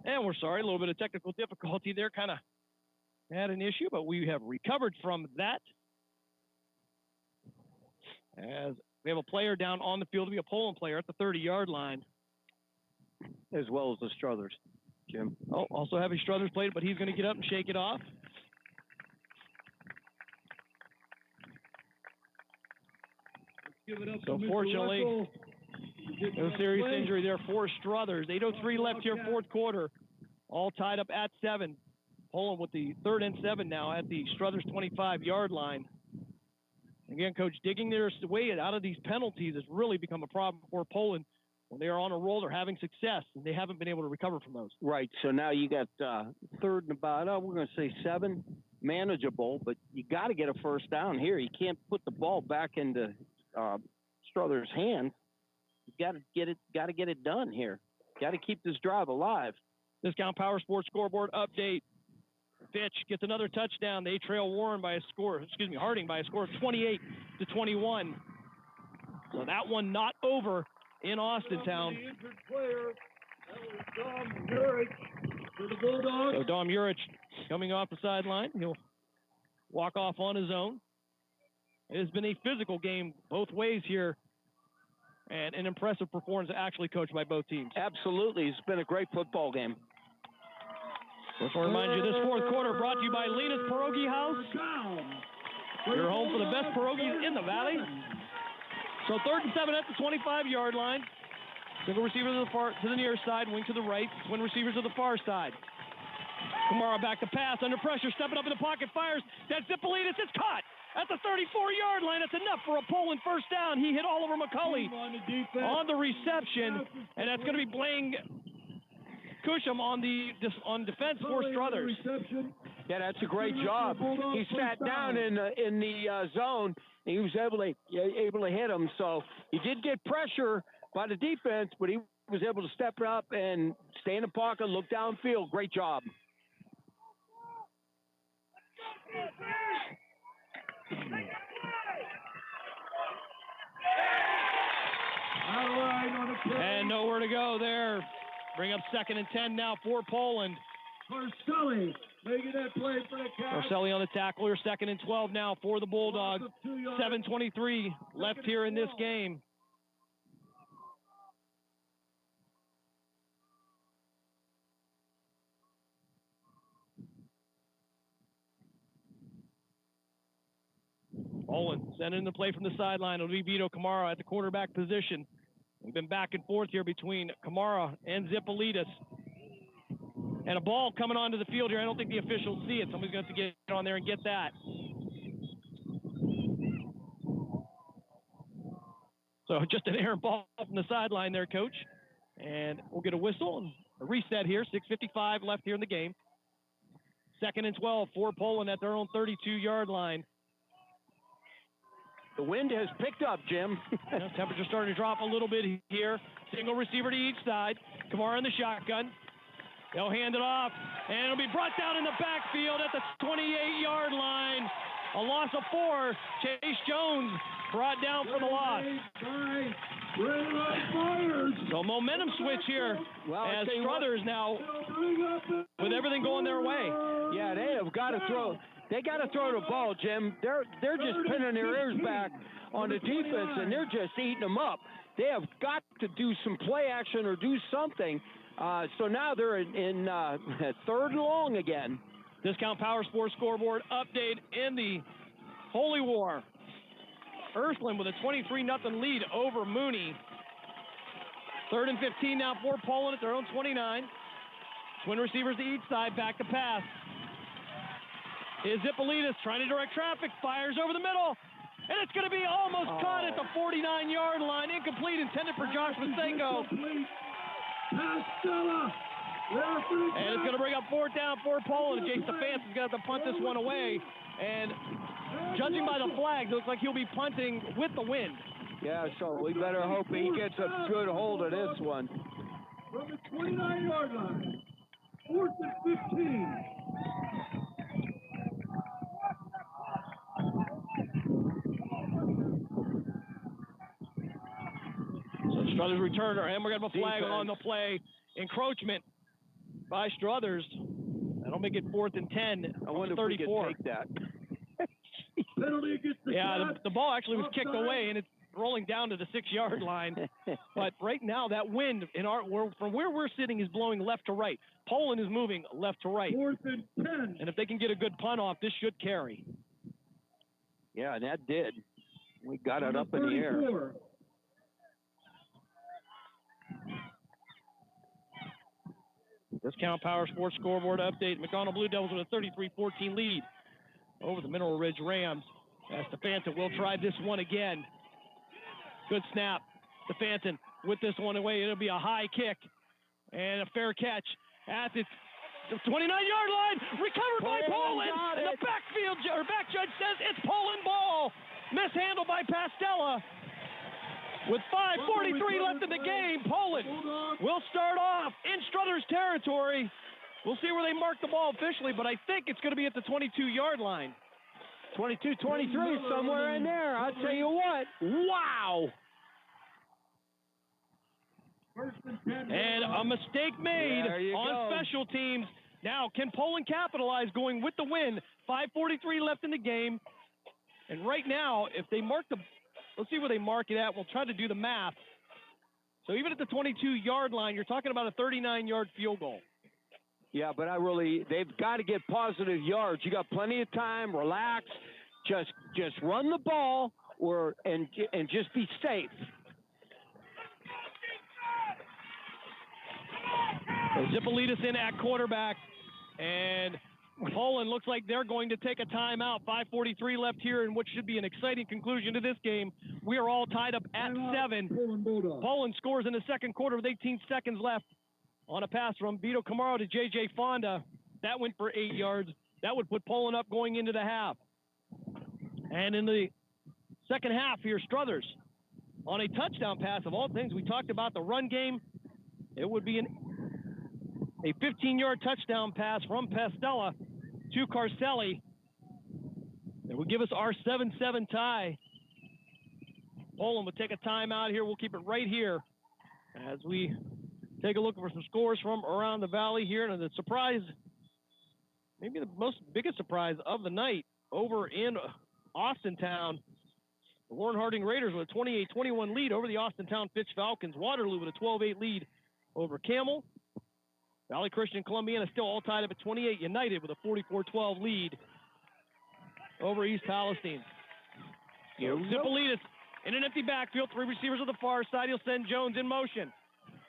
And we're sorry, a little bit of technical difficulty there. Kind of had an issue, but we have recovered from that. As we have a player down on the field to be a Poland player at the 30-yard line. As well as the Struthers, Jim. Oh, also having Struthers played, but he's going to get up and shake it off. So fortunately, no serious injury there for Struthers. 8:03 left here, fourth quarter. All tied up at 7. Poland with the 3rd and 7 now at the Struthers 25-yard line. Again, Coach, digging their way out of these penalties has really become a problem for Poland. When they are on a roll, they're having success, and they haven't been able to recover from those. Right, so now you got 3rd and about, we're going to say 7, manageable, but you got to get a first down here. You can't put the ball back into Struthers' hands. You got to get it done here. Got to keep this drive alive. Discount Power Sports scoreboard update. Fitch gets another touchdown. They trail Harding by a score of 28-21. So that one not over in Austintown. So Dom Urich coming off the sideline. He'll walk off on his own. It has been a physical game both ways here, and an impressive performance actually coached by both teams. Absolutely. It's been a great football game. Just want to remind you, this fourth quarter brought to you by Lena's Pierogi House. Your home for the best pierogies in the Valley. So 3rd and 7 at the 25-yard line. Single receiver to the near side, wing to the right. Twin receivers to the far side. Kamara back to pass, under pressure, stepping up in the pocket, fires. That's Zipolitis, it's caught at the 34-yard line. That's enough for a Poland first down. He hit Oliver McCulley on the reception, and that's going to be Blaine Cusham on defense for Struthers. Yeah, that's a great job. He sat down in the zone, and he was able to hit him. So he did get pressure by the defense, but he was able to step up and stay in the pocket, look downfield. Great job. And nowhere to go there. Bring up 2nd and 10 now for Poland. Marcelli making that play for the Cats. Marcelli on the tackle here. 2nd and 12 now for the Bulldogs. 7:23 left here in this game. Poland sending the play from the sideline. It'll be Vito Kamara at the quarterback position. We've been back and forth here between Kamara and Zipolitis. And a ball coming onto the field here. I don't think the officials see it. Somebody's going to have to get on there and get that. So just an errant ball from the sideline there, Coach. And we'll get a whistle and a reset here. 6:55 left here in the game. 2nd and 12 for Poland at their own 32-yard line. The wind has picked up, Jim. Temperature starting to drop a little bit here. Single receiver to each side. Kamara in the shotgun. They'll hand it off, and it'll be brought down in the backfield at the 28-yard line. A loss of 4. Chase Jones brought down for the loss. So momentum switch here as Struthers now with everything going their way. Yeah, they have got to throw. They got to throw the ball, Jim. They're just pinning their ears back on the defense, and they're just eating them up. They have got to do some play action or do something. So now they're in 3rd and long again. Discount Power Sports scoreboard update in the Holy War. Earthland with a 23-0 lead over Mooney. 3rd and 15 now for Poland at their own 29. Twin receivers to each side, back to pass. Is Zipolitis trying to direct traffic, fires over the middle, and it's going to be almost caught at the 49-yard line. Incomplete, intended for Josh Masengo. And it's going to bring up 4th down for Poland. Jay Stefanski's got to punt this one away. And judging by the flags, it looks like he'll be punting with the wind. Yeah, so we better hope he gets a good hold of this one. From the 29-yard line, 4th and 15. So Struthers returner, and we're going to have a flag on the play. Encroachment by Struthers. That'll make it 4th and 10. I wonder 34. If we can take that. Penalty against the Cats. The ball actually was kicked away, and it's rolling down to the 6-yard line. But right now, that wind from where we're sitting is blowing left to right. Poland is moving left to right. 4th and 10. And if they can get a good punt off, this should carry. Yeah, that did. We got it up in the air. Discount Power Sports scoreboard update. McDonald Blue Devils with a 33-14 lead over the Mineral Ridge Rams. As Stefanton will try this one again. Good snap. Stefanton with this one away. It'll be a high kick and a fair catch at the 29-yard line. Recovered by Poland. And the back judge says it's Poland ball. Mishandled by Pastella. With 5:43 left in the game, Poland will start off in Struthers territory. We'll see where they mark the ball officially, but I think it's going to be at the 22-yard line. 22-23, somewhere in there. I'll tell you what. Wow. And a mistake made on special teams. Now, can Poland capitalize going with the win? 5:43 left in the game. And right now, if they mark the... Let's see where they mark it at. We'll try to do the math. So even at the 22-yard line, you're talking about a 39-yard field goal. Yeah, but they've got to get positive yards. You got plenty of time. Relax. Just run the ball and just be safe. Zipolitis in at quarterback, and Poland looks like they're going to take a timeout. 5:43 left here in what should be an exciting conclusion to this game. We are all tied up at 7. Poland scores in the second quarter with 18 seconds left on a pass from Vito Camaro to J.J. Fonda. That went for 8 yards. That would put Poland up going into the half. And in the second half here, Struthers on a touchdown pass. Of all things, we talked about the run game. It would be a 15-yard touchdown pass from Pastella to Carcelli. It would give us our 7-7 tie. Poland would take a timeout here. We'll keep it right here as we take a look for some scores from around the valley here. And the surprise, maybe the biggest surprise of the night over in Austintown. The Warren Harding Raiders with a 28-21 lead over the Austintown Fitch Falcons. Waterloo with a 12-8 lead over Camel. Valley Christian and Columbiana still all tied up at 28. United with a 44-12 lead over East Palestine. Zipolitis in an empty backfield. 3 receivers on the far side. He'll send Jones in motion.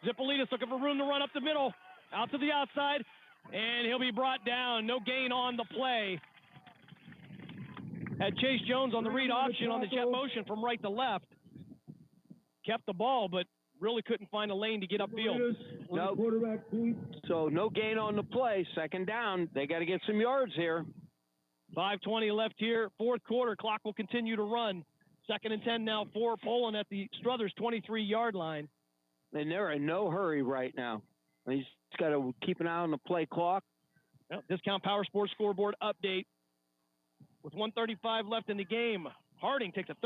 Zipolitis looking for room to run up the middle. Out to the outside. And he'll be brought down. No gain on the play. Had Chase Jones on the read option on the jet motion from right to left. Kept the ball, but really couldn't find a lane to get upfield. Nope. So no gain on the play. Second down. They got to get some yards here. 5:20 left here. Fourth quarter. Clock will continue to run. 2nd and 10 now for Poland at the Struthers 23-yard line. And they're in no hurry right now. He's got to keep an eye on the play clock. Well, Discount Power Sports scoreboard update. With 1:35 left in the game, Harding takes a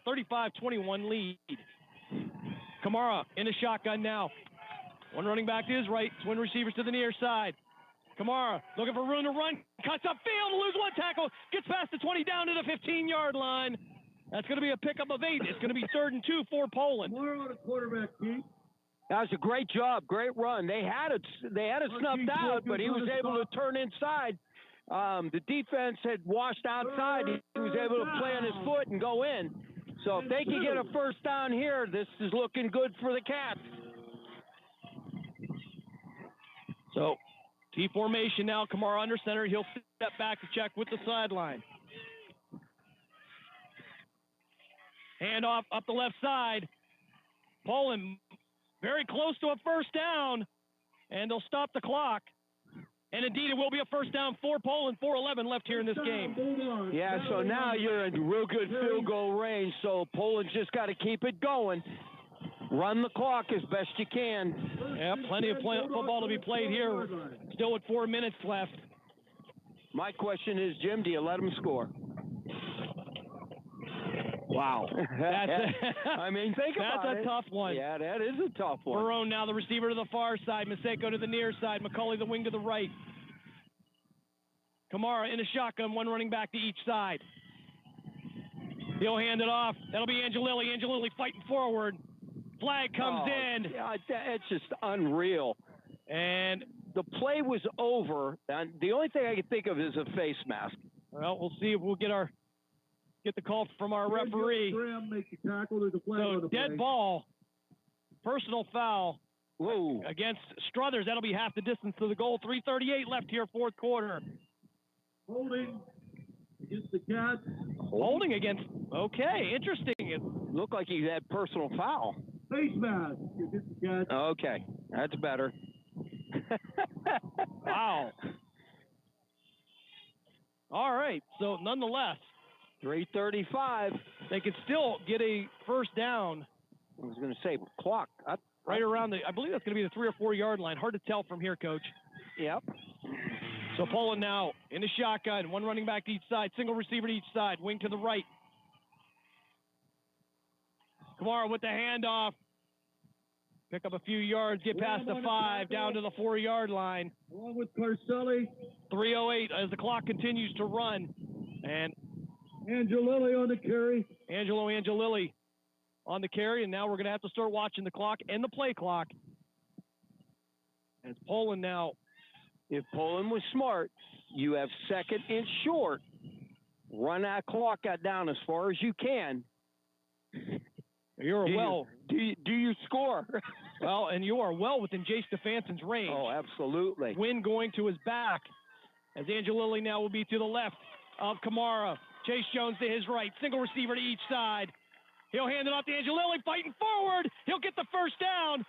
35-21 lead. Kamara in a shotgun now. One running back to his right, twin receivers to the near side. Kamara looking for room to run, cuts upfield, lose one tackle, gets past the 20 down to the 15-yard line. That's going to be a pickup of 8. It's going to be 3rd and 2 for Poland. More on a quarterback, Pete. That was a great job, great run. They had it snuffed out, but he was able to turn inside. The defense had washed outside. He was able to play on his foot and go in. So if they can get a first down here, this is looking good for the Cats. So T formation now. Kamara under center. He'll step back to check with the sideline. Hand off up the left side. Poland very close to a first down, and they'll stop the clock. And indeed, it will be a first down for Poland. 4:11 left here in this game. Yeah, so now you're in real good field goal range, so Poland's just got to keep it going. Run the clock as best you can. Yeah, plenty of football to be played here. Still with 4 minutes left. My question is, Jim, do you let them score? Wow. I mean, think about it. That's a tough one. Yeah, that is a tough one. Barone now the receiver to the far side. Maseko to the near side. McCauley the wing to the right. Kamara in a shotgun, one running back to each side. He'll hand it off. That'll be Angelilli. Angelilli fighting forward. Flag comes in. Yeah, it's just unreal. And the play was over. And the only thing I can think of is a face mask. Well, we'll see if we'll get our get the call from our referee. Graham make the tackle. There's a flag on So the dead play. ball, personal foul against Struthers. That'll be half the distance to the goal. 3:38 left here, fourth quarter. Holding against the Cats. Holding against, okay, interesting. It looked like he had personal foul. Face mask against the Cats. Okay, that's better. Wow. All right, so nonetheless, 3:35. They could still get a first down. I was going to say clock. Right around I believe that's going to be the 3 or 4 yard line. Hard to tell from here, Coach. Yep. So Poland now in the shotgun. One running back to each side. Single receiver to each side. Wing to the right. Kamara with the handoff. Pick up a few yards. Get past the 5. Down to the 4 yard line. Along with Carcelli. 3:08 as the clock continues to run. And Angelilli on the carry. Angelo Angelilli on the carry. And now we're going to have to start watching the clock and the play clock. As Poland now. If Poland was smart, you have second and short. Run that clock down as far as you can. You're do you score? Well, and you are well within Jay Stefansson's range. Oh, absolutely. Win going to his back. As Angelilli now will be to the left of Kamara. Chase Jones to his right. Single receiver to each side. He'll hand it off to Angelilli, fighting forward. He'll get the first down.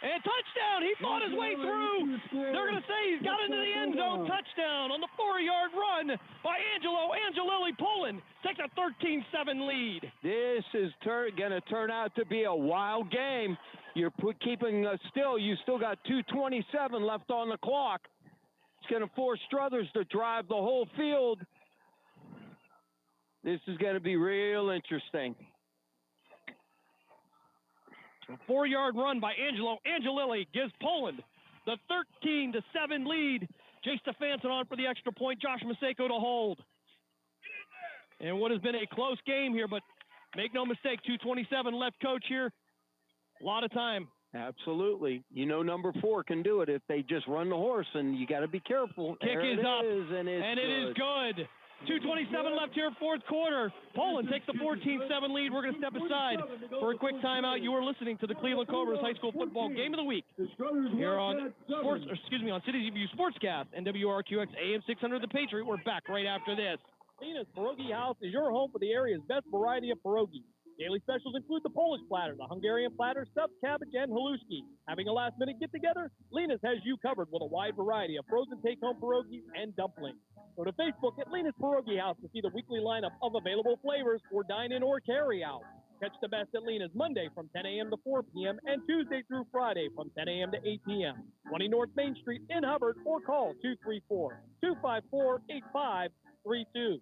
And touchdown! He fought his way through. They're going to say he's got into the end zone. Touchdown on the 4 yard run by Angelo Angelilli. Poland takes a 13-7 lead. This is going to turn out to be a wild game. You're keeping still. You still got 2:27 left on the clock. It's going to force Struthers to drive the whole field. This is going to be real interesting. A 4 yard run by Angelo Angelilli gives Poland the 13-7 lead. Jay Stefansson on for the extra point. Josh Maseko to hold. And what has been a close game here, but make no mistake, 2:27 left, Coach, here. A lot of time. Absolutely. You know number 4 can do it if they just run the horse, and you got to be careful. Kick is up, and it is good. 2:27 left here, fourth quarter. Poland takes the 14-7 lead. We're going to step aside for a quick timeout. You are listening to the Cleveland Cobras High School Football Game of the Week here on City View Sportscast and WRQX AM 600 The Patriot. We're back right after this. Lena's Pierogi House is your home for the area's best variety of pierogies. Daily specials include the Polish platter, the Hungarian platter, stuffed cabbage, and haluski. Having a last-minute get-together? Lena's has you covered with a wide variety of frozen take-home pierogies and dumplings. Go to Facebook at Lena's Pierogi House to see the weekly lineup of available flavors for dine-in or carry-out. Catch the best at Lena's Monday from 10 a.m. to 4 p.m. and Tuesday through Friday from 10 a.m. to 8 p.m. 20 North Main Street in Hubbard, or call 234-254-8532.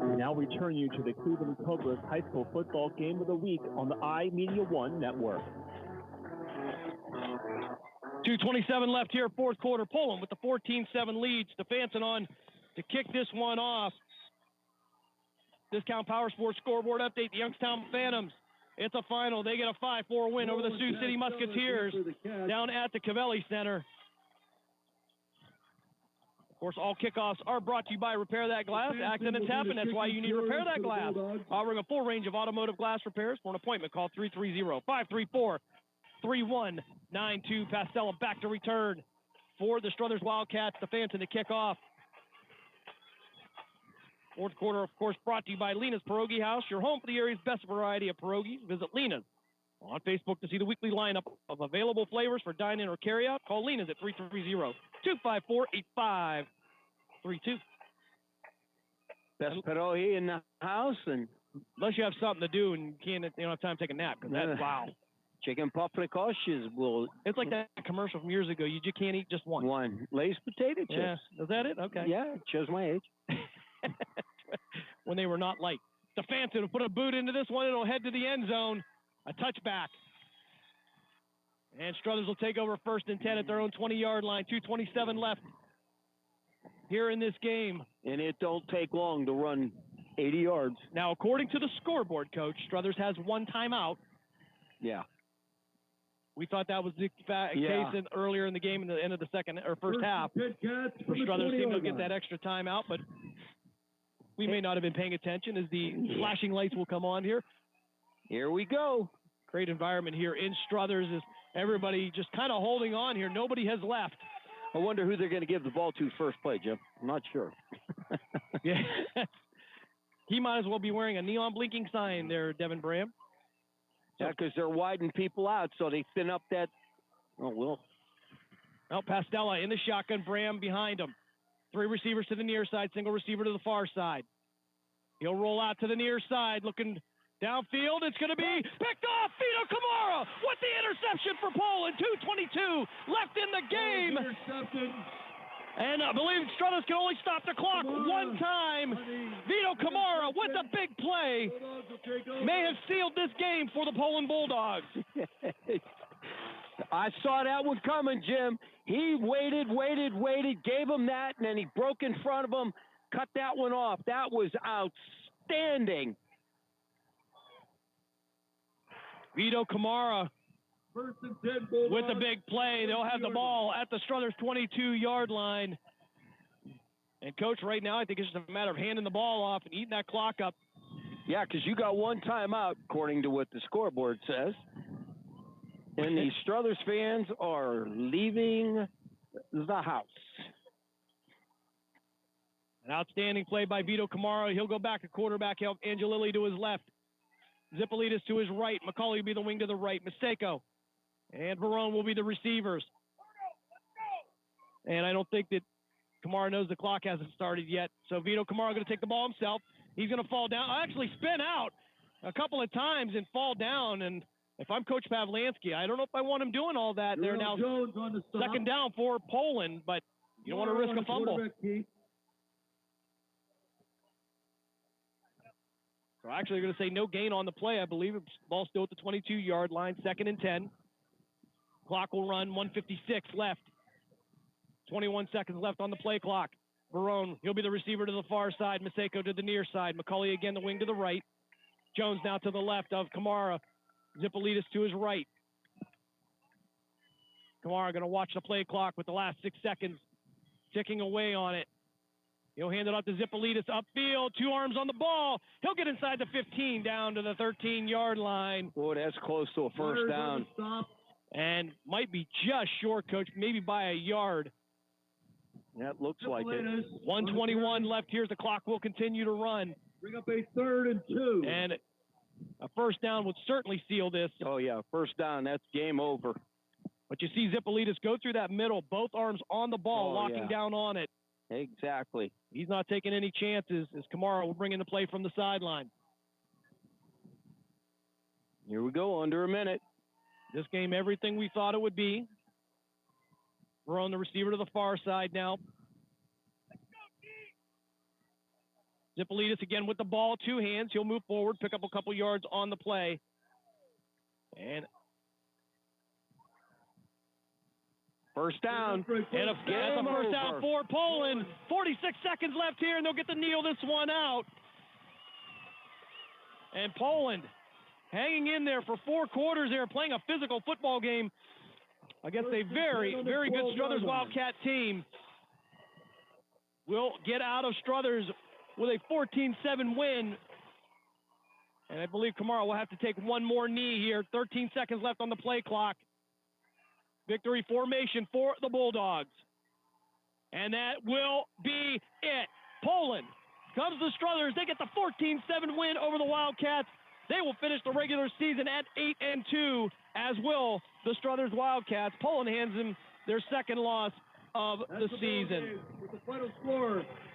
We now return you to the Cleveland Cobras High School Football Game of the Week on the iMedia One Network. 2:27 left here, fourth quarter. Poland with the 14-7 lead. Stefansson on to kick this one off. Discount Power Sports scoreboard update. The Youngstown Phantoms. It's a final. They get a 5-4 win over the Sioux City Musketeers down at the Cavelli Center. Of course, all kickoffs are brought to you by Repair That Glass. Accidents happen. That's why you need Repair That Glass. Offering a full range of automotive glass repairs. For an appointment, call 330-534-3192. Pastella back to return for the Struthers Wildcats. Stefansson to kick off. Fourth quarter, of course, brought to you by Lena's Pierogi House, your home for the area's best variety of pierogies. Visit Lena's on Facebook to see the weekly lineup of available flavors for dine-in or carry-out. Call Lena's at 330-254-8532. Best pierogi in the house, and unless you have something to do and you don't have time to take a nap, because that's wow. Chicken paprikashes will. It's like that commercial from years ago. You just can't eat just one. One. Lay's potato chips. Yeah. Is that it? Okay. Yeah, it shows my age. When they were not light. Stefansson will put a boot into this one. It'll head to the end zone. A touchback. And Struthers will take over first and 10 at their own 20-yard line. 2:27 left here in this game. And it don't take long to run 80 yards. Now, according to the scoreboard, Coach, Struthers has one timeout. Yeah. We thought that was the case earlier in the game, in the end of the first half. For Struthers seemed to get that extra timeout, but we may not have been paying attention as the flashing lights will come on here. Here we go. Great environment here in Struthers. Is everybody just kind of holding on here. Nobody has left. I wonder who they're going to give the ball to first play, Jim. I'm not sure. Yeah. He might as well be wearing a neon blinking sign there, Devin Bram. Yeah, because they're widening people out, so they thin up that. Oh, well. Oh, Pastella in the shotgun, Bram behind him. 3 receivers to the near side, single receiver to the far side. He'll roll out to the near side, looking downfield. It's going to be picked off. Vito Kamara with the interception for Poland. 2:22 left in the game. Intercepted. And I believe Struthers can only stop the clock one time. Vito Kamara with a big play may have sealed this game for the Poland Bulldogs. I saw that one coming, Jim. He waited, gave him that, and then he broke in front of him, cut that one off. That was outstanding. Vito Kamara with the big play. They'll have the ball at the Struthers 22-yard line. And, Coach, right now I think it's just a matter of handing the ball off and eating that clock up. Yeah, because you got one timeout, according to what the scoreboard says. And the Struthers fans are leaving the house. An outstanding play by Vito Kamara. He'll go back to quarterback. He'll have Angelilli to his left. Zipolitis to his right. McCauley will be the wing to the right. Maseko and Verone will be the receivers. And I don't think that Kamara knows the clock hasn't started yet. So Vito Kamara going to take the ball himself. He's going to fall down. Actually spin out a couple of times and fall down. And if I'm Coach Pavlansky, I don't know if I want him doing all that there now. Second down for Poland, but you don't want to risk a fumble. So actually, they're going to say no gain on the play. I believe it's ball still at the 22-yard line, 2nd and 10. Clock will run, 1:56 left. 21 seconds left on the play clock. Verone, he'll be the receiver to the far side. Maseko to the near side. McCauley again, the wing to the right. Jones now to the left of Kamara. Zipolitis to his right. Kamara going to watch the play clock with the last 6 seconds ticking away on it. He'll hand it off to Zipolitis upfield. 2 arms on the ball. He'll get inside the 15 down to the 13-yard line. Boy, that's close to a first down. And might be just short, Coach, maybe by a yard. That looks like it. 1:21 left here as the clock will continue to run. Bring up a 3rd and 2. And a first down would certainly seal this. Oh, yeah, first down, that's game over. But you see Zipolitis go through that middle, both arms on the ball, locking down on it. Exactly. He's not taking any chances as Kamara will bring in the play from the sideline. Here we go, under a minute. This game, everything we thought it would be. We're on the receiver to the far side now. Zipolitis again with the ball, 2 hands. He'll move forward, pick up a couple yards on the play. And first down. And a first down for Poland. 46 seconds left here, and they'll get to kneel this one out. And Poland hanging in there for 4 quarters. They're playing a physical football game against a very, very good Struthers Wildcat team. Will get out of Struthers with a 14-7 win. And I believe Kamara will have to take one more knee here. 13 seconds left on the play clock. Victory formation for the Bulldogs. And that will be it. Poland comes to Struthers. They get the 14-7 win over the Wildcats. They will finish the regular season at 8-2, as will the Struthers Wildcats. Poland hands them their second loss of the season.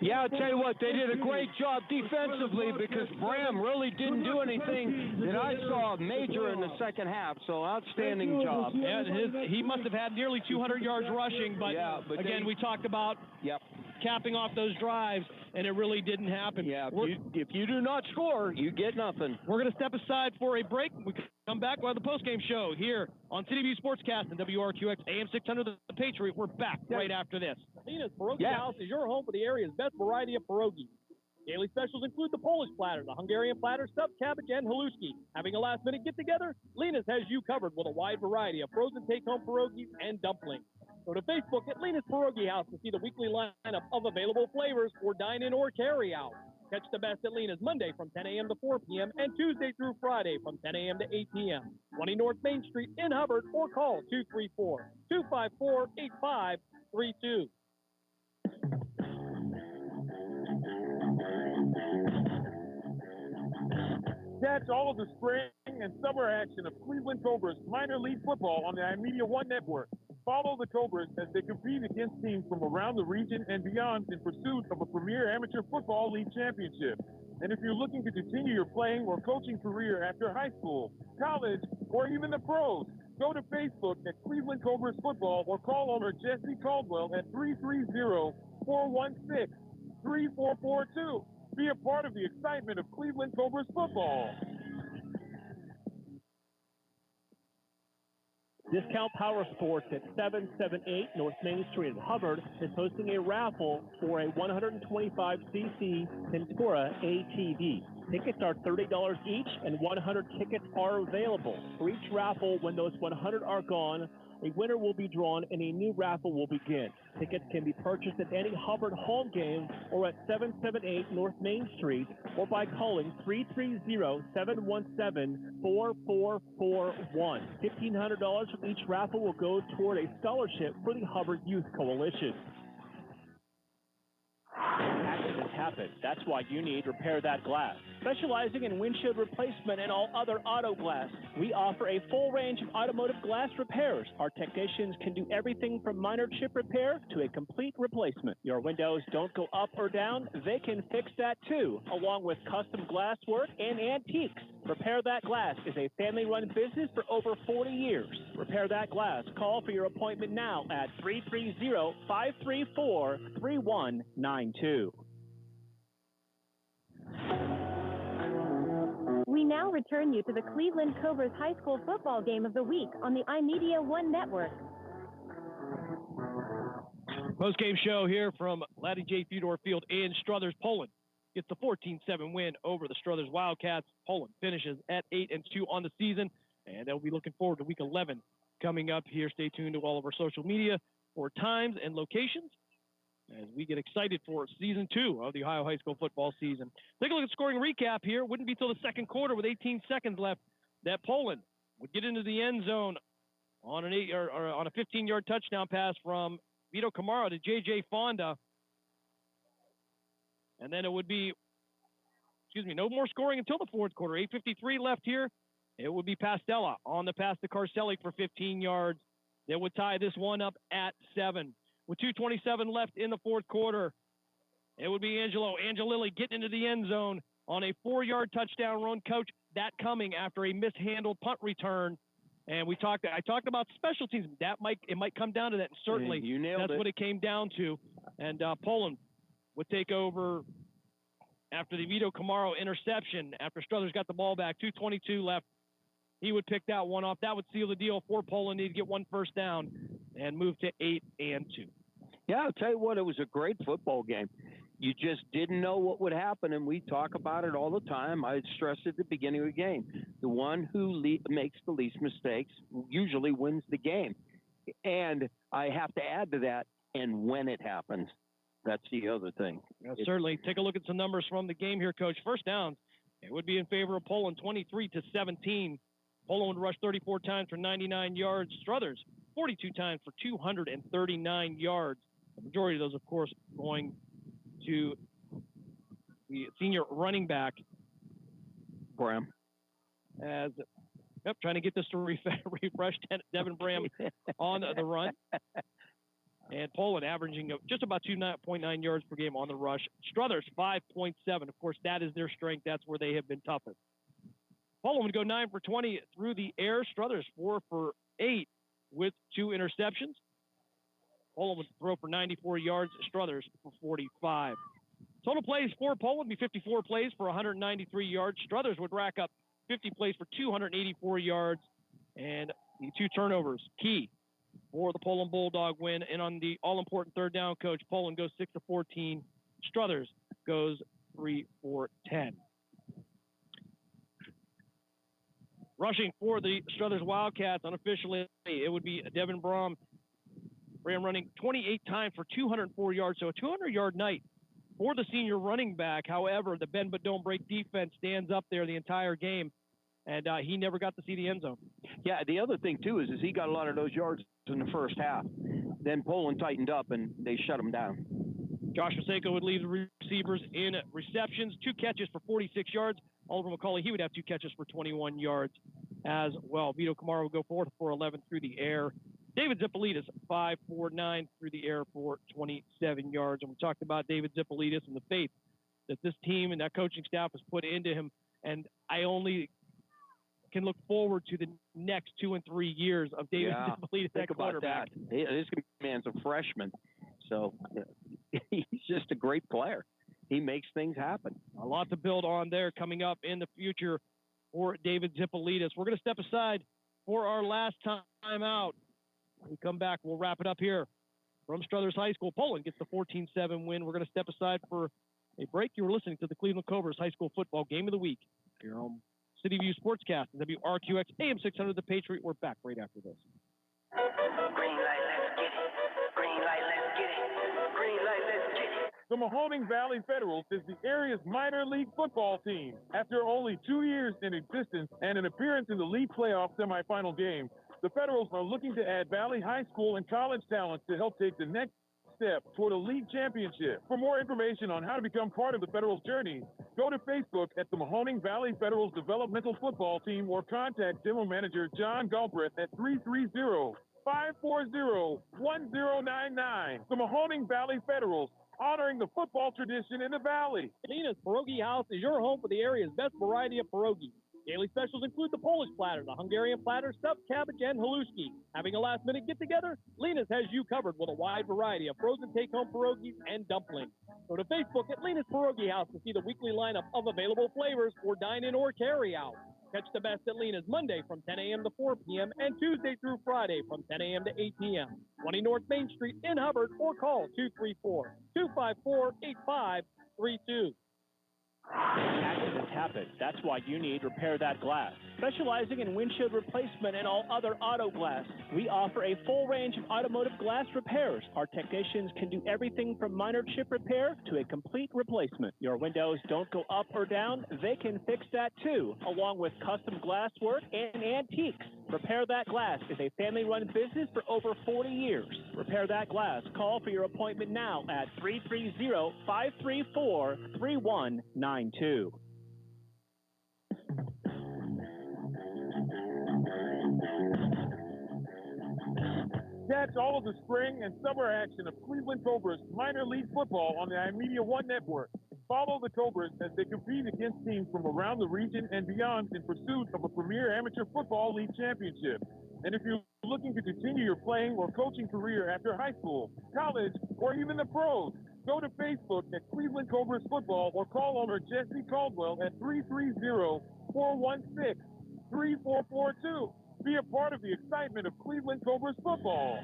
Yeah, I'll tell you what, they did a great job defensively because Bram really didn't do anything that I saw major in the second half, so outstanding job. Yeah, he must have had nearly 200 yards rushing, but again, we talked about capping off those drives, and it really didn't happen. Yeah, if you do not score, you get nothing. We're going to step aside for a break. We come back. We'll have the postgame show here on CityView Sportscast and WRQX AM 600 The Patriot. We're back right after this. Tina's Pierogi House is your home for the area's best variety of pierogies. Daily specials include the Polish platter, the Hungarian platter, stuffed cabbage, and haluski. Having a last-minute get-together? Lena's has you covered with a wide variety of frozen take-home pierogies and dumplings. Go to Facebook at Lena's Pierogi House to see the weekly lineup of available flavors for dine-in or carry-out. Catch the best at Lena's Monday from 10 a.m. to 4 p.m. and Tuesday through Friday from 10 a.m. to 8 p.m. 20 North Main Street in Hubbard or call 234-254-8532. Catch all of the spring and summer action of Cleveland Cobras minor league football on the iMedia One Network. Follow the Cobras as they compete against teams from around the region and beyond in pursuit of a premier amateur football league championship. And if you're looking to continue your playing or coaching career after high school, college, or even the pros, go to Facebook at Cleveland Cobras Football or call owner Jesse Caldwell at 330-416-3442. Be a part of the excitement of Cleveland Cobras football. Discount Power Sports at 778 North Main Street in Hubbard is hosting a raffle for a 125cc Ventura ATV. Tickets are $30 each, and 100 tickets are available. For each raffle, when those 100 are gone, a winner will be drawn and a new raffle will begin. Tickets can be purchased at any Hubbard home game or at 778 North Main Street or by calling 330-717-4441. $1,500 from each raffle will go toward a scholarship for the Hubbard Youth Coalition. Accidents happen. That's why you need Repair That Glass. Specializing in windshield replacement and all other auto glass, we offer a full range of automotive glass repairs. Our technicians can do everything from minor chip repair to a complete replacement. Your windows don't go up or down, they can fix that too, along with custom glass work and antiques. Repair That Glass is a family-run business for over 40 years. Repair That Glass. Call for your appointment now at 330-534-3192. We now return you to the Cleveland Cobras High School football game of the week on the iMedia One Network. Post-game show here from Laddie J. Fedor Field in Struthers, Poland. Gets the 14-7 win over the Struthers Wildcats. Poland finishes at 8-2 on the season, and they'll be looking forward to Week 11 coming up here. Stay tuned to all of our social media for times and locations as we get excited for Season 2 of the Ohio High School football season. Take a look at scoring recap here. Wouldn't be till the second quarter with 18 seconds left that Poland would get into the end zone on an 15-yard touchdown pass from Vito Camaro to J.J. Fonda. And then it would be, no more scoring until the fourth quarter. 8:53 left here. It would be Pastella on the pass to Carcelli for 15 yards. That would tie this one up at 7. With 2:27 left in the fourth quarter, it would be Angelilli getting into the end zone on a 4-yard touchdown run. Coach, that coming after a mishandled punt return. And I talked about special teams. It might come down to that. And certainly, that's what it came down to. And Poland would take over after the Vito Camaro interception. After Struthers got the ball back, 2:22 left. He would pick that one off. That would seal the deal for Poland. Need to get one first down and move to 8-2. Yeah, I'll tell you what, it was a great football game. You just didn't know what would happen, and we talk about it all the time. I stressed at the beginning of the game, the one who makes the least mistakes usually wins the game. And I have to add to that, and when it happens, that's the other thing. Certainly. Take a look at some numbers from the game here, Coach. First downs, it would be in favor of Poland, 23-17. Poland would rush 34 times for 99 yards. Struthers, 42 times for 239 yards. The majority of those, of course, going to the senior running back, Bram. Trying to get this to refresh Devin Bram on the run. And Poland averaging just about 2.9 yards per game on the rush. Struthers, 5.7. Of course, that is their strength. That's where they have been toughest. Poland would go 9 for 20 through the air. Struthers, 4 for 8 with 2 interceptions. Poland would throw for 94 yards. Struthers for 45. Total plays for Poland would be 54 plays for 193 yards. Struthers would rack up 50 plays for 284 yards. And the 2 turnovers, key for the Poland Bulldog win. And on the all-important third down, Coach, Poland goes 6 for 14. Struthers goes 3 for 10. Rushing for the Struthers Wildcats unofficially, it would be Devin Brom. Ram running 28 times for 204 yards, so a 200-yard night for the senior running back. However, the bend but don't break defense stands up there the entire game, and he never got to see the end zone. Yeah, the other thing, too, is he got a lot of those yards in the first half. Then Poland tightened up, and they shut him down. Josh Masenko would lead the receivers in receptions, 2 catches for 46 yards. Oliver McCauley, he would have 2 catches for 21 yards as well. Vito Camaro would go 4 for 11 through the air. David Zippolitis, 5 for 9 through the air for 27 yards. And we talked about David Zippolitis and the faith that this team and that coaching staff has put into him. And I only can look forward to the next 2 and 3 years of David Zippolitis at quarterback. Think about that. This man's a freshman, so he's just a great player. He makes things happen. A lot to build on there coming up in the future for David Zippolitis. We're going to step aside for our last time out. When we come back, we'll wrap it up here from Struthers High School. Poland gets the 14-7 win. We're going to step aside for a break. You were listening to the Cleveland Cobras High School Football Game of the Week here on City View Sportscast and WRQX AM 600 The Patriot. We're back right after this. Green light, let's get it. Green light, let's get it. Green light, let's get it. The Mahoning Valley Federals is the area's minor league football team. After only 2 years in existence and an appearance in the league playoff semifinal game, the Federals are looking to add Valley High School and college talent to help take the next step toward a league championship. For more information on how to become part of the Federals' journey, go to Facebook at the Mahoning Valley Federals Developmental Football Team or contact General Manager John Galbraith at 330-540-1099. The Mahoning Valley Federals, honoring the football tradition in the Valley. Lena's Pierogi House is your home for the area's best variety of pierogi. Daily specials include the Polish platter, the Hungarian platter, stuffed cabbage, and haluski. Having a last-minute get-together? Lena's has you covered with a wide variety of frozen take-home pierogies and dumplings. Go to Facebook at Lena's Pierogi House to see the weekly lineup of available flavors for dine-in or carry-out. Catch the best at Lena's Monday from 10 a.m. to 4 p.m. and Tuesday through Friday from 10 a.m. to 8 p.m. 20 North Main Street in Hubbard or call 234-254-8532. Accidents happen. That's why you need Repair That Glass. Specializing in windshield replacement and all other auto glass, we offer a full range of automotive glass repairs. Our technicians can do everything from minor chip repair to a complete replacement. Your windows don't go up or down, they can fix that too, along with custom glass work and antiques. Repair That Glass is a family-run business for over 40 years. Repair That Glass. Call for your appointment now at 330-534-3192. Catch all of the spring and summer action of Cleveland Cobras minor league football on the iMedia One Network. Follow the Cobras as they compete against teams from around the region and beyond in pursuit of a premier amateur football league championship. And if you're looking to continue your playing or coaching career after high school, college, or even the pros, go to Facebook at Cleveland Cobras Football or call owner Jesse Caldwell at 330-416-3442. Be a part of the excitement of Cleveland Cobras football.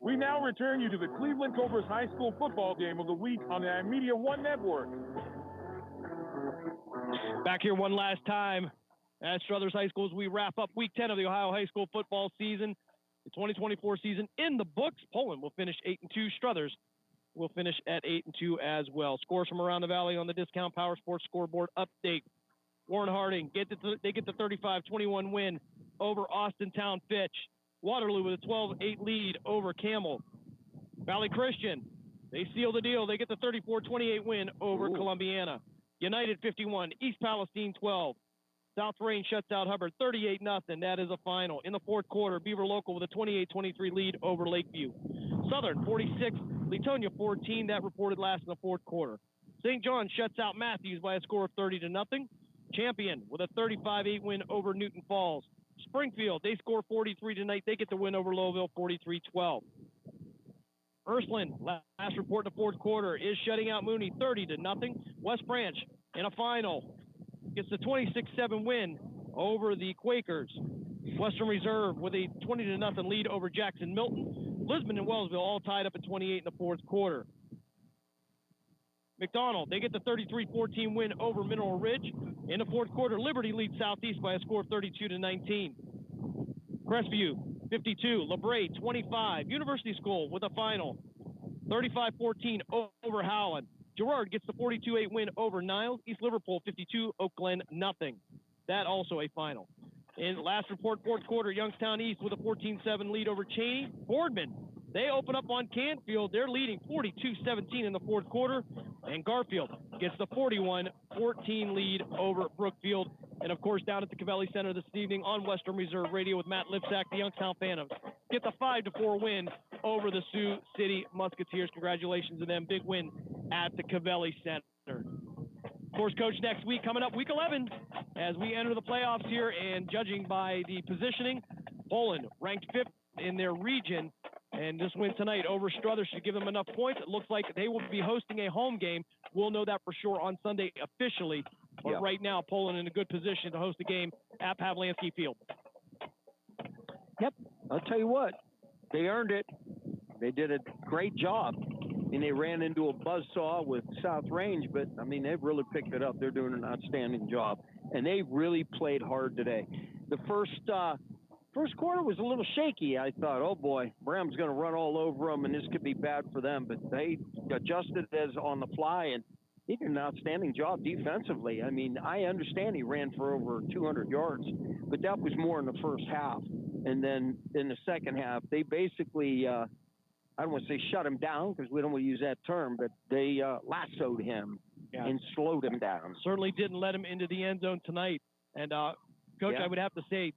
We now return you to the Cleveland Cobras High School Football Game of the Week on the iMedia One Network. Back here one last time at Struthers High School as we wrap up Week 10 of the Ohio High School football season. The 2024 season in the books. Poland will finish 8-2. Struthers will finish at 8-2 as well. Scores from around the valley on the Discount Power Sports scoreboard update. Warren Harding, they get the 35-21 win over Austintown Fitch. Waterloo with a 12-8 lead over Camel. Valley Christian, they seal the deal. They get the 34-28 win over Columbiana. United 51, East Palestine 12. South Rain shuts out Hubbard 38-0. That is a final. In the fourth quarter, Beaver Local with a 28-23 lead over Lakeview. Southern 46, Latonia 14. That reported last in the fourth quarter. St. John shuts out Matthews by a score of 30-0. Champion with a 35-8 win over Newton Falls. Springfield, they score 43 tonight. They get the win over Lowville 43-12. Ursuline, last report in the fourth quarter, is shutting out Mooney 30-0. West Branch in a final gets the 26-7 win over the Quakers. Western Reserve with a 20-0 lead over Jackson Milton. Lisbon and Wellsville all tied up at 28 in the fourth quarter. McDonald, they get the 33-14 win over Mineral Ridge. In the fourth quarter, Liberty leads Southeast by a score of 32-19. Crestview, 52. LeBray, 25. University School with a final, 35-14 over Howland. Girard gets the 42-8 win over Niles. East Liverpool, 52. Oak Glen, nothing. That also a final. In last report, fourth quarter, Youngstown East with a 14-7 lead over Cheney. Boardman, they open up on Canfield. They're leading 42-17 in the fourth quarter. And Garfield gets the 41-14 lead over Brookfield. And, of course, down at the Cavelli Center this evening on Western Reserve Radio with Matt Lipsack, the Youngstown Phantoms get the 5-4 win over the Sioux City Musketeers. Congratulations to them. Big win at the Cavelli Center. Of course, Coach, next week, coming up, Week 11, as we enter the playoffs here, and judging by the positioning, Poland ranked 5th in their region, and this win tonight over Struthers should give them enough points. It looks like they will be hosting a home game. We'll know that for sure on Sunday officially, but right now, Poland in a good position to host a game at Pavlansky Field. Yep, I'll tell you what, they earned it. They did a great job. I mean, they ran into a buzzsaw with South Range, but, I mean, they've really picked it up. They're doing an outstanding job, and they really played hard today. The first quarter was a little shaky. I thought, oh, boy, Bram's going to run all over them, and this could be bad for them, but they adjusted as on the fly, and he did an outstanding job defensively. I mean, I understand he ran for over 200 yards, but that was more in the first half. And then in the second half, they basically I don't want to say shut him down because we don't want to use that term, but they lassoed him and slowed him down. Certainly didn't let him into the end zone tonight. And, Coach, I would have to say,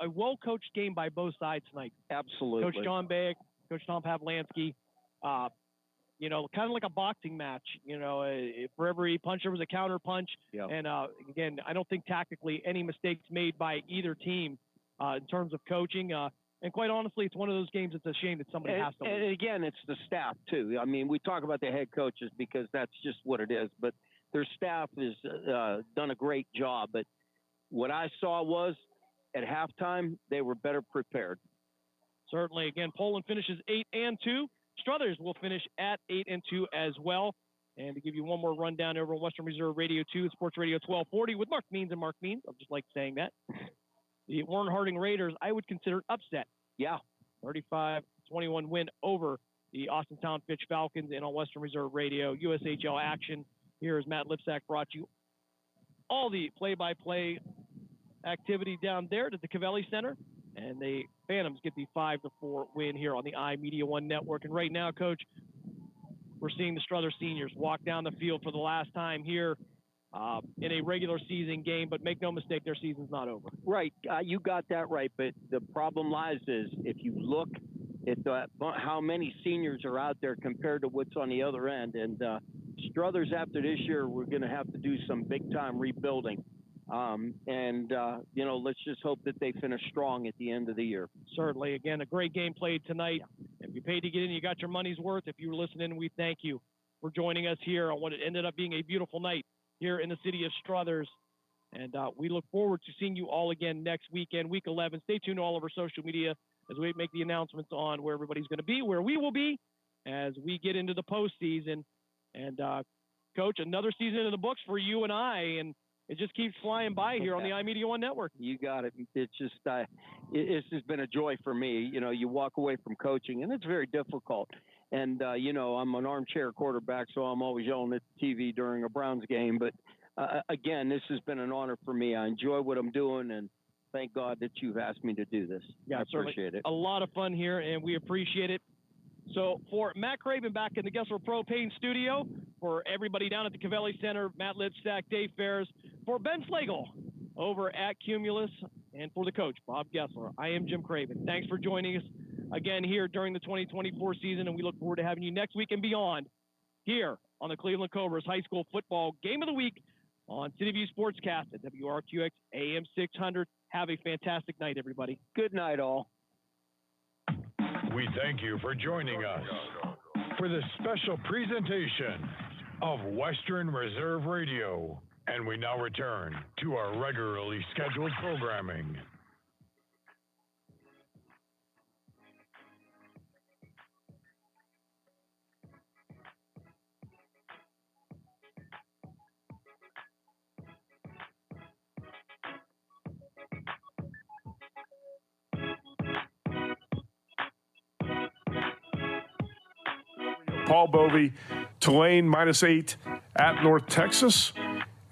a well-coached game by both sides tonight. Absolutely. Coach John Beck, Coach Tom Pavlansky, you know, kind of like a boxing match. You know, for every punch, there was a counter punch. Yep. And, again, I don't think tactically any mistakes made by either team in terms of coaching. And quite honestly, it's one of those games it's a shame that somebody has to lose. And again, it's the staff, too. I mean, we talk about the head coaches because that's just what it is. But their staff has done a great job. But what I saw was at halftime, they were better prepared. Certainly. Again, Poland finishes 8-2. Struthers will finish at 8-2 as well. And to give you one more rundown over on Western Reserve Radio 2, Sports Radio 1240 with Mark Means and Mark Means. I just like saying that. The Warren Harding Raiders, I would consider upset. Yeah. 35-21 win over the Austintown Fitch Falcons. And on Western Reserve Radio, USHL action. Here is Matt Lipsack brought you all the play-by-play activity down there at the Cavelli Center. And the Phantoms get the 5-4 win here on the iMedia One Network. And right now, Coach, we're seeing the Struthers seniors walk down the field for the last time here in a regular season game, but make no mistake, their season's not over. Struthers you got that right, but the problem lies is if you look at how many seniors are out there compared to what's on the other end, and Struthers after this year, we're going to have to do some big-time rebuilding. You know, let's just hope that they finish strong at the end of the year. Certainly. Again, a great game played tonight. Yeah. If you paid to get in, you got your money's worth. If you were listening, we thank you for joining us here on what it ended up being a beautiful night here in the city of Struthers. And we look forward to seeing you all again next weekend, Week 11. Stay tuned to all of our social media as we make the announcements on where everybody's going to be, where we will be as we get into the postseason. And, Coach, another season in the books for you and I, and it just keeps flying by here on the iMedia One Network. You got it. It's just, it's just been a joy for me. You know, you walk away from coaching, and it's very difficult. And, you know, I'm an armchair quarterback, so I'm always yelling at the TV during a Browns game. But, again, this has been an honor for me. I enjoy what I'm doing, and thank God that you've asked me to do this. Yeah, I appreciate it. A lot of fun here, and we appreciate it. So for Matt Craven back in the Gessler Propane studio, for everybody down at the Cavelli Center, Matt Lipsack, Dave Ferris, for Ben Slagle over at Cumulus, and for the coach, Bob Gessler, I am Jim Craven. Thanks for joining us again here during the 2024 season, and we look forward to having you next week and beyond here on the Cleveland Cobras High School Football Game of the Week on City View Sportscast at WRQX AM 600. Have a fantastic night, everybody. Good night, all. We thank you for joining us for this special presentation of Western Reserve Radio, and we now return to our regularly scheduled programming. Paul Bovey, Tulane -8 at North Texas.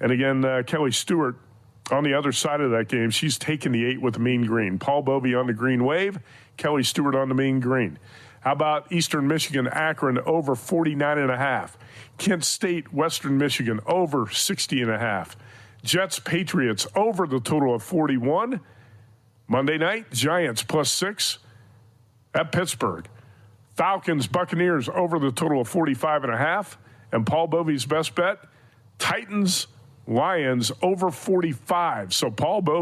And again, Kelly Stewart on the other side of that game. She's taking the 8 with the mean green. Paul Bovey on the green wave, Kelly Stewart on the mean green. How about Eastern Michigan, Akron over 49.5. Kent State, Western Michigan over 60.5. Jets, Patriots over the total of 41. Monday night, Giants +6 at Pittsburgh. Falcons, Buccaneers over the total of 45.5. And Paul Bovey's best bet, Titans, Lions over 45. So Paul Bovey